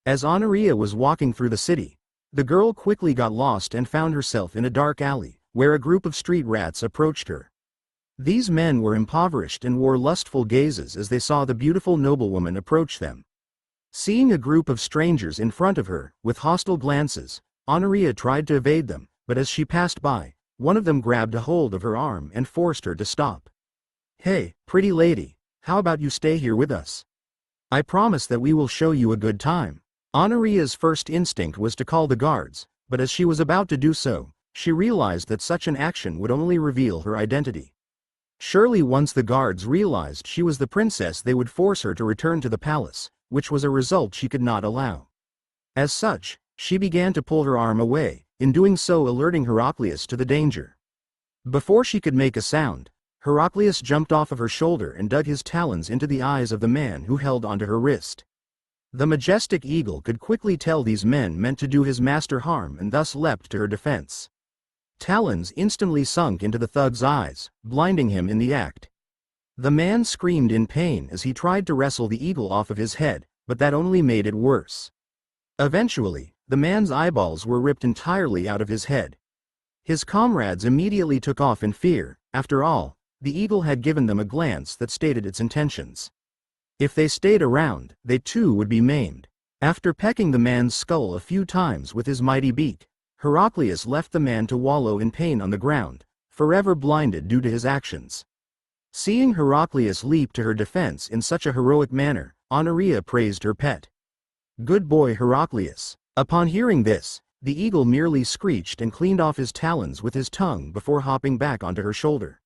As Honoria was walking through the city, the girl quickly got lost and found herself in a dark alley, where a group of street rats approached her. These men were impoverished and wore lustful gazes as they saw the beautiful noblewoman approach them. Seeing a group of strangers in front of her, with hostile glances, Honoria tried to evade them, but as she passed by, one of them grabbed a hold of her arm and forced her to stop. "Hey, pretty lady, how about you stay here with us? I promise that we will show you a good time." Honoria's first instinct was to call the guards, but as she was about to do so, she realized that such an action would only reveal her identity. Surely once the guards realized she was the princess, they would force her to return to the palace, which was a result she could not allow. As such, she began to pull her arm away, in doing so alerting Heraclius to the danger. Before she could make a sound, Heraclius jumped off of her shoulder and dug his talons into the eyes of the man who held onto her wrist. The majestic eagle could quickly tell these men meant to do his master harm and thus leapt to her defense. Talons instantly sunk into the thug's eyes, blinding him in the act. The man screamed in pain as he tried to wrestle the eagle off of his head, but that only made it worse. Eventually, the man's eyeballs were ripped entirely out of his head. His comrades immediately took off in fear. After all, the eagle had given them a glance that stated its intentions. If they stayed around, they too would be maimed. After pecking the man's skull a few times with his mighty beak, Heraclius left the man to wallow in pain on the ground, forever blinded due to his actions. Seeing Heraclius leap to her defense in such a heroic manner, Honoria praised her pet. "Good boy, Heraclius." Upon hearing this, the eagle merely screeched and cleaned off his talons with his tongue before hopping back onto her shoulder.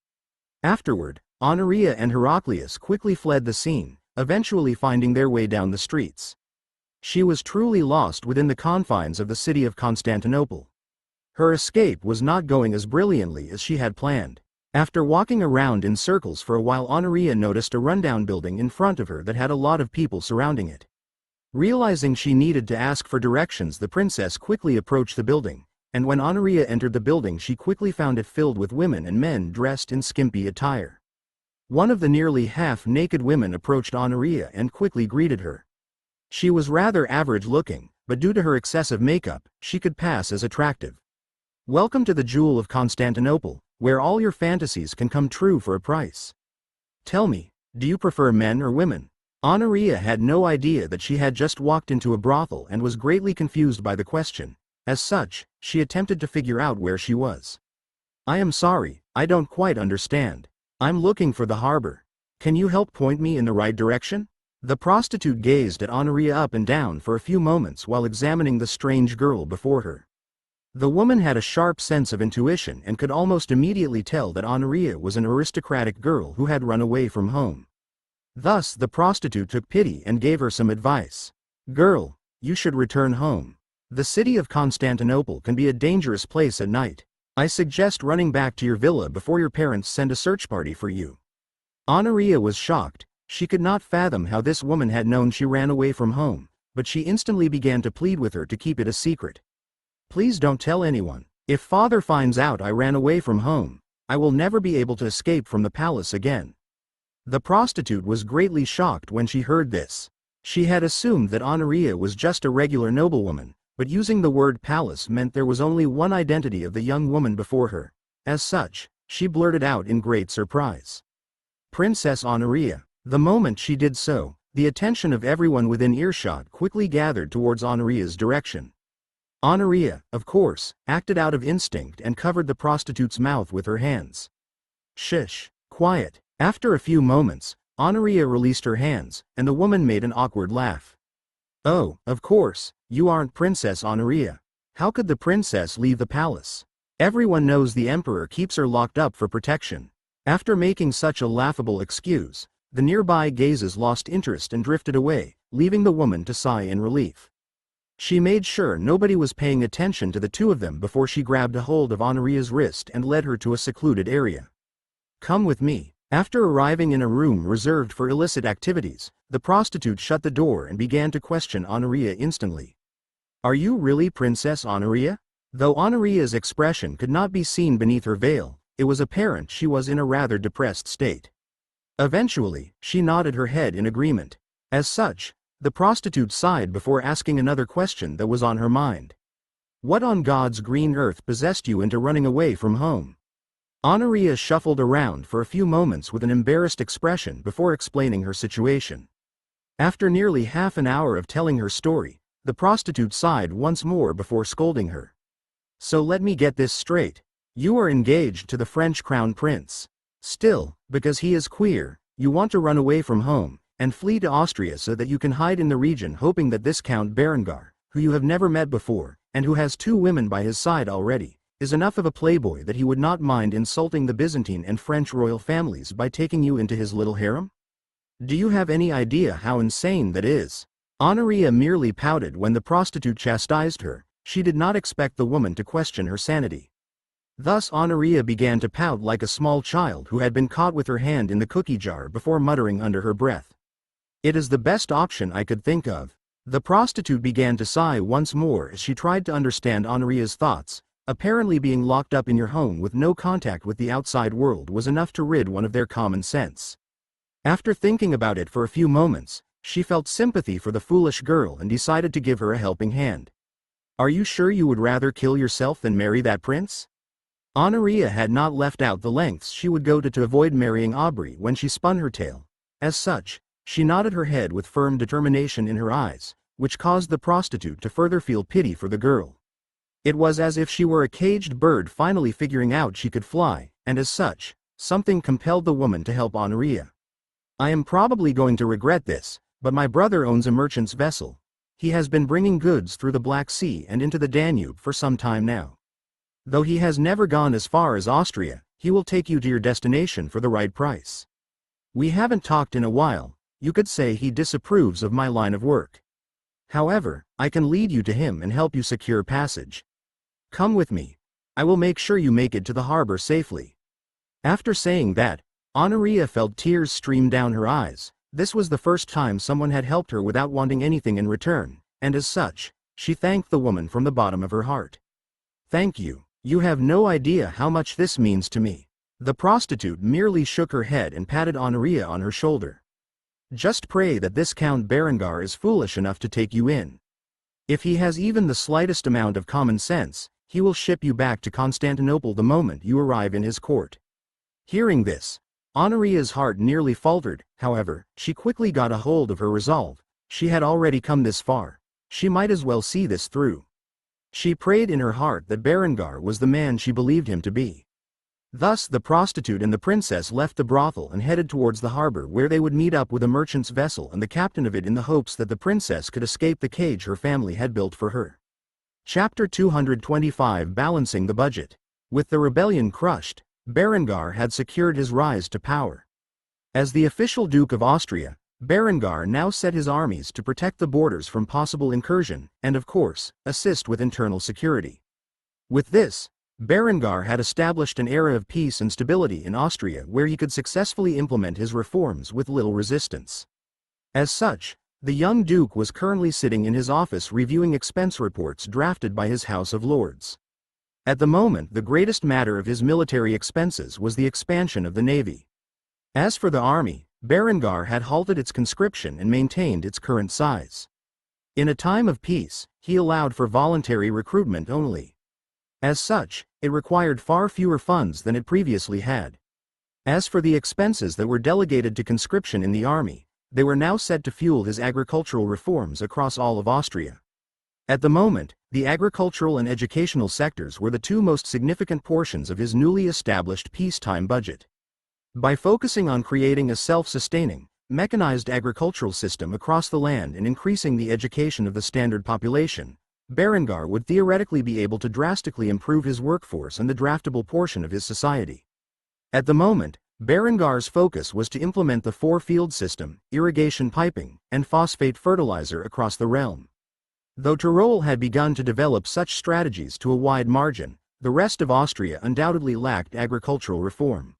Afterward, Honoria and Heraclius quickly fled the scene, eventually finding their way down the streets. She was truly lost within the confines of the city of Constantinople. Her escape was not going as brilliantly as she had planned. After walking around in circles for a while, Honoria noticed a rundown building in front of her that had a lot of people surrounding it. Realizing she needed to ask for directions, the princess quickly approached the building, and when Honoria entered the building she quickly found it filled with women and men dressed in skimpy attire. One of the nearly half-naked women approached Honoria and quickly greeted her. She was rather average-looking, but due to her excessive makeup, she could pass as attractive. "Welcome to the Jewel of Constantinople, where all your fantasies can come true for a price. Tell me, do you prefer men or women?" Honoria had no idea that she had just walked into a brothel and was greatly confused by the question. As such, she attempted to figure out where she was. "I am sorry, I don't quite understand. I'm looking for the harbor. Can you help point me in the right direction?" The prostitute gazed at Honoria up and down for a few moments while examining the strange girl before her. The woman had a sharp sense of intuition and could almost immediately tell that Honoria was an aristocratic girl who had run away from home. Thus the prostitute took pity and gave her some advice. "Girl, you should return home. The city of Constantinople can be a dangerous place at night. I suggest running back to your villa before your parents send a search party for you." Honoria was shocked. She could not fathom how this woman had known she ran away from home, but she instantly began to plead with her to keep it a secret. "Please don't tell anyone. If father finds out I ran away from home, I will never be able to escape from the palace again." The prostitute was greatly shocked when she heard this. She had assumed that Honoria was just a regular noblewoman, but using the word palace meant there was only one identity of the young woman before her. As such, she blurted out in great surprise, "Princess Honoria." The moment she did so, the attention of everyone within earshot quickly gathered towards Honoria's direction. Honoria, of course, acted out of instinct and covered the prostitute's mouth with her hands. "Shush, quiet." After a few moments, Honoria released her hands, and the woman made an awkward laugh. "Oh, of course, you aren't Princess Honoria. How could the princess leave the palace? Everyone knows the emperor keeps her locked up for protection." After making such a laughable excuse, the nearby gazes lost interest and drifted away, leaving the woman to sigh in relief. She made sure nobody was paying attention to the two of them before she grabbed a hold of Honoria's wrist and led her to a secluded area. "Come with me, After arriving in a room reserved for illicit activities, the prostitute shut the door and began to question Honoria instantly. "Are you really Princess Honoria?" Though Honoria's expression could not be seen beneath her veil, it was apparent she was in a rather depressed state. Eventually, she nodded her head in agreement. As such, the prostitute sighed before asking another question that was on her mind. "What on God's green earth possessed you into running away from home?" Honoria shuffled around for a few moments with an embarrassed expression before explaining her situation. After nearly half an hour of telling her story, the prostitute sighed once more before scolding her. "So let me get this straight. You are engaged to the French crown prince. Still, because he is queer, you want to run away from home, and flee to Austria so that you can hide in the region hoping that this Count Berengar, who you have never met before, and who has 2 women by his side already, is enough of a playboy that he would not mind insulting the Byzantine and French royal families by taking you into his little harem? Do you have any idea how insane that is?" Honoria merely pouted when the prostitute chastised her. She did not expect the woman to question her sanity. Thus Honoria began to pout like a small child who had been caught with her hand in the cookie jar before muttering under her breath, "It is the best option I could think of." The prostitute began to sigh once more as she tried to understand Honoria's thoughts. Apparently being locked up in your home with no contact with the outside world was enough to rid one of their common sense. After thinking about it for a few moments, she felt sympathy for the foolish girl and decided to give her a helping hand. "Are you sure you would rather kill yourself than marry that prince?" Honoria had not left out the lengths she would go to avoid marrying Aubrey when she spun her tale. As such, she nodded her head with firm determination in her eyes, which caused the prostitute to further feel pity for the girl. It was as if she were a caged bird finally figuring out she could fly, and as such, something compelled the woman to help Honoria. "I am probably going to regret this, but my brother owns a merchant's vessel. He has been bringing goods through the Black Sea and into the Danube for some time now. Though he has never gone as far as Austria, he will take you to your destination for the right price. We haven't talked in a while. You could say he disapproves of my line of work. However, I can lead you to him and help you secure passage. Come with me. I will make sure you make it to the harbor safely." After saying that, Honoria felt tears stream down her eyes. This was the first time someone had helped her without wanting anything in return, and as such, she thanked the woman from the bottom of her heart. "Thank you. You have no idea how much this means to me." The prostitute merely shook her head and patted Honoria on her shoulder. "Just pray that this Count Berengar is foolish enough to take you in. If he has even the slightest amount of common sense, he will ship you back to Constantinople the moment you arrive in his court." Hearing this, Honoria's heart nearly faltered. However, she quickly got a hold of her resolve. She had already come this far. She might as well see this through. She prayed in her heart that Berengar was the man she believed him to be. Thus the prostitute and the princess left the brothel and headed towards the harbor where they would meet up with a merchant's vessel and the captain of it in the hopes that the princess could escape the cage her family had built for her. Chapter 225 Balancing the Budget. With the rebellion crushed, Berengar had secured his rise to power. As the official Duke of Austria, Berengar now set his armies to protect the borders from possible incursion, and of course, assist with internal security. With this, Berengar had established an era of peace and stability in Austria where he could successfully implement his reforms with little resistance. As such, the young duke was currently sitting in his office reviewing expense reports drafted by his House of Lords. At the moment, the greatest matter of his military expenses was the expansion of the navy. As for the army, Berengar had halted its conscription and maintained its current size. In a time of peace, he allowed for voluntary recruitment only. As such, it required far fewer funds than it previously had. As for the expenses that were delegated to conscription in the army, they were now set to fuel his agricultural reforms across all of Austria. At the moment, the agricultural and educational sectors were the 2 most significant portions of his newly established peacetime budget. By focusing on creating a self-sustaining, mechanized agricultural system across the land and increasing the education of the standard population, Berengar would theoretically be able to drastically improve his workforce and the draftable portion of his society. At the moment, Berengar's focus was to implement the 4-field system, irrigation piping, and phosphate fertilizer across the realm. Though Tyrol had begun to develop such strategies to a wide margin, the rest of Austria undoubtedly lacked agricultural reform.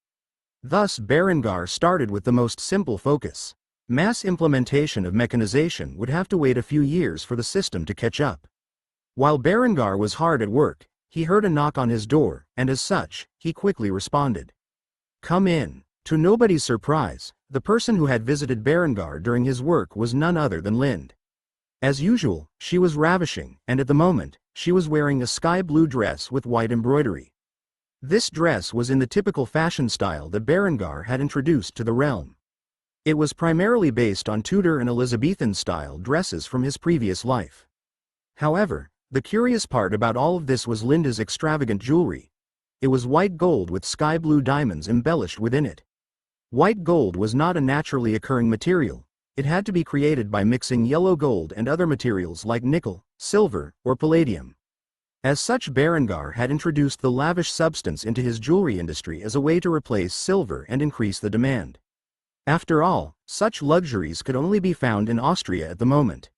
Thus Berengar started with the most simple focus. Mass implementation of mechanization would have to wait a few years for the system to catch up. While Berengar was hard at work, he heard a knock on his door, and as such, he quickly responded. "Come in." To nobody's surprise, the person who had visited Berengar during his work was none other than Lind. As usual, she was ravishing, and at the moment, she was wearing a sky-blue dress with white embroidery. This dress was in the typical fashion style that Berengar had introduced to the realm. It was primarily based on Tudor and Elizabethan-style dresses from his previous life. However, the curious part about all of this was Linda's extravagant jewelry. It was white gold with sky-blue diamonds embellished within it. White gold was not a naturally occurring material. It had to be created by mixing yellow gold and other materials like nickel, silver, or palladium. As such, Berengar had introduced the lavish substance into his jewelry industry as a way to replace silver and increase the demand. After all, such luxuries could only be found in Austria at the moment.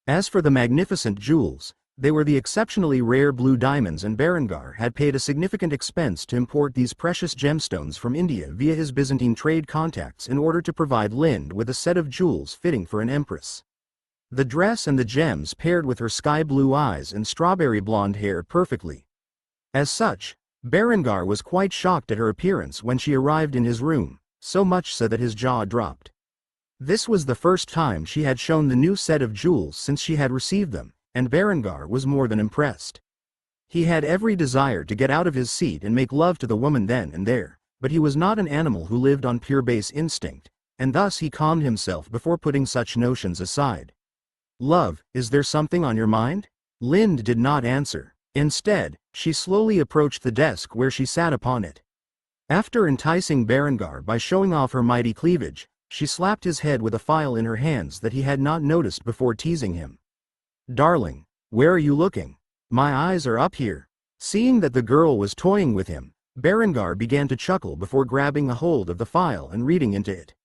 As for the magnificent jewels, they were the exceptionally rare blue diamonds, and Berengar had paid a significant expense to import these precious gemstones from India via his Byzantine trade contacts in order to provide Lind with a set of jewels fitting for an empress. The dress and the gems paired with her sky-blue eyes and strawberry blonde hair perfectly. As such, Berengar was quite shocked at her appearance when she arrived in his room, so much so that his jaw dropped. This was the first time she had shown the new set of jewels since she had received them, and Berengar was more than impressed. He had every desire to get out of his seat and make love to the woman then and there, but he was not an animal who lived on pure base instinct, and thus he calmed himself before putting such notions aside. "Love, is there something on your mind?" Lind did not answer. Instead, she slowly approached the desk where she sat upon it. After enticing Berengar by showing off her mighty cleavage, she slapped his head with a file in her hands that he had not noticed before, teasing him. "Darling, where are you looking? My eyes are up here." Seeing that the girl was toying with him, Berengar began to chuckle before grabbing a hold of the file and reading into it.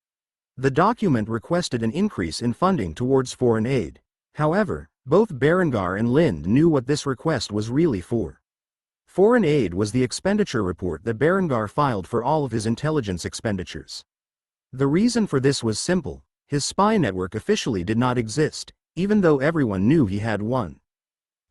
The document requested an increase in funding towards foreign aid. However, both Berengar and Lind knew what this request was really for. Foreign aid was the expenditure report that Berengar filed for all of his intelligence expenditures. The reason for this was simple: his spy network officially did not exist, even though everyone knew he had one.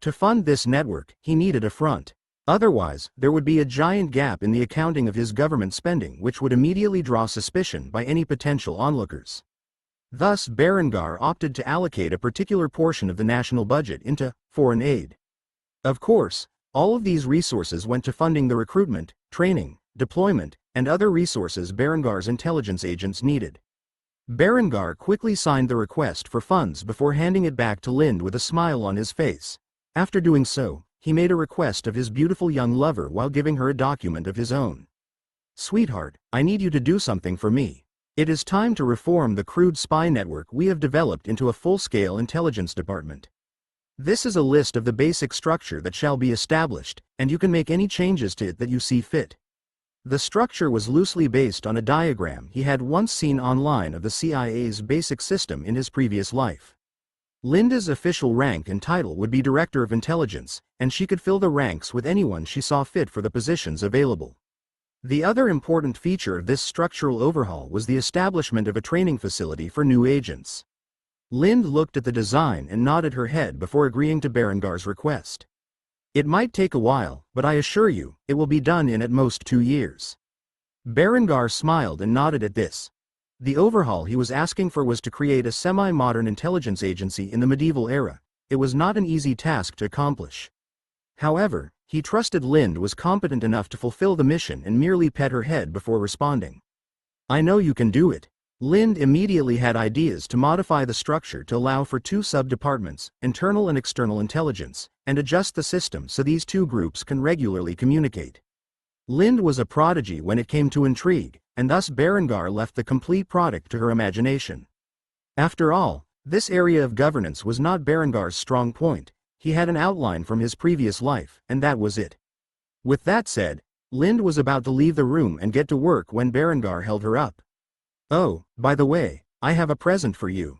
To fund this network, he needed a front. Otherwise, there would be a giant gap in the accounting of his government spending, which would immediately draw suspicion by any potential onlookers. Thus, Berengar opted to allocate a particular portion of the national budget into foreign aid. Of course, all of these resources went to funding the recruitment, training, deployment, and other resources Berengar's intelligence agents needed. Berengar quickly signed the request for funds before handing it back to Lind with a smile on his face. After doing so, he made a request of his beautiful young lover while giving her a document of his own. "Sweetheart, I need you to do something for me. It is time to reform the crude spy network we have developed into a full-scale intelligence department. This is a list of the basic structure that shall be established, and you can make any changes to it that you see fit." The structure was loosely based on a diagram he had once seen online of the CIA's basic system in his previous life. Linda's official rank and title would be Director of Intelligence, and she could fill the ranks with anyone she saw fit for the positions available. The other important feature of this structural overhaul was the establishment of a training facility for new agents. Lind looked at the design and nodded her head before agreeing to Berengar's request. "It might take a while, but I assure you, it will be done in at most 2 years." Berengar smiled and nodded at this. The overhaul he was asking for was to create a semi-modern intelligence agency in the medieval era. It was not an easy task to accomplish. However, he trusted Lind was competent enough to fulfill the mission and merely pet her head before responding. "I know you can do it." Lind immediately had ideas to modify the structure to allow for 2 sub-departments, internal and external intelligence, and adjust the system so these 2 groups can regularly communicate. Lind was a prodigy when it came to intrigue, and thus Berengar left the complete product to her imagination. After all, this area of governance was not Berengar's strong point. He had an outline from his previous life, and that was it. With that said, Lind was about to leave the room and get to work when Berengar held her up. "Oh, by the way, I have a present for you."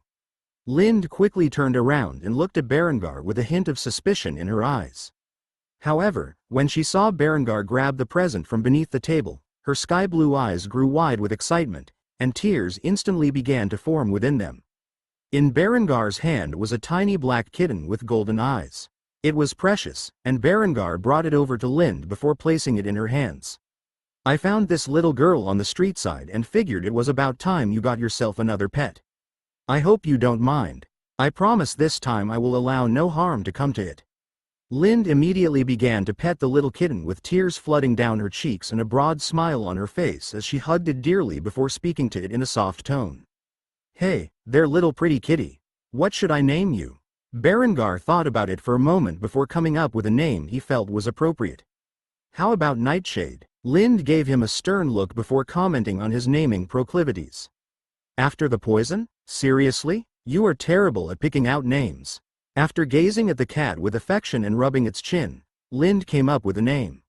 Lind quickly turned around and looked at Berengar with a hint of suspicion in her eyes. However, when she saw Berengar grab the present from beneath the table, Her sky-blue eyes grew wide with excitement, and tears instantly began to form within them. In Berengar's hand was a tiny black kitten with golden eyes. It was precious, and Berengar brought it over to Lind before placing it in her hands. "I found this little girl on the street side and figured it was about time you got yourself another pet. I hope you don't mind. I promise this time I will allow no harm to come to it." Lind immediately began to pet the little kitten with tears flooding down her cheeks and a broad smile on her face as she hugged it dearly before speaking to it in a soft tone. "Hey, there little pretty kitty. What should I name you?" Berengar thought about it for a moment before coming up with a name he felt was appropriate. "How about Nightshade?" Lind gave him a stern look before commenting on his naming proclivities. "After the poison? Seriously? You are terrible at picking out names." After gazing at the cat with affection and rubbing its chin, Lind came up with a name.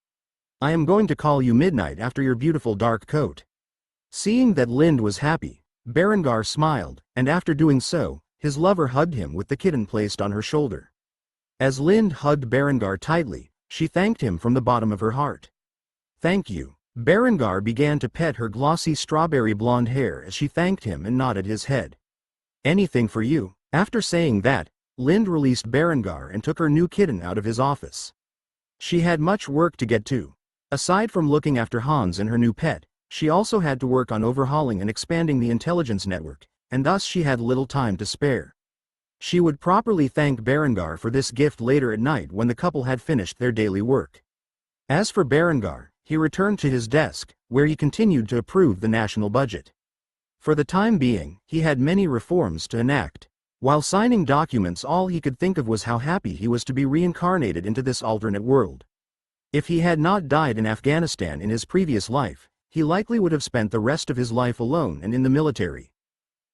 "I am going to call you Midnight after your beautiful dark coat." Seeing that Lind was happy, Berengar smiled, and after doing so, his lover hugged him with the kitten placed on her shoulder. As Lind hugged Berengar tightly, she thanked him from the bottom of her heart. "Thank you." Berengar began to pet her glossy strawberry blonde hair as she thanked him and nodded his head. "Anything for you." After saying that, Lind released Berengar and took her new kitten out of his office. She had much work to get to. Aside from looking after Hans and her new pet, she also had to work on overhauling and expanding the intelligence network, and thus she had little time to spare. She would properly thank Berengar for this gift later at night when the couple had finished their daily work. As for Berengar, he returned to his desk, where he continued to approve the national budget. For the time being, he had many reforms to enact. While signing documents, all he could think of was how happy he was to be reincarnated into this alternate world. If he had not died in Afghanistan in his previous life, he likely would have spent the rest of his life alone and in the military.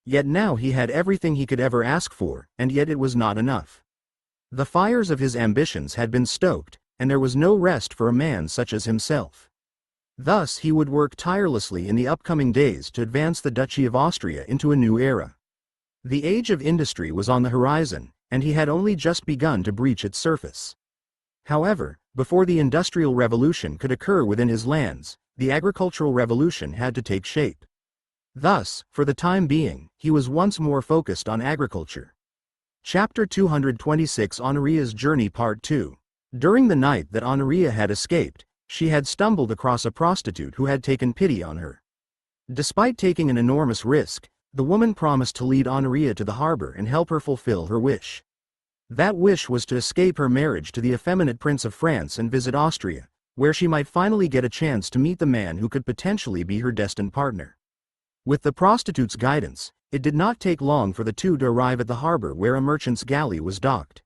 Yet now he had everything he could ever ask for, and yet it was not enough. The fires of his ambitions had been stoked, and there was no rest for a man such as himself. Thus he would work tirelessly in the upcoming days to advance the Duchy of Austria into a new era. The age of industry was on the horizon, and he had only just begun to breach its surface. However, before the Industrial Revolution could occur within his lands, the Agricultural Revolution had to take shape. Thus, for the time being, he was once more focused on agriculture. Chapter 226 Honoria's Journey Part 2. During the night that Honoria had escaped, she had stumbled across a prostitute who had taken pity on her. Despite taking an enormous risk, the woman promised to lead Honoria to the harbor and help her fulfill her wish. That wish was to escape her marriage to the effeminate Prince of France and visit Austria, where she might finally get a chance to meet the man who could potentially be her destined partner. With the prostitute's guidance, it did not take long for the two to arrive at the harbor where a merchant's galley was docked.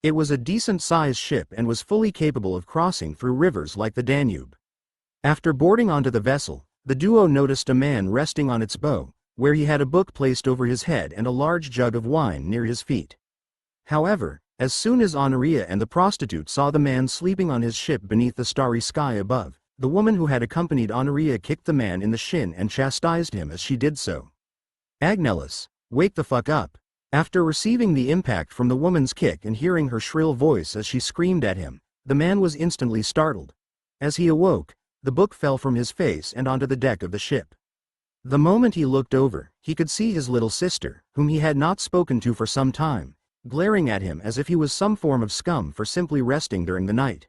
It was a decent-sized ship and was fully capable of crossing through rivers like the Danube. After boarding onto the vessel, the duo noticed a man resting on its bow, where he had a book placed over his head and a large jug of wine near his feet. However, as soon as Honoria and the prostitute saw the man sleeping on his ship beneath the starry sky above, the woman who had accompanied Honoria kicked the man in the shin and chastised him as she did so. "Agnellis, wake the fuck up." After receiving the impact from the woman's kick and hearing her shrill voice as she screamed at him, the man was instantly startled. As he awoke, the book fell from his face and onto the deck of the ship. The moment he looked over, he could see his little sister, whom he had not spoken to for some time, glaring at him as if he was some form of scum for simply resting during the night.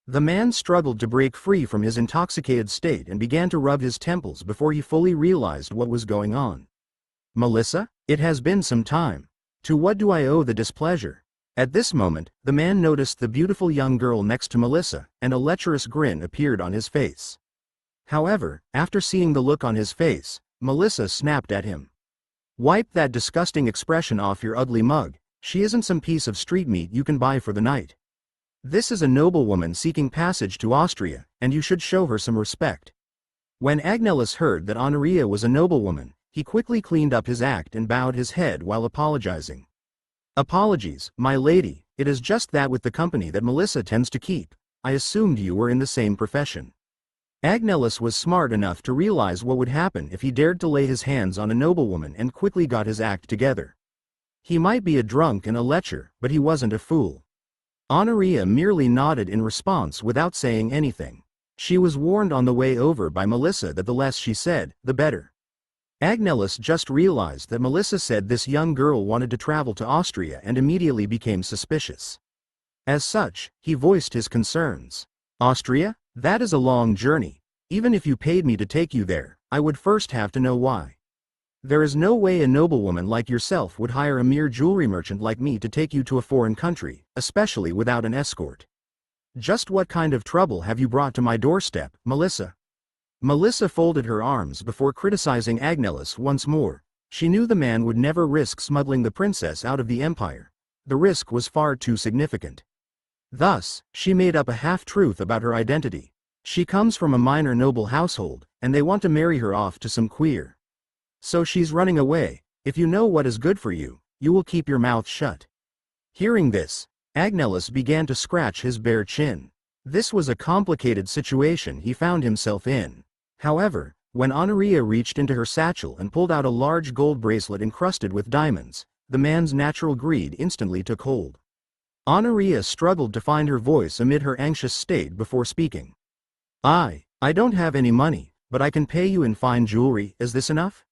The man struggled to break free from his intoxicated state and began to rub his temples before he fully realized what was going on. "Melissa? It has been some time. To what do I owe the displeasure?" At this moment, the man noticed the beautiful young girl next to Melissa, and a lecherous grin appeared on his face. However, after seeing the look on his face, Melissa snapped at him. "Wipe that disgusting expression off your ugly mug. She isn't some piece of street meat you can buy for the night. This is a noblewoman seeking passage to Austria, and you should show her some respect." When Agnellis heard that Honoria was a noblewoman, he quickly cleaned up his act and bowed his head while apologizing. "Apologies, my lady, it is just that with the company that Melissa tends to keep, I assumed you were in the same profession." Agnellis was smart enough to realize what would happen if he dared to lay his hands on a noblewoman and quickly got his act together. He might be a drunk and a lecher, but he wasn't a fool. Honoria merely nodded in response without saying anything. She was warned on the way over by Melissa that the less she said, the better. Agnellis just realized that Melissa said this young girl wanted to travel to Austria and immediately became suspicious. As such, he voiced his concerns. Austria? That is a long journey. Even if you paid me to take you there, I would first have to know why. There is no way a noblewoman like yourself would hire a mere jewelry merchant like me to take you to a foreign country, especially without an escort. Just what kind of trouble have you brought to my doorstep, Melissa? Melissa folded her arms before criticizing Agnellis once more. She knew the man would never risk smuggling the princess out of the empire. The risk was far too significant. Thus, she made up a half-truth about her identity. She comes from a minor noble household, and they want to marry her off to some queer. So she's running away. If you know what is good for you, you will keep your mouth shut. Hearing this, Agnellis began to scratch his bare chin. This was a complicated situation he found himself in. However, when Honoria reached into her satchel and pulled out a large gold bracelet encrusted with diamonds, the man's natural greed instantly took hold. Honoria struggled to find her voice amid her anxious state before speaking. I don't have any money, but I can pay you in fine jewelry. Is this enough?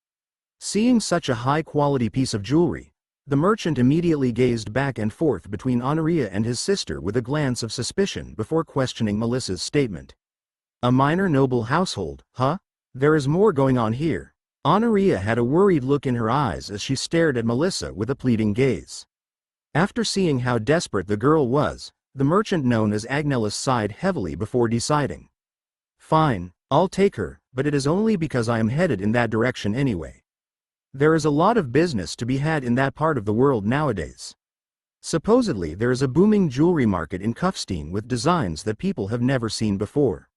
Seeing such a high-quality piece of jewelry, the merchant immediately gazed back and forth between Honoria and his sister with a glance of suspicion before questioning Melissa's statement. A minor noble household, huh? There is more going on here. Honoria had a worried look in her eyes as she stared at Melissa with a pleading gaze. After seeing how desperate the girl was, the merchant known as Agnellis sighed heavily before deciding. Fine, I'll take her, but it is only because I am headed in that direction anyway. There is a lot of business to be had in that part of the world nowadays. Supposedly there is a booming jewelry market in Kufstein with designs that people have never seen before.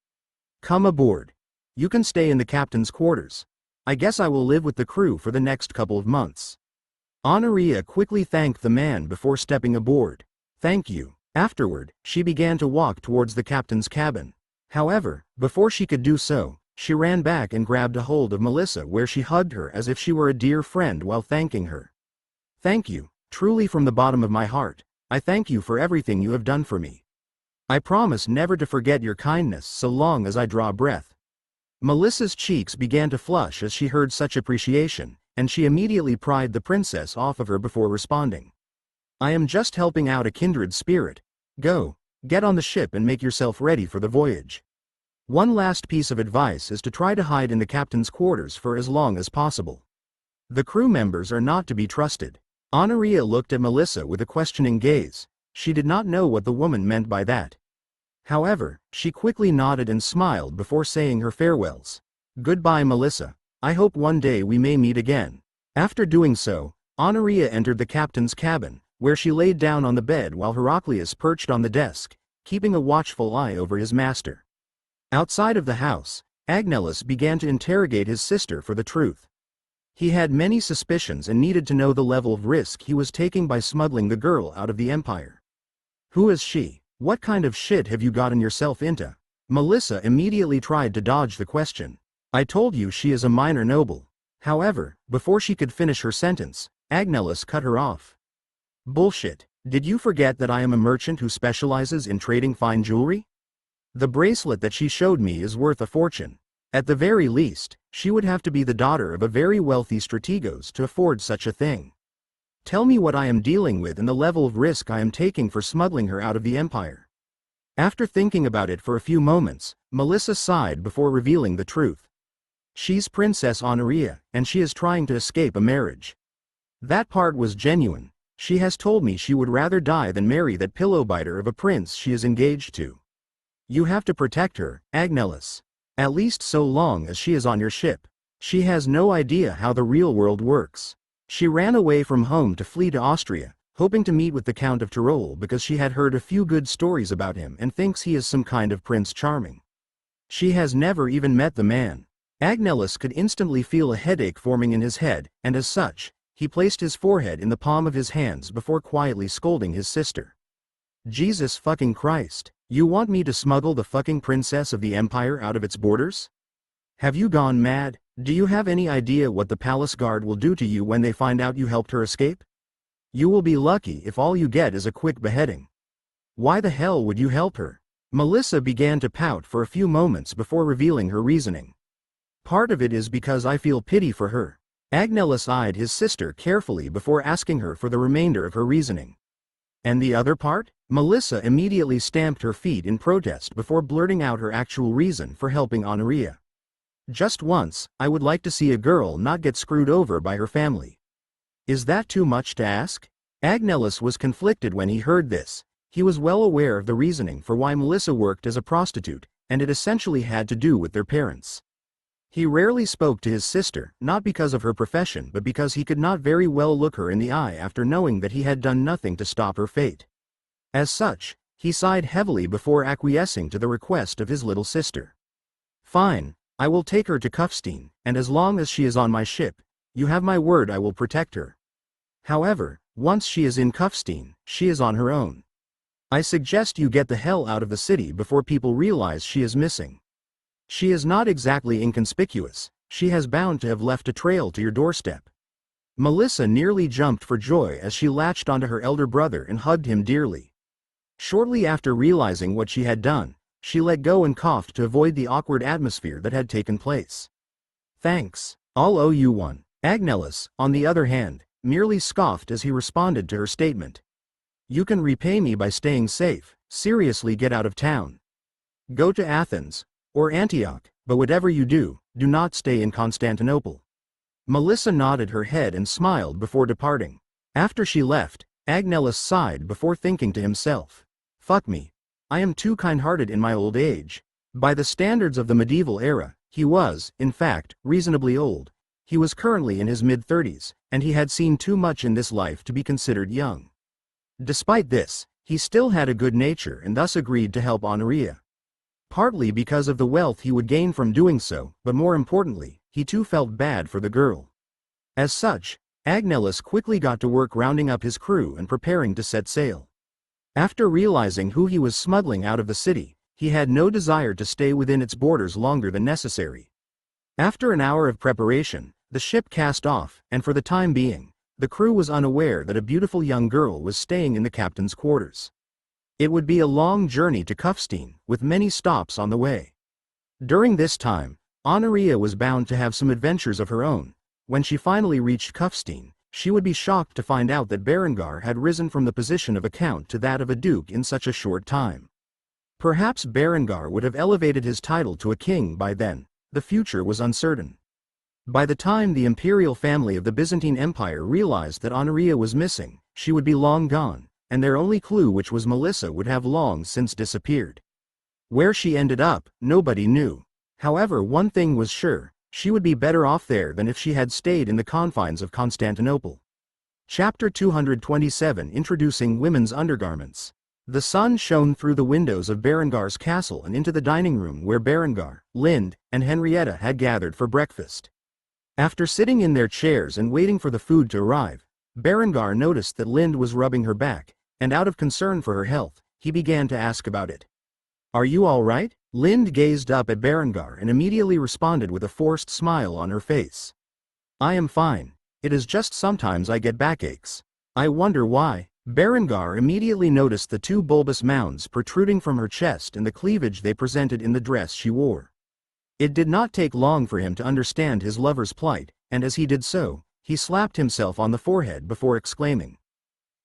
Come aboard. You can stay in the captain's quarters. I guess I will live with the crew for the next couple of months. Honoria quickly thanked the man before stepping aboard. Thank you. Afterward, she began to walk towards the captain's cabin. However, before she could do so, she ran back and grabbed a hold of Melissa where she hugged her as if she were a dear friend while thanking her. Thank you, truly from the bottom of my heart. I thank you for everything you have done for me. I promise never to forget your kindness so long as I draw breath. Melissa's cheeks began to flush as she heard such appreciation, and she immediately pried the princess off of her before responding. I am just helping out a kindred spirit. Go, get on the ship and make yourself ready for the voyage. One last piece of advice is to try to hide in the captain's quarters for as long as possible. The crew members are not to be trusted. Honoria looked at Melissa with a questioning gaze. She did not know what the woman meant by that. However, she quickly nodded and smiled before saying her farewells. Goodbye, Melissa. I hope one day we may meet again. After doing so, Honoria entered the captain's cabin, where she laid down on the bed while Heraclius perched on the desk, keeping a watchful eye over his master. Outside of the house, Agnellis began to interrogate his sister for the truth. He had many suspicions and needed to know the level of risk he was taking by smuggling the girl out of the empire. Who is she? What kind of shit have you gotten yourself into? Melissa immediately tried to dodge the question. I told you she is a minor noble. However, before she could finish her sentence, Agnellis cut her off. Bullshit. Did you forget that I am a merchant who specializes in trading fine jewelry? The bracelet that she showed me is worth a fortune. At the very least, she would have to be the daughter of a very wealthy strategos to afford such a thing. Tell me what I am dealing with and the level of risk I am taking for smuggling her out of the empire. After thinking about it for a few moments, Melissa sighed before revealing the truth. She's Princess Honoria, and she is trying to escape a marriage. That part was genuine. She has told me she would rather die than marry that pillow biter of a prince she is engaged to. You have to protect her, Agnellis. At least so long as she is on your ship. She has no idea how the real world works. She ran away from home to flee to Austria, hoping to meet with the Count of Tyrol because she had heard a few good stories about him and thinks he is some kind of Prince Charming. She has never even met the man. Agnellis could instantly feel a headache forming in his head, and as such, he placed his forehead in the palm of his hands before quietly scolding his sister. Jesus fucking Christ. You want me to smuggle the fucking princess of the empire out of its borders? Have you gone mad? Do you have any idea what the palace guard will do to you when they find out you helped her escape? You will be lucky if all you get is a quick beheading. Why the hell would you help her? Melissa began to pout for a few moments before revealing her reasoning. Part of it is because I feel pity for her. Agnellus eyed his sister carefully before asking her for the remainder of her reasoning. And the other part? Melissa immediately stamped her feet in protest before blurting out her actual reason for helping Honoria. Just once, I would like to see a girl not get screwed over by her family. Is that too much to ask? Agnellus was conflicted when he heard this. He was well aware of the reasoning for why Melissa worked as a prostitute, and it essentially had to do with their parents. He rarely spoke to his sister, not because of her profession but because he could not very well look her in the eye after knowing that he had done nothing to stop her fate. As such, he sighed heavily before acquiescing to the request of his little sister. Fine, I will take her to Kufstein, and as long as she is on my ship, you have my word I will protect her. However, once she is in Kufstein, she is on her own. I suggest you get the hell out of the city before people realize she is missing. She is not exactly inconspicuous, she has bound to have left a trail to your doorstep. Melissa nearly jumped for joy as she latched onto her elder brother and hugged him dearly. Shortly after realizing what she had done, she let go and coughed to avoid the awkward atmosphere that had taken place. Thanks, I'll owe you one. Agnellus, on the other hand, merely scoffed as he responded to her statement. You can repay me by staying safe, seriously get out of town. Go to Athens, or Antioch, but whatever you do, do not stay in Constantinople. Melissa nodded her head and smiled before departing. After she left, Agnellus sighed before thinking to himself, fuck me. I am too kind-hearted in my old age. By the standards of the medieval era, he was, in fact, reasonably old. He was currently in his mid-30s, and he had seen too much in this life to be considered young. Despite this, he still had a good nature and thus agreed to help Honoria. Partly because of the wealth he would gain from doing so, but more importantly, he too felt bad for the girl. As such, Agnellus quickly got to work rounding up his crew and preparing to set sail. After realizing who he was smuggling out of the city, he had no desire to stay within its borders longer than necessary. After an hour of preparation, the ship cast off, and for the time being, the crew was unaware that a beautiful young girl was staying in the captain's quarters. It would be a long journey to Kufstein, with many stops on the way. During this time, Honoria was bound to have some adventures of her own. When she finally reached Kufstein, she would be shocked to find out that Berengar had risen from the position of a count to that of a duke in such a short time. Perhaps Berengar would have elevated his title to a king by then. The future was uncertain. By the time the imperial family of the Byzantine Empire realized that Honoria was missing, she would be long gone, and their only clue, which was Melissa, would have long since disappeared. Where she ended up, nobody knew. However, one thing was sure, she would be better off there than if she had stayed in the confines of Constantinople. Chapter 227, Introducing Women's Undergarments. The sun shone through the windows of Berengar's castle and into the dining room where Berengar, Lind, and Henrietta had gathered for breakfast. After sitting in their chairs and waiting for the food to arrive, Berengar noticed that Lind was rubbing her back, and out of concern for her health, he began to ask about it. Are you all right? Lind gazed up at Berengar and immediately responded with a forced smile on her face. I am fine. It is just sometimes I get backaches. I wonder why. Berengar immediately noticed the two bulbous mounds protruding from her chest and the cleavage they presented in the dress she wore. It did not take long for him to understand his lover's plight, and as he did so, he slapped himself on the forehead before exclaiming.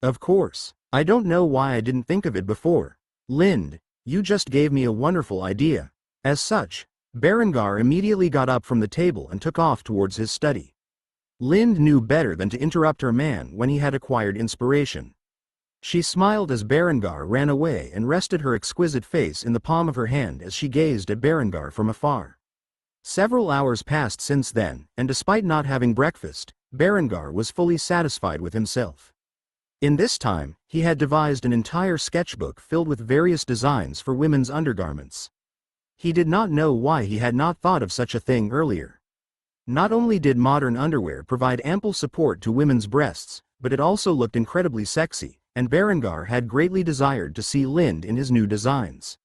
Of course, I don't know why I didn't think of it before. Lind, you just gave me a wonderful idea. As such, Berengar immediately got up from the table and took off towards his study. Lind knew better than to interrupt her man when he had acquired inspiration. She smiled as Berengar ran away and rested her exquisite face in the palm of her hand as she gazed at Berengar from afar. Several hours passed since then, and despite not having breakfast, Berengar was fully satisfied with himself. In this time, he had devised an entire sketchbook filled with various designs for women's undergarments. He did not know why he had not thought of such a thing earlier. Not only did modern underwear provide ample support to women's breasts, but it also looked incredibly sexy, and Berengar had greatly desired to see Lind in his new designs.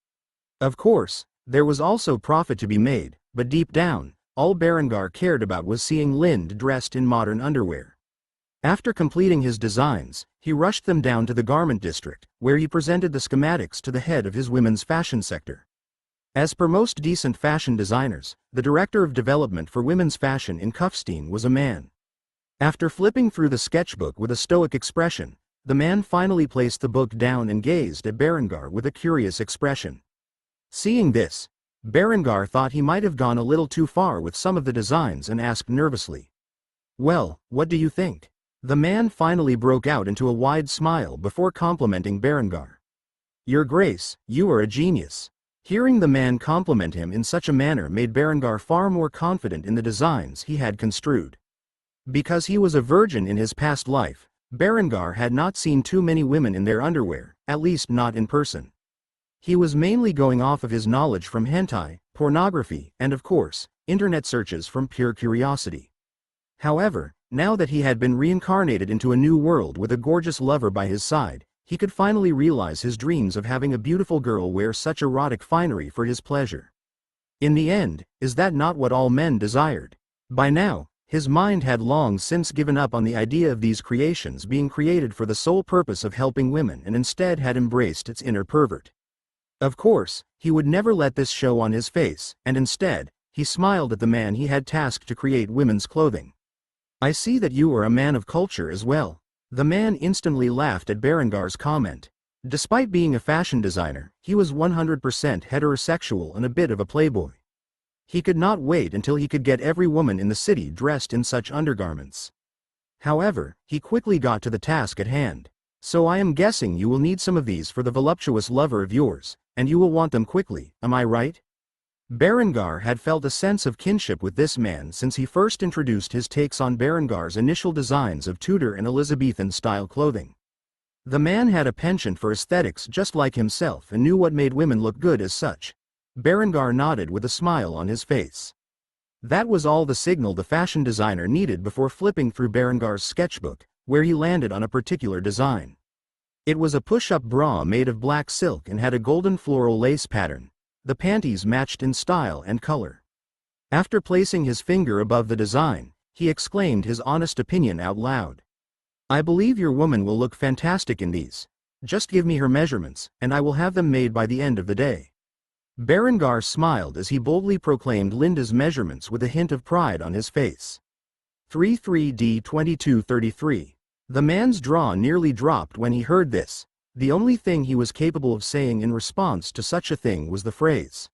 Of course, there was also profit to be made, but deep down, all Berengar cared about was seeing Lind dressed in modern underwear. After completing his designs, He rushed them down to the garment district, where he presented the schematics to the head of his women's fashion sector. As per most decent fashion designers, the director of development for women's fashion in Kufstein was a man. After flipping through the sketchbook with a stoic expression, the man finally placed the book down and gazed at Berengar with a curious expression. Seeing this, Berengar thought he might have gone a little too far with some of the designs and asked nervously, "Well, what do you think?" The man finally broke out into a wide smile before complimenting Berengar. "Your Grace, you are a genius." Hearing the man compliment him in such a manner made Berengar far more confident in the designs he had construed. Because he was a virgin in his past life, Berengar had not seen too many women in their underwear, at least not in person. He was mainly going off of his knowledge from hentai, pornography, and of course, internet searches from pure curiosity. However, now that he had been reincarnated into a new world with a gorgeous lover by his side, he could finally realize his dreams of having a beautiful girl wear such erotic finery for his pleasure. In the end, is that not what all men desired? By now, his mind had long since given up on the idea of these creations being created for the sole purpose of helping women and instead had embraced its inner pervert. Of course, he would never let this show on his face, and instead, he smiled at the man he had tasked to create women's clothing. "I see that you are a man of culture as well." The man instantly laughed at Berengar's comment. Despite being a fashion designer, he was 100% heterosexual and a bit of a playboy. He could not wait until he could get every woman in the city dressed in such undergarments. However, he quickly got to the task at hand. "So I am guessing you will need some of these for the voluptuous lover of yours, and you will want them quickly, am I right?" Berengar had felt a sense of kinship with this man since he first introduced his takes on Berengar's initial designs of Tudor and Elizabethan-style clothing. The man had a penchant for aesthetics just like himself and knew what made women look good as such. Berengar nodded with a smile on his face. That was all the signal the fashion designer needed before flipping through Berengar's sketchbook, where he landed on a particular design. It was a push-up bra made of black silk and had a golden floral lace pattern. The panties matched in style and color. After placing his finger above the design, he exclaimed his honest opinion out loud. "I believe your woman will look fantastic in these. Just give me her measurements, and I will have them made by the end of the day." Berengar smiled as he boldly proclaimed Linda's measurements with a hint of pride on his face. 33D2233. The man's jaw nearly dropped when he heard this. The only thing he was capable of saying in response to such a thing was the phrase,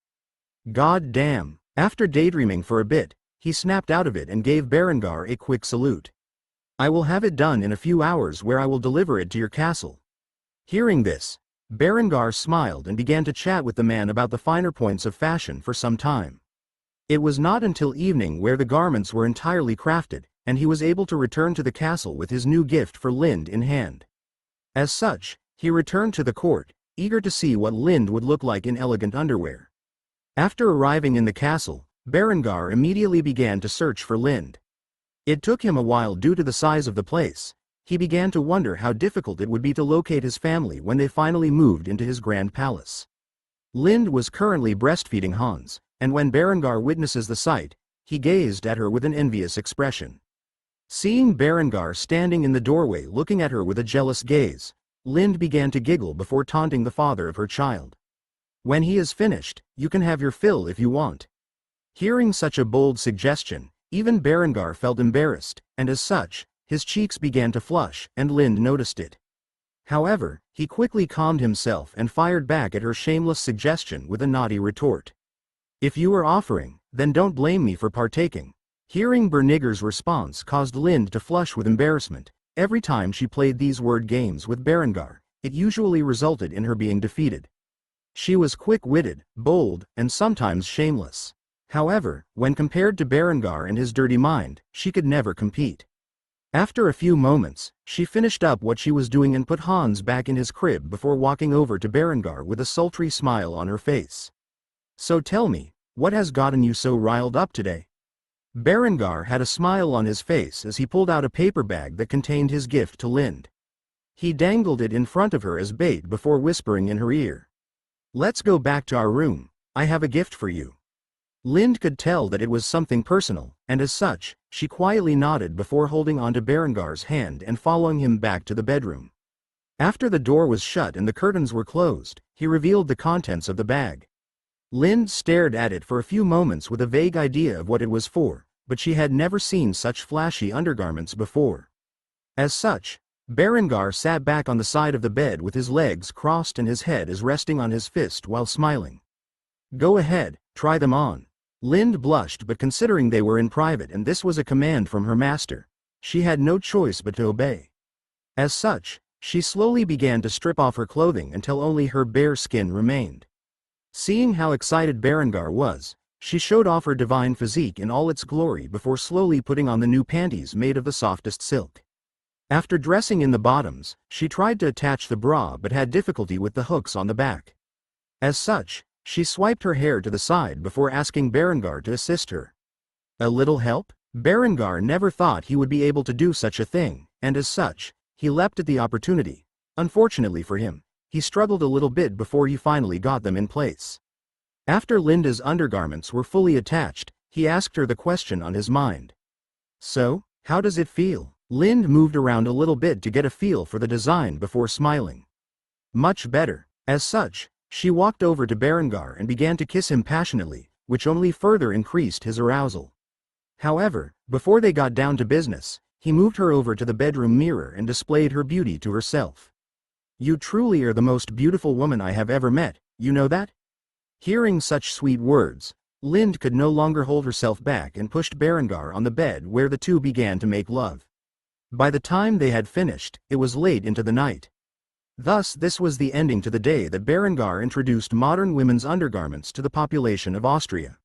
"God damn." After daydreaming for a bit, he snapped out of it and gave Berengar a quick salute. "I will have it done in a few hours where I will deliver it to your castle." Hearing this, Berengar smiled and began to chat with the man about the finer points of fashion for some time. It was not until evening where the garments were entirely crafted, and he was able to return to the castle with his new gift for Lind in hand. As such, he returned to the court, eager to see what Lind would look like in elegant underwear. After arriving in the castle, Berengar immediately began to search for Lind. It took him a while due to the size of the place. He began to wonder how difficult it would be to locate his family when they finally moved into his grand palace. Lind was currently breastfeeding Hans, and when Berengar witnesses the sight, he gazed at her with an envious expression. Seeing Berengar standing in the doorway looking at her with a jealous gaze, Lind began to giggle before taunting the father of her child. "When he is finished, you can have your fill if you want." Hearing such a bold suggestion, even Berengar felt embarrassed, and as such, his cheeks began to flush, and Lind noticed it. However, he quickly calmed himself and fired back at her shameless suggestion with a naughty retort. "If you are offering, then don't blame me for partaking." Hearing Berniger's response caused Lind to flush with embarrassment. Every time she played these word games with Berengar, it usually resulted in her being defeated. She was quick-witted, bold, and sometimes shameless. However, when compared to Berengar and his dirty mind, she could never compete. After a few moments, she finished up what she was doing and put Hans back in his crib before walking over to Berengar with a sultry smile on her face. "So tell me, what has gotten you so riled up today?" Berengar had a smile on his face as he pulled out a paper bag that contained his gift to Lind. He dangled it in front of her as bait before whispering in her ear, "Let's go back to our room. I have a gift for you." Lind could tell that it was something personal, and as such, she quietly nodded before holding onto Berengar's hand and following him back to the bedroom. After the door was shut and the curtains were closed, he revealed the contents of the bag. Lind stared at it for a few moments with a vague idea of what it was for, but she had never seen such flashy undergarments before. As such, Berengar sat back on the side of the bed with his legs crossed and his head as resting on his fist while smiling. "Go ahead, try them on." Lind blushed, but considering they were in private and this was a command from her master, she had no choice but to obey. As such, she slowly began to strip off her clothing until only her bare skin remained. Seeing how excited Berengar was, she showed off her divine physique in all its glory before slowly putting on the new panties made of the softest silk. After dressing in the bottoms, she tried to attach the bra but had difficulty with the hooks on the back. As such, she swiped her hair to the side before asking Berengar to assist her. A little help? Berengar never thought he would be able to do such a thing, and as such, he leapt at the opportunity. Unfortunately for him, he struggled a little bit before he finally got them in place. After Linda's undergarments were fully attached, he asked her the question on his mind. "So, how does it feel?" Lind moved around a little bit to get a feel for the design before smiling. "Much better." As such, she walked over to Berengar and began to kiss him passionately, which only further increased his arousal. However, before they got down to business, he moved her over to the bedroom mirror and displayed her beauty to herself. "You truly are the most beautiful woman I have ever met, you know that?" Hearing such sweet words, Lind could no longer hold herself back and pushed Berengar on the bed where the two began to make love. By the time they had finished, it was late into the night. Thus this was the ending to the day that Berengar introduced modern women's undergarments to the population of Austria.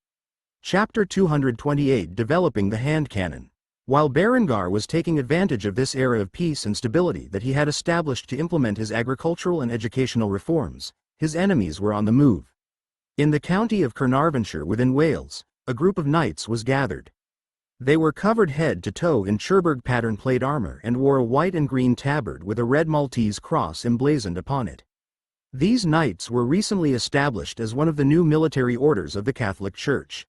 Chapter 228 Developing the Hand Cannon. While Berengar was taking advantage of this era of peace and stability that he had established to implement his agricultural and educational reforms, his enemies were on the move. In the county of Carnarvonshire within Wales, a group of knights was gathered. They were covered head to toe in Cherbourg pattern plate armor and wore a white and green tabard with a red Maltese cross emblazoned upon it. These knights were recently established as one of the new military orders of the Catholic Church.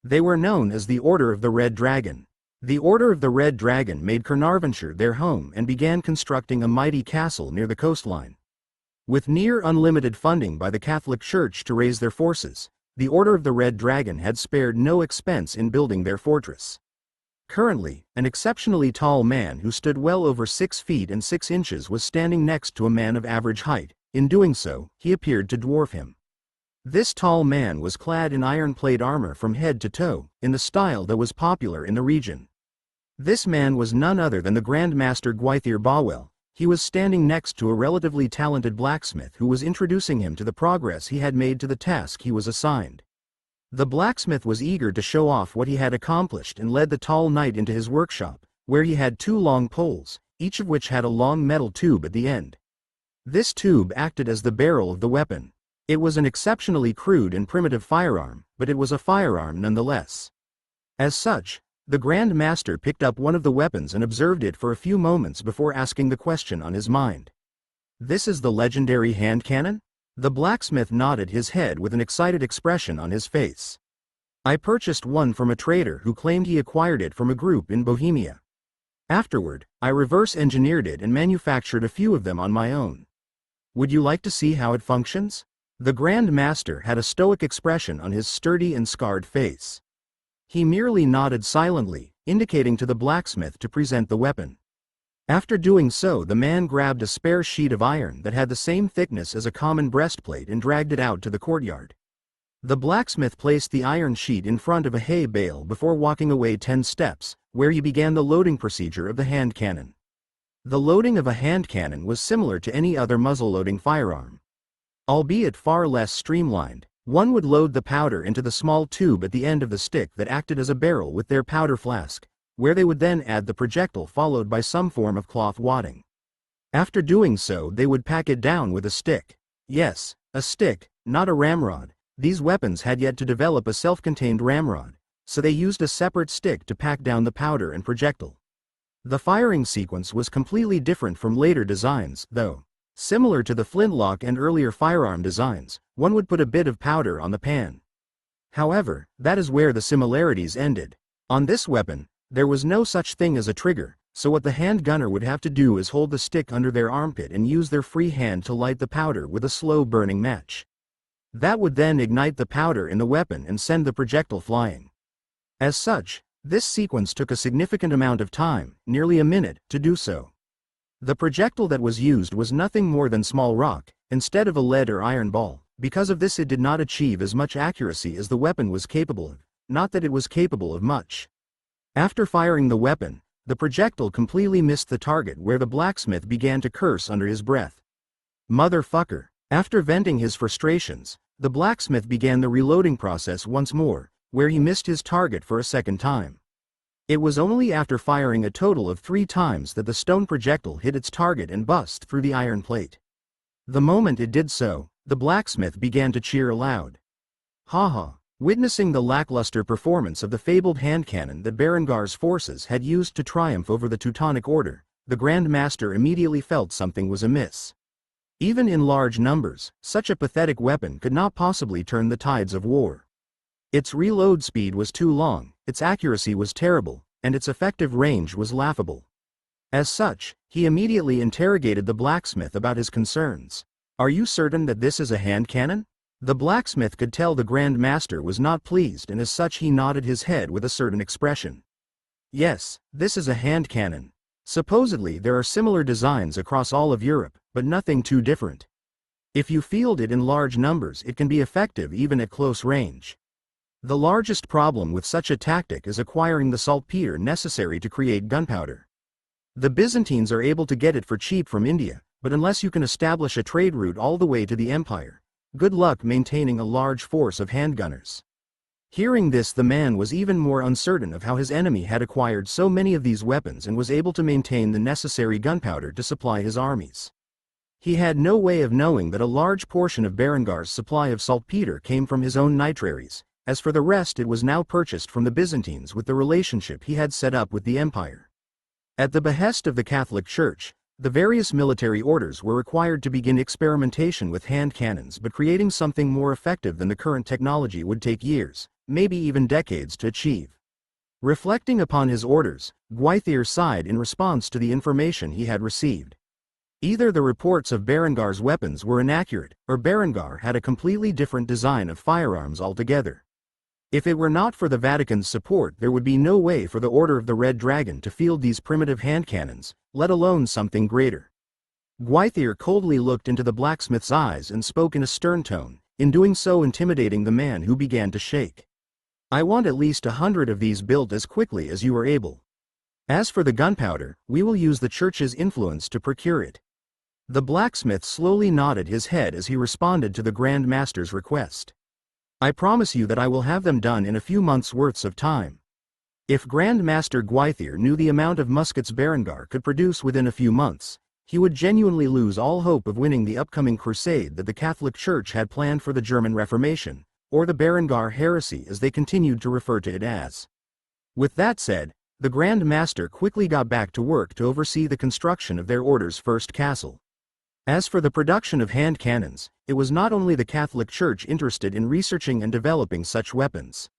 They were known as the Order of the Red Dragon. The Order of the Red Dragon made Carnarvonshire their home and began constructing a mighty castle near the coastline. With near unlimited funding by the Catholic Church to raise their forces, the Order of the Red Dragon had spared no expense in building their fortress. Currently, an exceptionally tall man who stood well over 6 feet and 6 inches was standing next to a man of average height. In doing so, he appeared to dwarf him. This tall man was clad in iron plate armor from head to toe, in the style that was popular in the region. This man was none other than the Grand Master Gwythyr Bawel. He was standing next to a relatively talented blacksmith who was introducing him to the progress he had made to the task he was assigned. The blacksmith was eager to show off what he had accomplished and led the tall knight into his workshop, where he had 2 long poles, each of which had a long metal tube at the end. This tube acted as the barrel of the weapon. It was an exceptionally crude and primitive firearm, but it was a firearm nonetheless. As such, the Grand Master picked up one of the weapons and observed it for a few moments before asking the question on his mind. "This is the legendary hand cannon?" The blacksmith nodded his head with an excited expression on his face. "I purchased one from a trader who claimed he acquired it from a group in Bohemia. Afterward, I reverse engineered it and manufactured a few of them on my own. Would you like to see how it functions?" The Grand Master had a stoic expression on his sturdy and scarred face. He merely nodded silently, indicating to the blacksmith to present the weapon. After doing so, the man grabbed a spare sheet of iron that had the same thickness as a common breastplate and dragged it out to the courtyard. The blacksmith placed the iron sheet in front of a hay bale before walking away 10 steps, where he began the loading procedure of the hand cannon. The loading of a hand cannon was similar to any other muzzle-loading firearm. Albeit far less streamlined, one would load the powder into the small tube at the end of the stick that acted as a barrel with their powder flask, where they would then add the projectile followed by some form of cloth wadding. After doing so, they would pack it down with a stick. Yes, a stick, not a ramrod. These weapons had yet to develop a self-contained ramrod, so they used a separate stick to pack down the powder and projectile. The firing sequence was completely different from later designs, though. Similar to the flintlock and earlier firearm designs, one would put a bit of powder on the pan. However, that is where the similarities ended. On this weapon, there was no such thing as a trigger, so what the hand gunner would have to do is hold the stick under their armpit and use their free hand to light the powder with a slow-burning match. That would then ignite the powder in the weapon and send the projectile flying. As such, this sequence took a significant amount of time, nearly a minute, to do so. The projectile that was used was nothing more than small rock, instead of a lead or iron ball. Because of this, it did not achieve as much accuracy as the weapon was capable of, not that it was capable of much. After firing the weapon, the projectile completely missed the target, where the blacksmith began to curse under his breath. Motherfucker. After venting his frustrations, the blacksmith began the reloading process once more, where he missed his target for a second time. It was only after firing a total of 3 times that the stone projectile hit its target and bust through the iron plate. The moment it did so, the blacksmith began to cheer aloud. Haha. Witnessing the lackluster performance of the fabled hand cannon that Berengar's forces had used to triumph over the Teutonic Order, the Grand Master immediately felt something was amiss. Even in large numbers, such a pathetic weapon could not possibly turn the tides of war. Its reload speed was too long, its accuracy was terrible, and its effective range was laughable. As such, he immediately interrogated the blacksmith about his concerns. "Are you certain that this is a hand cannon?" The blacksmith could tell the Grand Master was not pleased, and as such he nodded his head with a certain expression. "Yes, this is a hand cannon. Supposedly there are similar designs across all of Europe, but nothing too different. If you field it in large numbers, it can be effective even at close range. The largest problem with such a tactic is acquiring the saltpeter necessary to create gunpowder. The Byzantines are able to get it for cheap from India, but unless you can establish a trade route all the way to the empire, good luck maintaining a large force of handgunners." Hearing this, the man was even more uncertain of how his enemy had acquired so many of these weapons and was able to maintain the necessary gunpowder to supply his armies. He had no way of knowing that a large portion of Berengar's supply of saltpeter came from his own nitraries. As for the rest, it was now purchased from the Byzantines with the relationship he had set up with the empire. At the behest of the Catholic Church, the various military orders were required to begin experimentation with hand cannons, but creating something more effective than the current technology would take years, maybe even decades, to achieve. Reflecting upon his orders, Gwythyr sighed in response to the information he had received. Either the reports of Berengar's weapons were inaccurate, or Berengar had a completely different design of firearms altogether. If it were not for the Vatican's support, there would be no way for the Order of the Red Dragon to field these primitive hand cannons, let alone something greater. Gwythyr coldly looked into the blacksmith's eyes and spoke in a stern tone, in doing so intimidating the man, who began to shake. "I want at least 100 of these built as quickly as you are able. As for the gunpowder, we will use the Church's influence to procure it." The blacksmith slowly nodded his head as he responded to the Grand Master's request. "I promise you that I will have them done in a few months' worths of time." If Grand Master Gwythyr knew the amount of muskets Berengar could produce within a few months, he would genuinely lose all hope of winning the upcoming crusade that the Catholic Church had planned for the German Reformation, or the Berengar heresy as they continued to refer to it as. With that said, the Grand Master quickly got back to work to oversee the construction of their order's first castle. As for the production of hand cannons, it was not only the Catholic Church interested in researching and developing such weapons.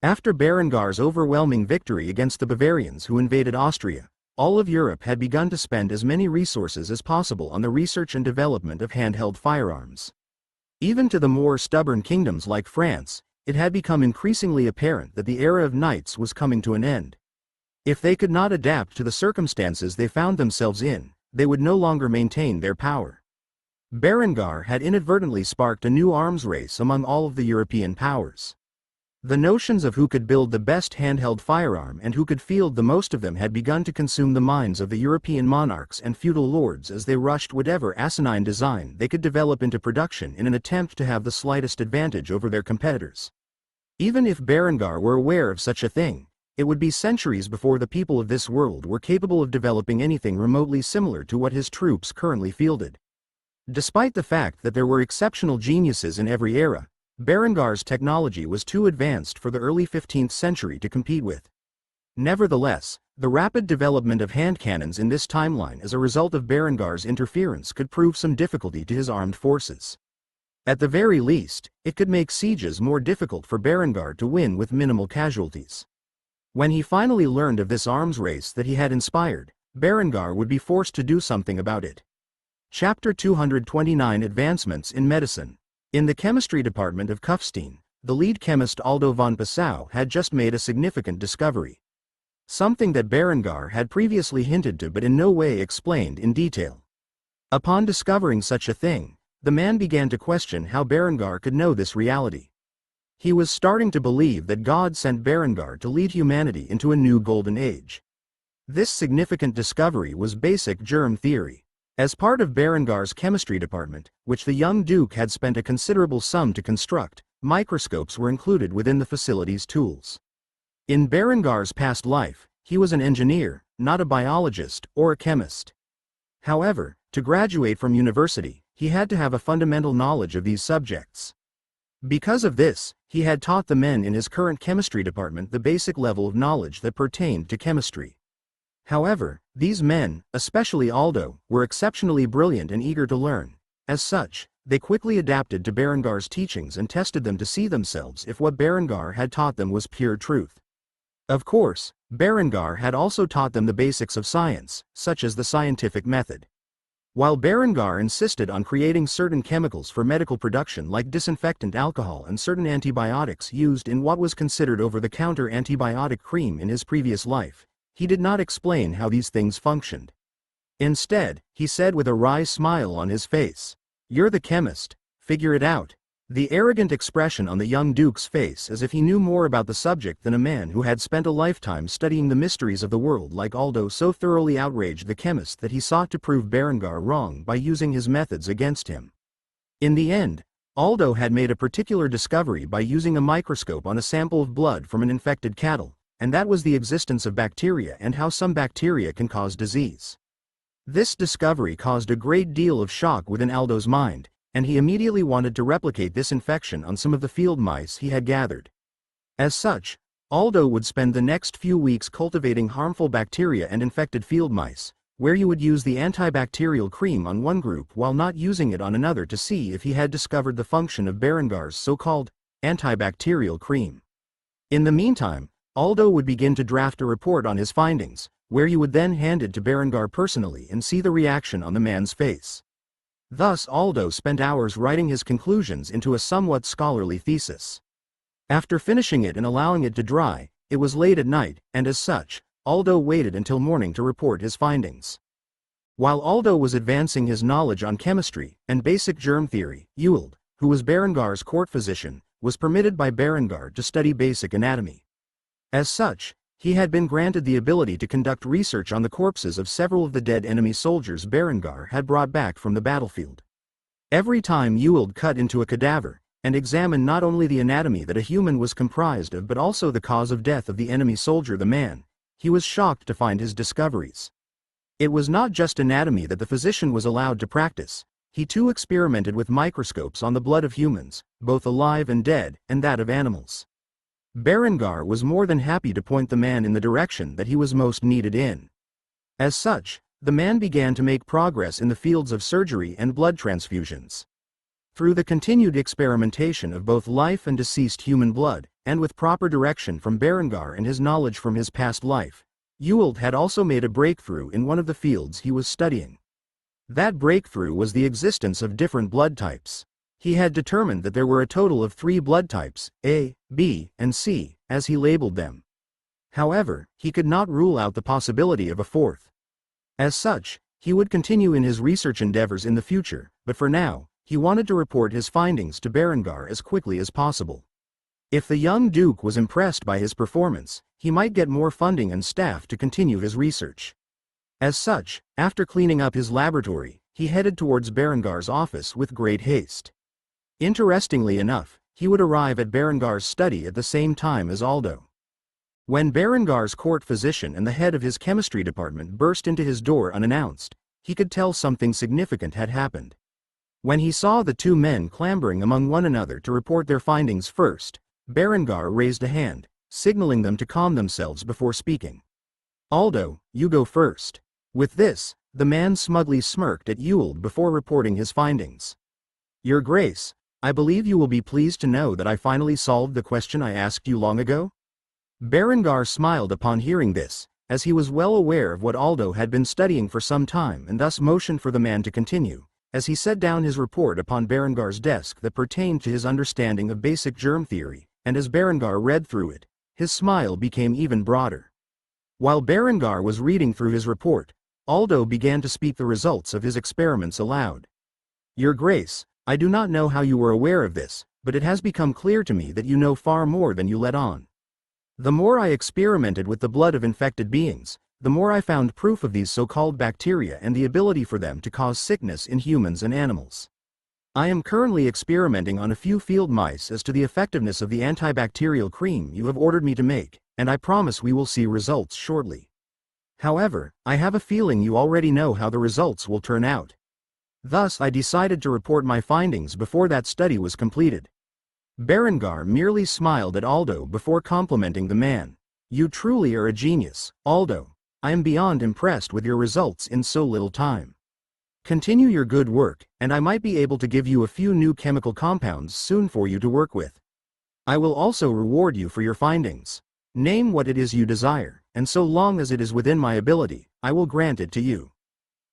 After Berengar's overwhelming victory against the Bavarians who invaded Austria, all of Europe had begun to spend as many resources as possible on the research and development of handheld firearms. Even to the more stubborn kingdoms like France, it had become increasingly apparent that the era of knights was coming to an end. If they could not adapt to the circumstances they found themselves in, they would no longer maintain their power. Berengar had inadvertently sparked a new arms race among all of the European powers. The notions of who could build the best handheld firearm and who could field the most of them had begun to consume the minds of the European monarchs and feudal lords as they rushed whatever asinine design they could develop into production in an attempt to have the slightest advantage over their competitors. Even if Berengar were aware of such a thing, it would be centuries before the people of this world were capable of developing anything remotely similar to what his troops currently fielded. Despite the fact that there were exceptional geniuses in every era, Berengar's technology was too advanced for the early 15th century to compete with. Nevertheless, the rapid development of hand cannons in this timeline as a result of Berengar's interference could prove some difficulty to his armed forces. At the very least, it could make sieges more difficult for Berengar to win with minimal casualties. When he finally learned of this arms race that he had inspired, Berengar would be forced to do something about it. Chapter 229 Advancements in Medicine. In the chemistry department of Kufstein, the lead chemist Aldo von Passau had just made a significant discovery. Something that Berengar had previously hinted to but in no way explained in detail. Upon discovering such a thing, the man began to question how Berengar could know this reality. He was starting to believe that God sent Berengar to lead humanity into a new golden age. This significant discovery was basic germ theory. As part of Berengar's chemistry department, which the young Duke had spent a considerable sum to construct, microscopes were included within the facility's tools. In Berengar's past life, he was an engineer, not a biologist or a chemist. However, to graduate from university, he had to have a fundamental knowledge of these subjects. Because of this, he had taught the men in his current chemistry department the basic level of knowledge that pertained to chemistry. However, these men, especially Aldo, were exceptionally brilliant and eager to learn. As such, they quickly adapted to Berengar's teachings and tested them to see themselves if what Berengar had taught them was pure truth. Of course, Berengar had also taught them the basics of science, such as the scientific method. While Berengar insisted on creating certain chemicals for medical production like disinfectant alcohol and certain antibiotics used in what was considered over-the-counter antibiotic cream in his previous life, he did not explain how these things functioned. Instead, he said with a wry smile on his face, "You're the chemist, figure it out." The arrogant expression on the young Duke's face as if he knew more about the subject than a man who had spent a lifetime studying the mysteries of the world like Aldo so thoroughly outraged the chemist that he sought to prove Berengar wrong by using his methods against him. In the end, Aldo had made a particular discovery by using a microscope on a sample of blood from an infected cattle, and that was the existence of bacteria and how some bacteria can cause disease. This discovery caused a great deal of shock within Aldo's mind, and he immediately wanted to replicate this infection on some of the field mice he had gathered. As such, Aldo would spend the next few weeks cultivating harmful bacteria and infected field mice, where he would use the antibacterial cream on one group while not using it on another to see if he had discovered the function of Berengar's so-called antibacterial cream. In the meantime, Aldo would begin to draft a report on his findings, where he would then hand it to Berengar personally and see the reaction on the man's face. Thus Aldo spent hours writing his conclusions into a somewhat scholarly thesis. After finishing it and allowing it to dry, it was late at night, and as such, Aldo waited until morning to report his findings. While Aldo was advancing his knowledge on chemistry and basic germ theory, Ewald, who was Berengar's court physician, was permitted by Berengar to study basic anatomy. As such, he had been granted the ability to conduct research on the corpses of several of the dead enemy soldiers Berengar had brought back from the battlefield. Every time Ewald cut into a cadaver, and examined not only the anatomy that a human was comprised of but also the cause of death of the enemy soldier the man, he was shocked to find his discoveries. It was not just anatomy that the physician was allowed to practice, he too experimented with microscopes on the blood of humans, both alive and dead, and that of animals. Berengar was more than happy to point the man in the direction that he was most needed in. As such, the man began to make progress in the fields of surgery and blood transfusions. Through the continued experimentation of both life and deceased human blood, and with proper direction from Berengar and his knowledge from his past life, Ewald had also made a breakthrough in one of the fields he was studying. That breakthrough was the existence of different blood types. He had determined that there were a total of 3 blood types, A, B, and C, as he labeled them. However, he could not rule out the possibility of a 4th. As such, he would continue in his research endeavors in the future, but for now, he wanted to report his findings to Berengar as quickly as possible. If the young Duke was impressed by his performance, he might get more funding and staff to continue his research. As such, after cleaning up his laboratory, he headed towards Berengar's office with great haste. Interestingly enough, he would arrive at Berengar's study at the same time as Aldo. When Berengar's court physician and the head of his chemistry department burst into his door unannounced, he could tell something significant had happened. When he saw the 2 men clambering among one another to report their findings first, Berengar raised a hand, signaling them to calm themselves before speaking. "Aldo, you go first." With this, the man smugly smirked at Ewald before reporting his findings. "Your Grace, I believe you will be pleased to know that I finally solved the question I asked you long ago?" Berengar smiled upon hearing this, as he was well aware of what Aldo had been studying for some time and thus motioned for the man to continue, as he set down his report upon Berengar's desk that pertained to his understanding of basic germ theory, and as Berengar read through it, his smile became even broader. While Berengar was reading through his report, Aldo began to speak the results of his experiments aloud. Your Grace, I do not know how you were aware of this, but it has become clear to me that you know far more than you let on. The more I experimented with the blood of infected beings, the more I found proof of these so-called bacteria and the ability for them to cause sickness in humans and animals. I am currently experimenting on a few field mice as to the effectiveness of the antibacterial cream you have ordered me to make, and I promise we will see results shortly. However, I have a feeling you already know how the results will turn out. Thus I decided to report my findings before that study was completed. Berengar merely smiled at Aldo before complimenting the man. You truly are a genius, Aldo. I am beyond impressed with your results in so little time. Continue your good work, and I might be able to give you a few new chemical compounds soon for you to work with. I will also reward you for your findings. Name what it is you desire, and so long as it is within my ability, I will grant it to you.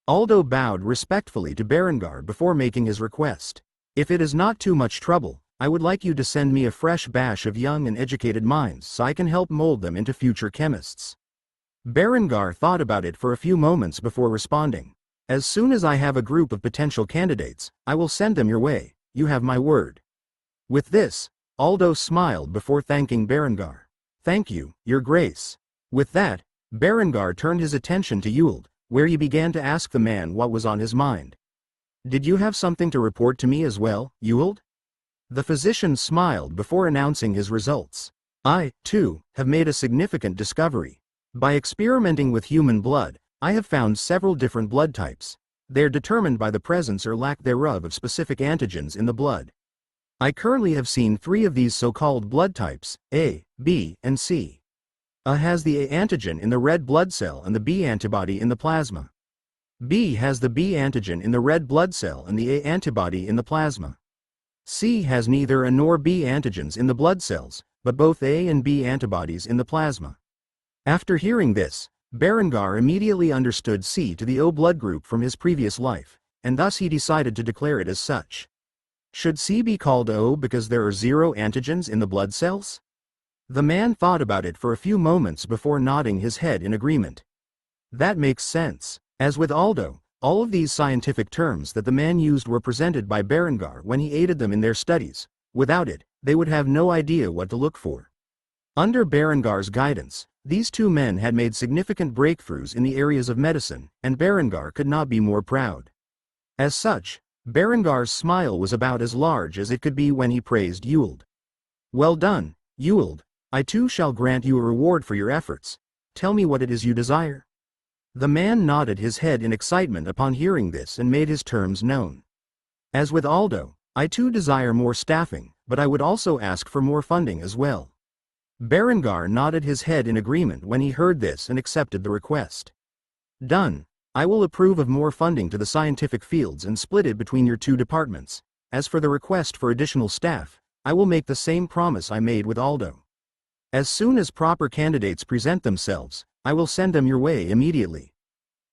Aldo bowed respectfully to Berengar before making his request. If it is not too much trouble, I would like you to send me a fresh batch of young and educated minds so I can help mold them into future chemists. Berengar thought about it for a few moments before responding. As soon as I have a group of potential candidates, I will send them your way, you have my word. With this, Aldo smiled before thanking Berengar. Thank you, Your Grace. With that, Berengar turned his attention to Ewald, where he began to ask the man what was on his mind. Did you have something to report to me as well, Ewald? The physician smiled before announcing his results. I, too, have made a significant discovery. By experimenting with human blood, I have found several different blood types. They are determined by the presence or lack thereof of specific antigens in the blood. I currently have seen 3 of these so-called blood types, A, B, and C. A has the A antigen in the red blood cell and the B antibody in the plasma. B has the B antigen in the red blood cell and the A antibody in the plasma. C has neither A nor B antigens in the blood cells, but both A and B antibodies in the plasma. After hearing this, Berengar immediately understood C to the O blood group from his previous life, and thus he decided to declare it as such. Should C be called O because there are 0 antigens in the blood cells? The man thought about it for a few moments before nodding his head in agreement. That makes sense. As with Aldo, all of these scientific terms that the man used were presented by Berengar when he aided them in their studies. Without it, they would have no idea what to look for. Under Berengar's guidance, these 2 men had made significant breakthroughs in the areas of medicine, and Berengar could not be more proud. As such, Berengar's smile was about as large as it could be when he praised Ewald. Well done, Ewald. I too shall grant you a reward for your efforts. Tell me what it is you desire. The man nodded his head in excitement upon hearing this and made his terms known. As with Aldo, I too desire more staffing, but I would also ask for more funding as well. Berengar nodded his head in agreement when he heard this and accepted the request. Done. I will approve of more funding to the scientific fields and split it between your 2 departments. As for the request for additional staff, I will make the same promise I made with Aldo. As soon as proper candidates present themselves, I will send them your way immediately.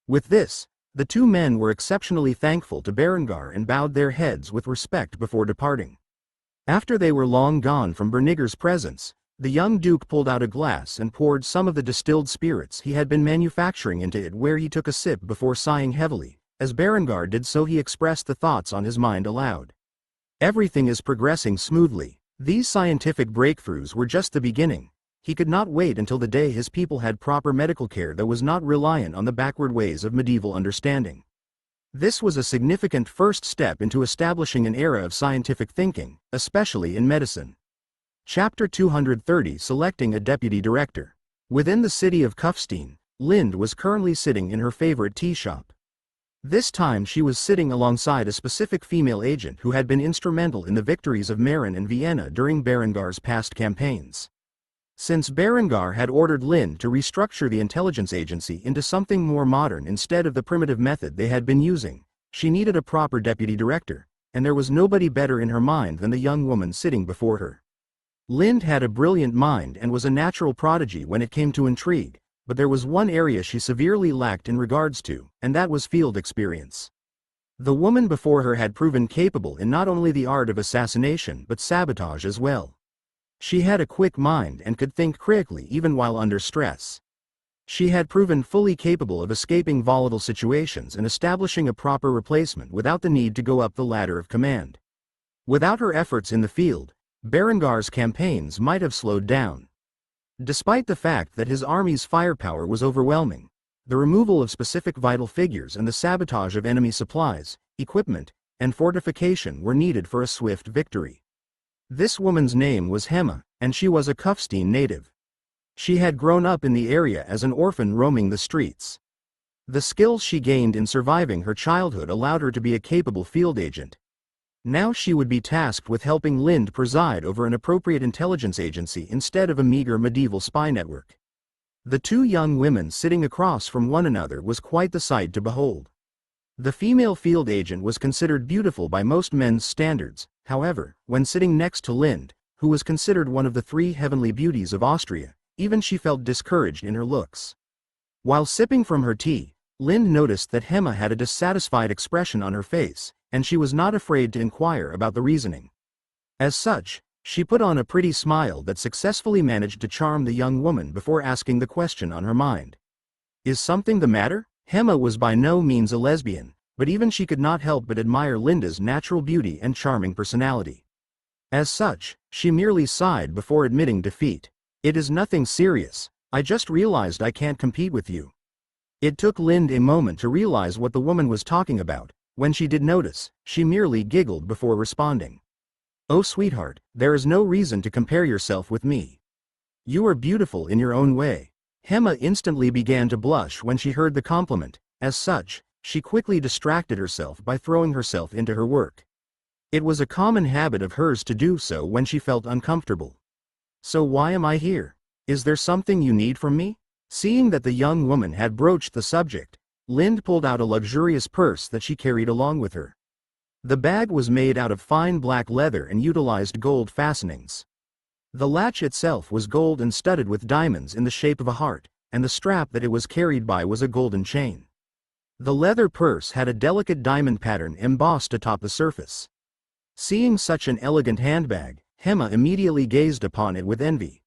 With this, the 2 men were exceptionally thankful to Berengar and bowed their heads with respect before departing. After they were long gone from Berniger's presence, the young duke pulled out a glass and poured some of the distilled spirits he had been manufacturing into it, where he took a sip before sighing heavily. As Berengar did so, he expressed the thoughts on his mind aloud. Everything is progressing smoothly. These scientific breakthroughs were just the beginning. He could not wait until the day his people had proper medical care that was not reliant on the backward ways of medieval understanding. This was a significant first step into establishing an era of scientific thinking, especially in medicine. Chapter 230, Selecting a Deputy Director. Within the city of Kufstein, Lind was currently sitting in her favorite tea shop. This time she was sitting alongside a specific female agent who had been instrumental in the victories of Marin and Vienna during Berengar's past campaigns. Since Berengar had ordered Lind to restructure the intelligence agency into something more modern instead of the primitive method they had been using, she needed a proper deputy director, and there was nobody better in her mind than the young woman sitting before her. Lind had a brilliant mind and was a natural prodigy when it came to intrigue, but there was one area she severely lacked in regards to, and that was field experience. The woman before her had proven capable in not only the art of assassination but sabotage as well. She had a quick mind and could think critically even while under stress. She had proven fully capable of escaping volatile situations and establishing a proper replacement without the need to go up the ladder of command. Without her efforts in the field, Berengar's campaigns might have slowed down. Despite the fact that his army's firepower was overwhelming, the removal of specific vital figures and the sabotage of enemy supplies, equipment, and fortification were needed for a swift victory. This woman's name was Hema, and she was a Kufstein native. She had grown up in the area as an orphan roaming the streets. The skills she gained in surviving her childhood allowed her to be a capable field agent. Now she would be tasked with helping Lind preside over an appropriate intelligence agency instead of a meager medieval spy network. The two young women sitting across from one another was quite the sight to behold. The female field agent was considered beautiful by most men's standards, however, when sitting next to Lind, who was considered one of the three heavenly beauties of Austria, even she felt discouraged in her looks. While sipping from her tea, Lind noticed that Hema had a dissatisfied expression on her face, and she was not afraid to inquire about the reasoning. As such, she put on a pretty smile that successfully managed to charm the young woman before asking the question on her mind. "Is something the matter?" Hema was by no means a lesbian, but even she could not help but admire Linda's natural beauty and charming personality. As such, she merely sighed before admitting defeat. "It is nothing serious, I just realized I can't compete with you." It took Lind a moment to realize what the woman was talking about. When she did notice, she merely giggled before responding. "Oh sweetheart, there is no reason to compare yourself with me. You are beautiful in your own way." Hema instantly began to blush when she heard the compliment. As such, she quickly distracted herself by throwing herself into her work. It was a common habit of hers to do so when she felt uncomfortable. "So why am I here? Is there something you need from me?" Seeing that the young woman had broached the subject, Lind pulled out a luxurious purse that she carried along with her. The bag was made out of fine black leather and utilized gold fastenings. The latch itself was gold and studded with diamonds in the shape of a heart, and the strap that it was carried by was a golden chain. The leather purse had a delicate diamond pattern embossed atop the surface. Seeing such an elegant handbag, Hema immediately gazed upon it with envy.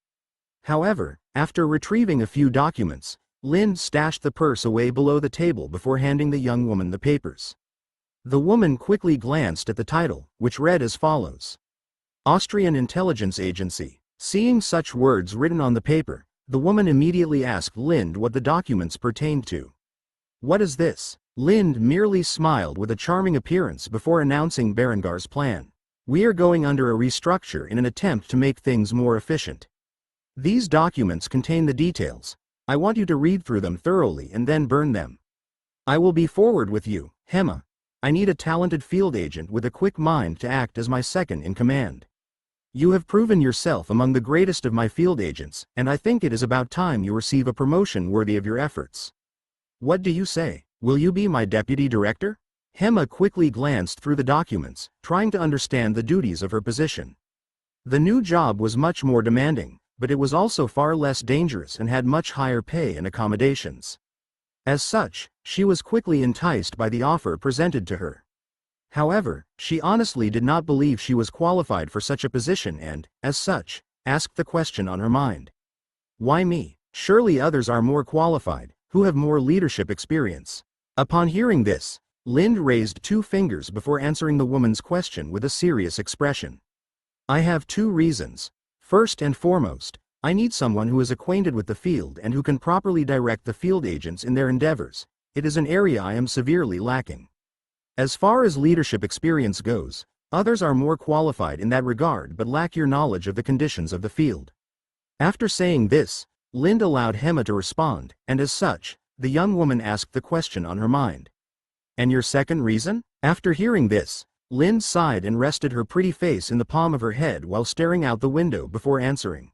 However, after retrieving a few documents, Lind stashed the purse away below the table before handing the young woman the papers. The woman quickly glanced at the title, which read as follows: Austrian Intelligence Agency. Seeing such words written on the paper, the woman immediately asked Lind what the documents pertained to. "What is this?" Lind merely smiled with a charming appearance before announcing Berengar's plan. "We are going under a restructure in an attempt to make things more efficient. These documents contain the details. I want you to read through them thoroughly and then burn them. I will be forward with you, Hema. I need a talented field agent with a quick mind to act as my second in command. You have proven yourself among the greatest of my field agents, and I think it is about time you receive a promotion worthy of your efforts. What do you say? Will you be my deputy director?" Hema quickly glanced through the documents, trying to understand the duties of her position. The new job was much more demanding, but it was also far less dangerous and had much higher pay and accommodations. As such, she was quickly enticed by the offer presented to her. However, she honestly did not believe she was qualified for such a position and, as such, asked the question on her mind. "Why me? Surely others are more qualified, who have more leadership experience." Upon hearing this, Lind raised two fingers before answering the woman's question with a serious expression. "I have two reasons. First and foremost, I need someone who is acquainted with the field and who can properly direct the field agents in their endeavors. It is an area I am severely lacking. As far as leadership experience goes, others are more qualified in that regard but lack your knowledge of the conditions of the field." After saying this, Lind allowed Hema to respond, and as such, the young woman asked the question on her mind. "And your second reason?" After hearing this, Lind sighed and rested her pretty face in the palm of her head while staring out the window before answering.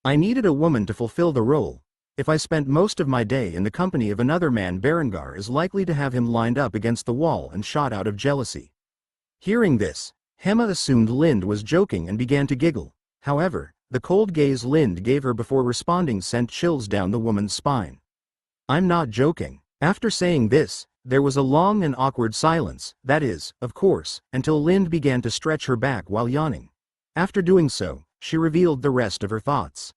"I needed a woman to fulfill the role. If I spent most of my day in the company of another man, Berengar is likely to have him lined up against the wall and shot out of jealousy." Hearing this, Hema assumed Lind was joking and began to giggle. However, the cold gaze Lind gave her before responding sent chills down the woman's spine. "I'm not joking." After saying this, there was a long and awkward silence, that is, of course, until Lind began to stretch her back while yawning. After doing so, she revealed the rest of her thoughts.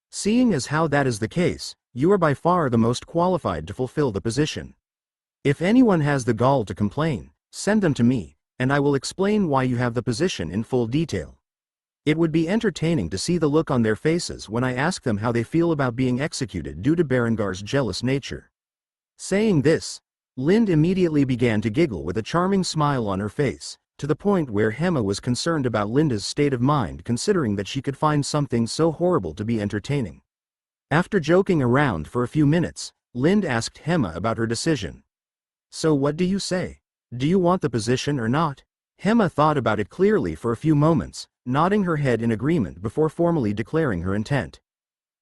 "Seeing as how that is the case, you are by far the most qualified to fulfill the position. If anyone has the gall to complain, send them to me, and I will explain why you have the position in full detail. It would be entertaining to see the look on their faces when I ask them how they feel about being executed due to Berengar's jealous nature." Saying this, Lind immediately began to giggle with a charming smile on her face, to the point where Hema was concerned about Linda's state of mind considering that she could find something so horrible to be entertaining. After joking around for a few minutes, Lind asked Hema about her decision. "So what do you say? Do you want the position or not?" Hema thought about it clearly for a few moments, nodding her head in agreement before formally declaring her intent.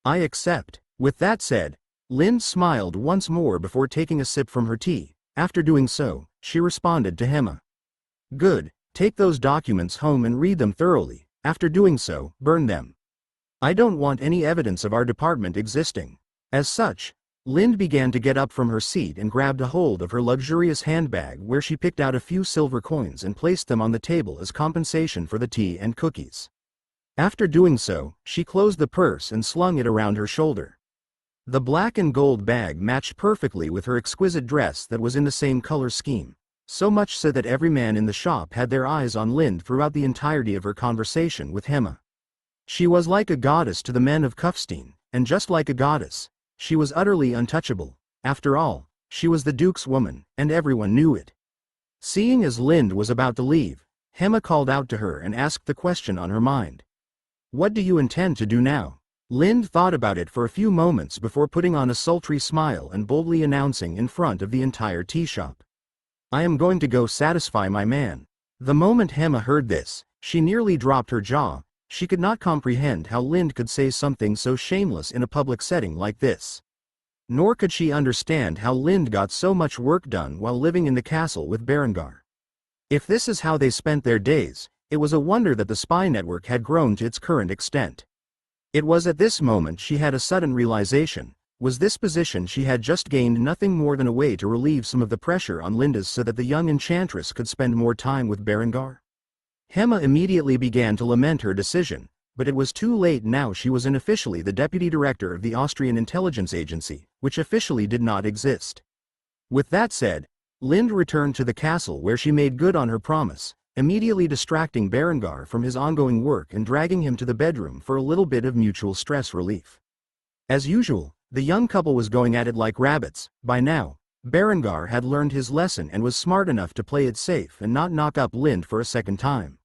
"I accept." With that said, Lind smiled once more before taking a sip from her tea. After doing so, she responded to Hema. "Good, take those documents home and read them thoroughly. After doing so, burn them. I don't want any evidence of our department existing." As such, Lind began to get up from her seat and grabbed a hold of her luxurious handbag where she picked out a few silver coins and placed them on the table as compensation for the tea and cookies. After doing so, she closed the purse and slung it around her shoulder. The black and gold bag matched perfectly with her exquisite dress that was in the same color scheme, so much so that every man in the shop had their eyes on Lind throughout the entirety of her conversation with Hema. She was like a goddess to the men of Kufstein, and just like a goddess, she was utterly untouchable. After all, she was the Duke's woman, and everyone knew it. Seeing as Lind was about to leave, Hema called out to her and asked the question on her mind. "What do you intend to do now?" Lind thought about it for a few moments before putting on a sultry smile and boldly announcing in front of the entire tea shop. "I am going to go satisfy my man." The moment Hema heard this, she nearly dropped her jaw. She could not comprehend how Lind could say something so shameless in a public setting like this. Nor could she understand how Lind got so much work done while living in the castle with Berengar. If this is how they spent their days, it was a wonder that the spy network had grown to its current extent. It was at this moment she had a sudden realization. Was this position she had just gained nothing more than a way to relieve some of the pressure on Linda's so that the young enchantress could spend more time with Berengar? Hema immediately began to lament her decision, but it was too late now. She was unofficially the deputy director of the Austrian intelligence agency, which officially did not exist. With that said, Lind returned to the castle where she made good on her promise, immediately distracting Berengar from his ongoing work and dragging him to the bedroom for a little bit of mutual stress relief. As usual, the young couple was going at it like rabbits. By now, Berengar had learned his lesson and was smart enough to play it safe and not knock up Lind for a second time.